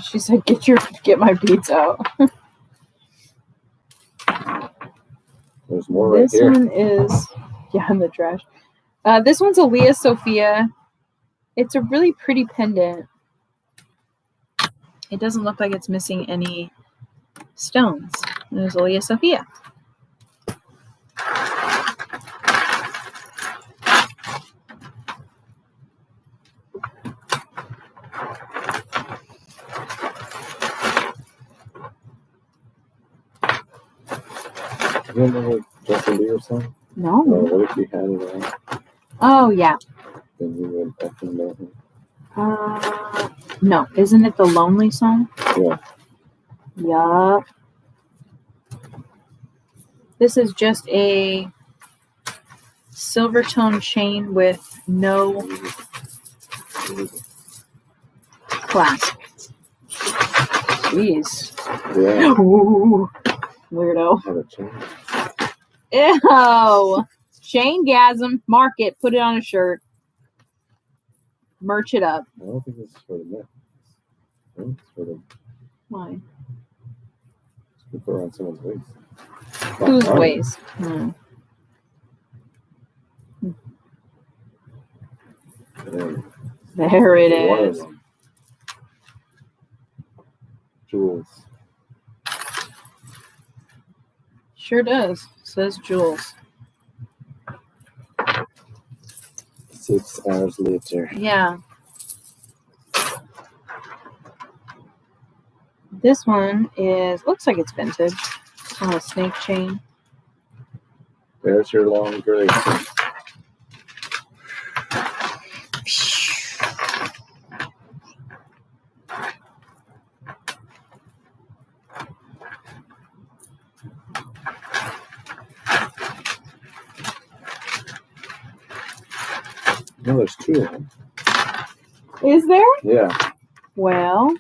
she said, get my beads out. there's more right This here. one is, in the trash. This one's a Leah Sophia. It's a really pretty pendant. It doesn't look like it's missing any stones. There's a Leah Sophia. You remember Justin Bieber song? No. What if you had it on? Oh, yeah. Then you would definitely know him. No. Isn't it the Lonely song? Yeah. Yup. This is just a silver tone chain with no clasp. Jeez. Yeah. Ooh, weirdo. Have a change. Ew. Chain-gasm. Mark it. Put it on a shirt. Merch it up. I don't think this is for the neck. I think it's for the Why? You put it on someone's waist. Whose Mine. waist? There it One of is. them. Jewels. Sure does. Says Jules. 6 hours later. Yeah. This one looks like it's vintage. It's on a snake chain. There's your long grace. No, there's 2 of them. Is there? Yeah. Well,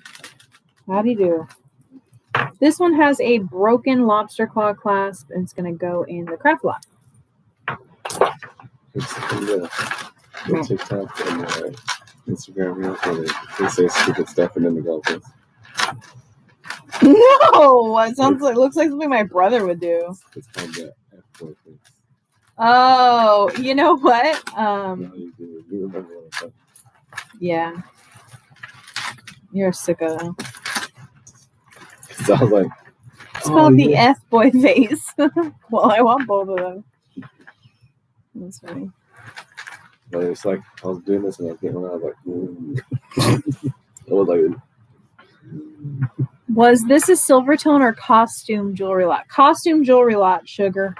howdy do. This one has a broken lobster claw clasp, and it's going to go in the craft lot. It's in the TikTok and the Instagram reels where they say stupid stuff and then they go like this. No, it looks like something my brother would do. It's called the F-boy thing. Oh, you know what? No, you do. You remember what I said. Yeah. You're a sicko. So I was like, It's called the F-boy face. Well, I want both of them. That's funny. But it's like, I was doing this and I was getting around, I was like, ooh. I was like, Was this a Silvertone or costume jewelry lot? Costume jewelry lot, sugar.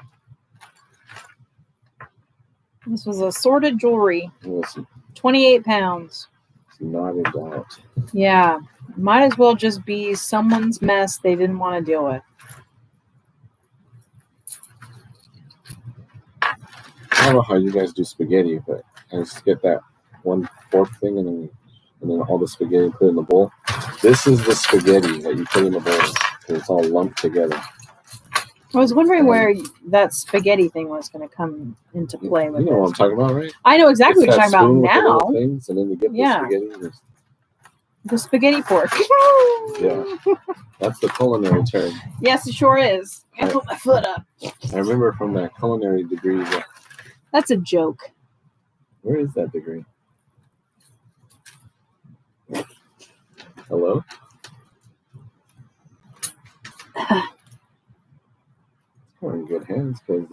This was assorted jewelry. listen, 28 pounds. it's not in doubt. Yeah. Might as well just be someone's mess they didn't want to deal with. I don't know how you guys do spaghetti, but I just get that one fork thing and then all the spaghetti put in the bowl. This is the spaghetti that you put in the bowl. And it's all lumped together. I was wondering where that spaghetti thing was going to come into play with You know what I'm this. talking about, right? I know exactly It's what you're that talking about spoon with the now. little things, and then you get Yeah. the spaghetti. And The spaghetti fork. yeah, that's the culinary term. Yes, it sure is. I put my foot up. I remember from that culinary degree. That's a joke. Where is that degree? Hello? We're in good hands because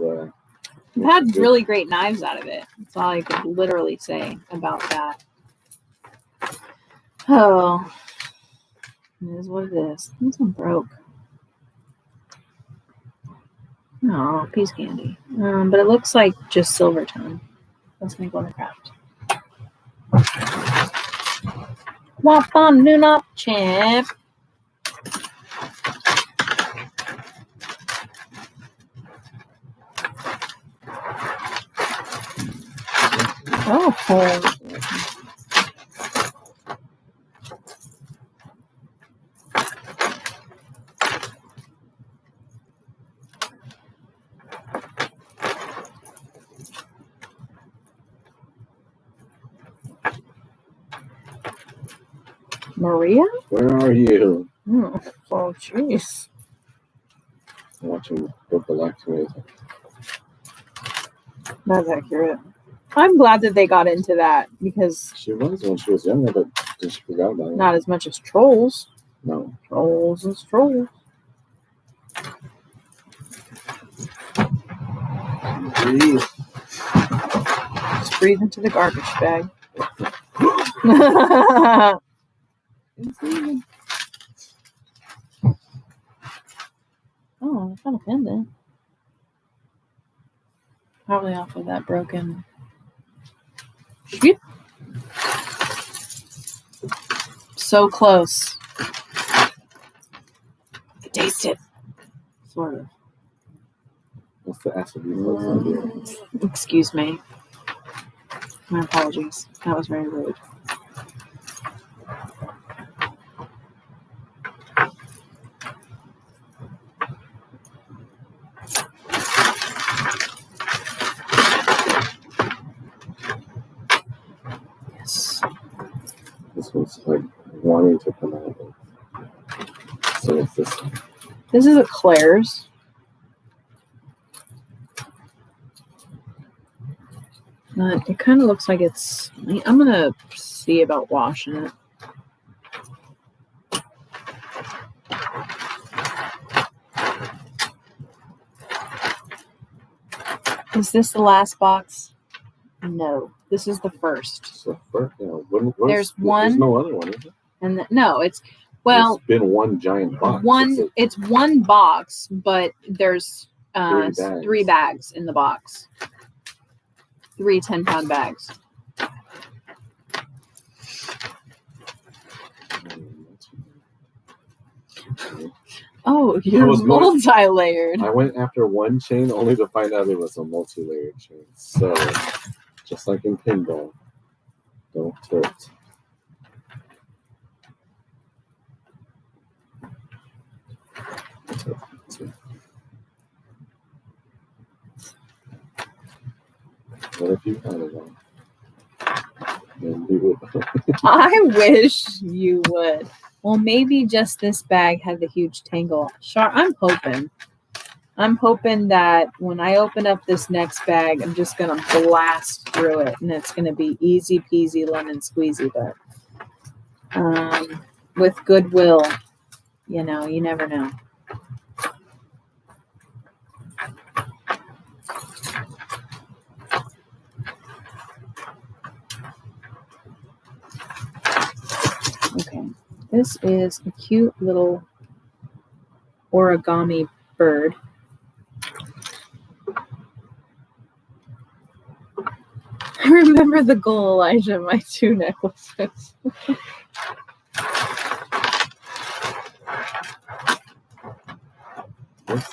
I've had really great knives out of it. That's all I could literally say about that. Oh, it is what it is. This one broke. Oh, peace candy. But it looks like just Silvertone. That's going to go in the craft. Wap on noon up chip. Oh, Maria? where are you? Oh, jeez. I'm watching Book of Activities. That's accurate. I'm glad that they got into that because She was when she was younger, but just forgot about it. not as much as trolls. No. Trolls is trolls. Breathe. Just breathe into the garbage bag. It's leaving. Oh, I found a pendant. Probably off of that broken. Shoot. So close. I can taste it. Sort of. What's the acid reflux idea? Excuse me. My apologies. That was very rude. Yes. This one's like wanting to come out. So it's this one. This is a Claire's. It kind of looks like it's. I'm gonna see about washing it. Is this the last box? No, this is the first. So first, you know, There's there's no other one, is there? And no, it's well. It's been one giant box. It's one box, but there's Three bags. 3 bags in the box. 3 10-pound bags. Oh, you're multi-layered. I went after one chain only to find out it was a multi-layered chain. So, just like in pinball, don't tilt. What if you found it wrong? Then we would. I wish you would. Well, maybe just this bag had the huge tangle. I'm hoping that when I open up this next bag, I'm just going to blast through it, and it's going to be easy peasy lemon squeezy. But with goodwill, you know, you never know. Okay, this is a cute little origami bird. I remember the gold Elijah, my 2 necklaces. Don't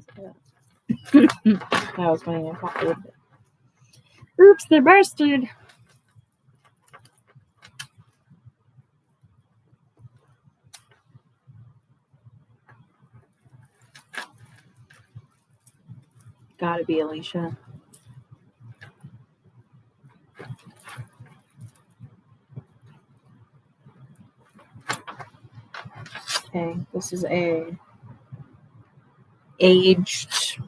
say that. That was funny. I popped it. Oops, they bursted. Gotta be Alicia. Okay, this is a aged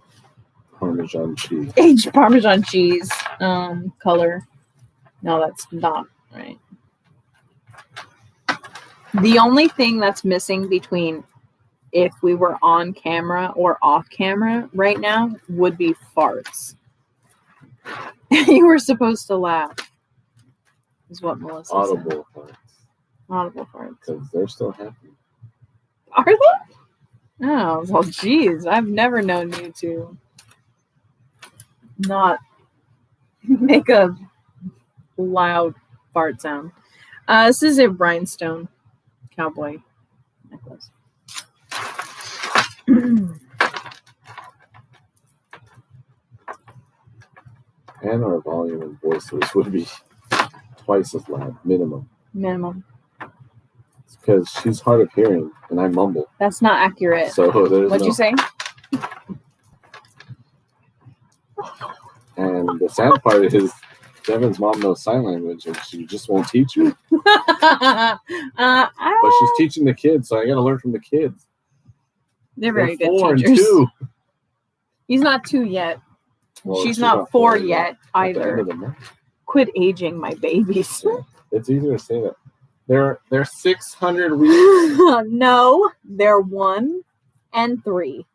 Parmesan cheese. Aged Parmesan cheese color. No, that's not right. The only thing that's missing between if we were on camera or off camera right now would be farts. You were supposed to laugh, is what Melissa Audible said. farts. Audible farts. Because they're still happy. Are they? Oh, well, geez. I've never known you to not make a loud fart sound. This is a rhinestone cowboy necklace. And our volume and voices would be twice as loud, minimum. Minimum. It's because she's hard of hearing and I mumble. That's not accurate. So there's What'd you say? And the sad part is Devin's mom knows sign language and she just won't teach me. But she's teaching the kids, so I gotta learn from the kids. They're very They're good 4 teachers. and 2. He's not 2 yet. Well, she's not 4 yet at the end either. of the month. Quit aging my babies. Yeah, it's easier to say that. They're 600 weeks. No, they're 1 and 3.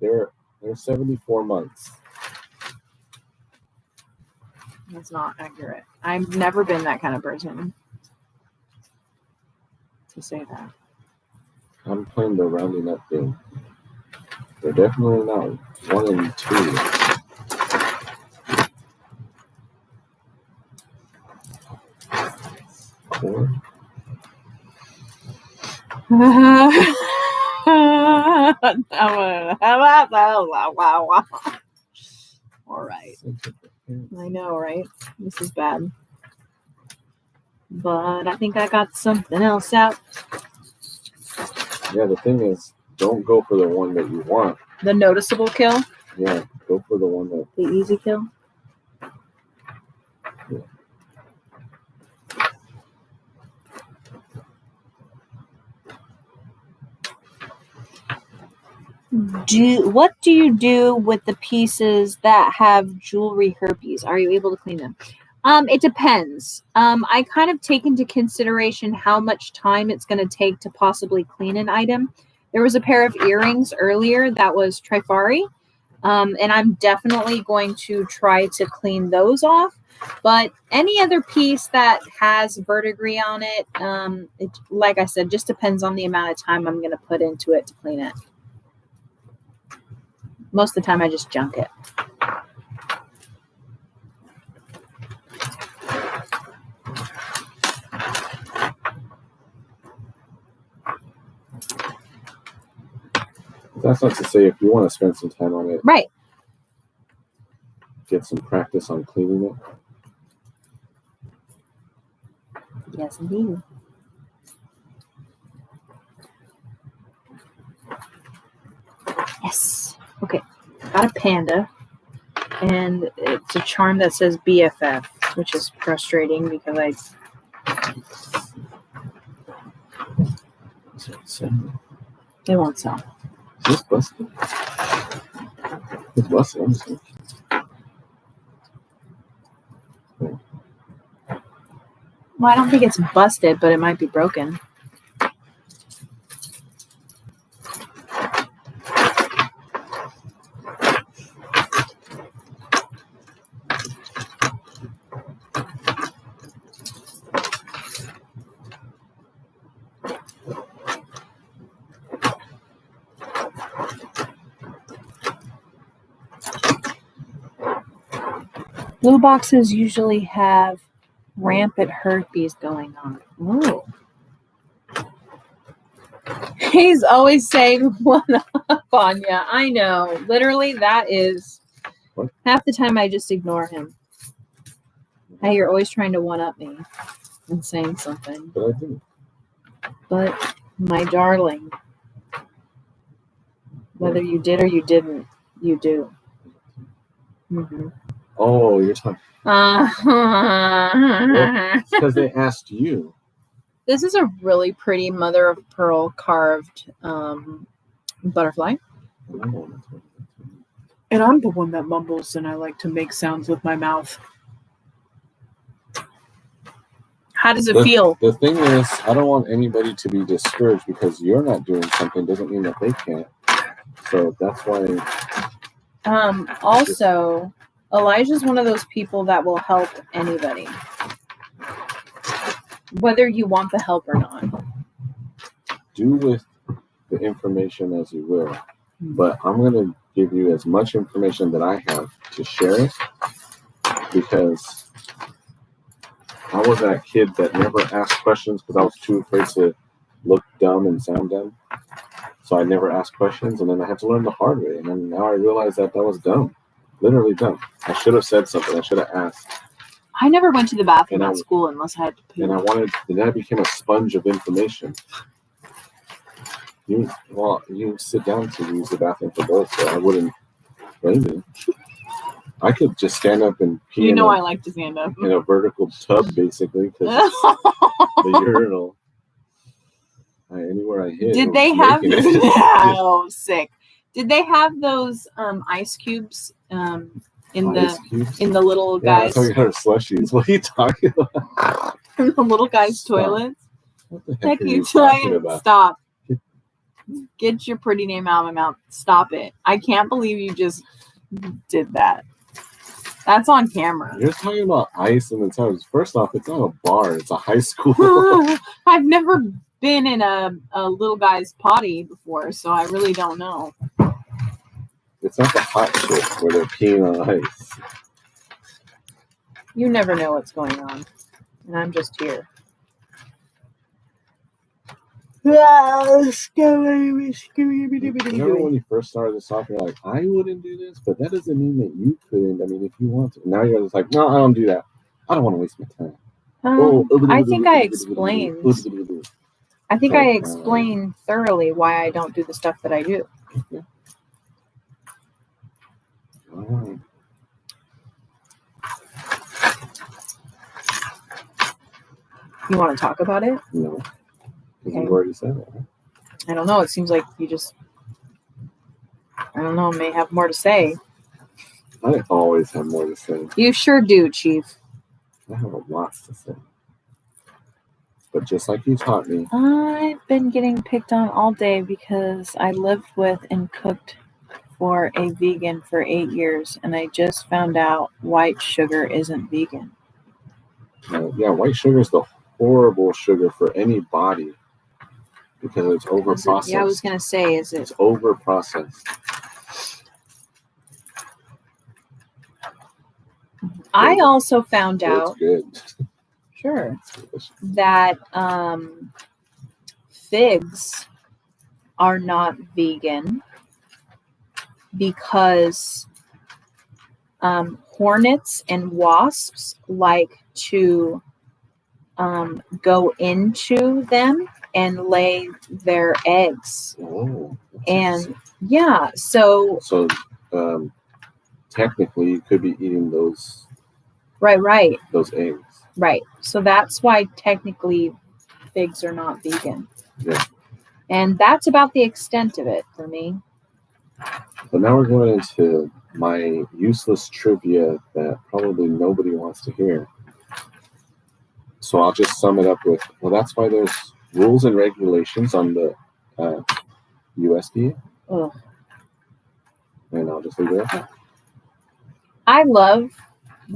They're 74 months. That's not accurate. I've never been that kind of person to say that. I'm playing the rounding up game. They're definitely not 1 and 2. 4. All right. I know, right? This is bad. But I think I got something else out. Yeah, the thing is, don't go for the one that you want. The noticeable kill? Yeah, go for the one that... The easy kill? Yeah. What do you do with the pieces that have jewelry herpes? Are you able to clean them? It depends. I kind of take into consideration how much time it's going to take to possibly clean an item. There was a pair of earrings earlier that was Trifari, and I'm definitely going to try to clean those off. But any other piece that has verdigris on it, like I said, just depends on the amount of time I'm going to put into it to clean it. Most of the time, I just junk it. That's not to say if you want to spend some time on it, Right. get some practice on cleaning it. Yes, indeed. Yes. Okay. Got a panda. And it's a charm that says BFF, which is frustrating because they won't sell. Is this busted? It's busted. I'm just Well, I don't think it's busted, but it might be broken. Blue boxes usually have rampant herpes going on. Ooh. He's always saying one up on you. I know. Literally, that is What? half the time I just ignore him. Hey, you're always trying to one up me and saying something. But I didn't. But my darling, whether you did or you didn't, you do. Mm-hmm. Oh, you're talking. Because they asked you. This is a really pretty mother of pearl carved butterfly. Oh, And I'm the one that mumbles and I like to make sounds with my mouth. How does it feel? The thing is, I don't want anybody to be discouraged because you're not doing something doesn't mean that they can't. So that's why. Also, Elijah's one of those people that will help anybody, whether you want the help or not. Do with the information as you will, but I'm going to give you as much information that I have to share it because I was that kid that never asked questions because I was too afraid to look dumb and sound dumb. So I never asked questions, and then I had to learn the hard way. And then now I realize that was dumb, literally dumb. I should have said something. I should have asked. I never went to the bathroom at school unless I had to pee. And then I became a sponge of information. You sit down to use the bathroom for both, so I wouldn't blame you. I could just stand up and pee. I like to stand up in a vertical tub, basically, because it's the urinal. Anywhere I hit. Did they have? Oh, sick. Did they have those ice cubes in the little guys? That's how we got our slushies. What are you talking about? In the little guys' toilets. What the heck are you talking talking about? Stop. Get your pretty name out of my mouth. Stop it. I can't believe you just did that. That's on camera. You're talking about ice in the tubs. First off, it's not a bar. It's a high school. I've never been in a little guy's potty before, so I really don't know. It's not the hot shit where they're peeing on ice. You never know what's going on. And I'm just here. Remember when you first started this off, you're like, I wouldn't do this, but that doesn't mean that you couldn't. I mean, if you want to. Now you're just like, no, I don't do that. I don't want to waste my time. I think I explained. I think I explained thoroughly why I don't do the stuff that I do. Okay. All right. You want to talk about it? No. Because you've already said it, right? I don't know. It seems like you just I don't know, may have more to say. I always have more to say. You sure do, Chief. I have a lot to say. But just like you taught me, I've been getting picked on all day because I lived with and cooked for a vegan for 8 years, and I just found out white sugar isn't vegan. yeah, white sugar is the horrible sugar for any body because it's over processed. Yeah, I was gonna say, is it? It's over processed. I also found It's out, good. sure, It's delicious. that figs are not vegan because hornets and wasps like to go into them and lay their eggs. Oh, And yeah, so technically you could be eating those right. eggs. Right. So that's why technically figs are not vegan. Yeah. And that's about the extent of it for me. But now we're going into my useless trivia that probably nobody wants to hear. So I'll just sum it up with, well, that's why there's rules and regulations on the USDA. Ugh. And I'll just leave it at that. I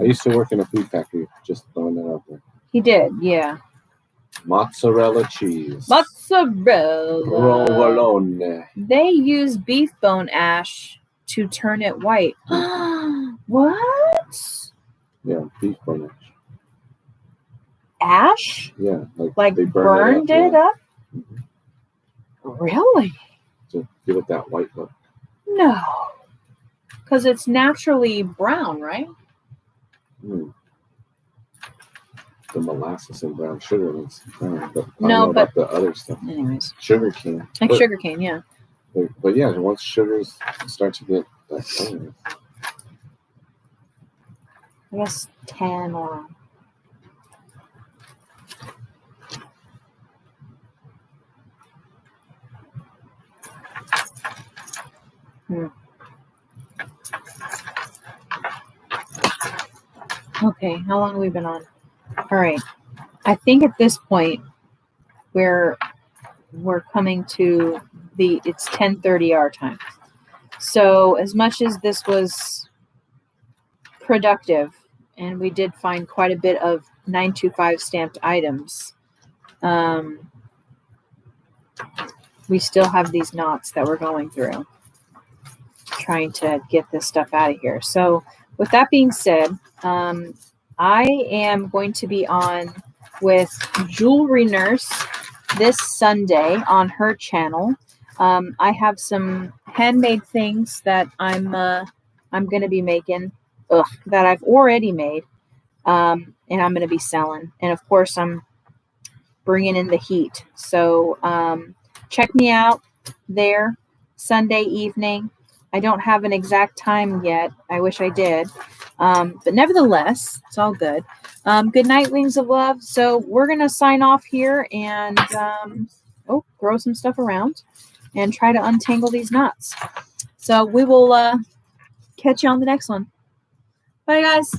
used to work in a food factory, just throwing that out there. He did, yeah. Mozzarella cheese. Mozzarella. Provolone. They use beef bone ash to turn it white. What? Yeah, beef bone ash. Ash? Yeah, like they burned it up? Mm-hmm. Really? To give it that white look. No. Because it's naturally brown, right? Mm. The molasses and brown sugar makes it brown, but I No, don't know but about the other stuff. Anyways. Sugar cane. Like sugar cane, yeah. But yeah, once sugars start to get that color. I guess 10 or... Okay, how long have we been on? All right. I think at this point we're coming to it's 10:30 our time. So as much as this was productive, and we did find quite a bit of 925 stamped items, we still have these knots that we're going through, trying to get this stuff out of here. So with that being said, I am going to be on with Jewelry Nurse this Sunday on her channel. I have some handmade things that I'm going to be making that I've already made, and I'm going to be selling. And of course, I'm bringing in the heat. So check me out there Sunday evening. I don't have an exact time yet. I wish I did. But nevertheless, it's all good. Good night, Wings of Love. So we're going to sign off here and throw some stuff around and try to untangle these knots. So we will catch you on the next one. Bye, guys.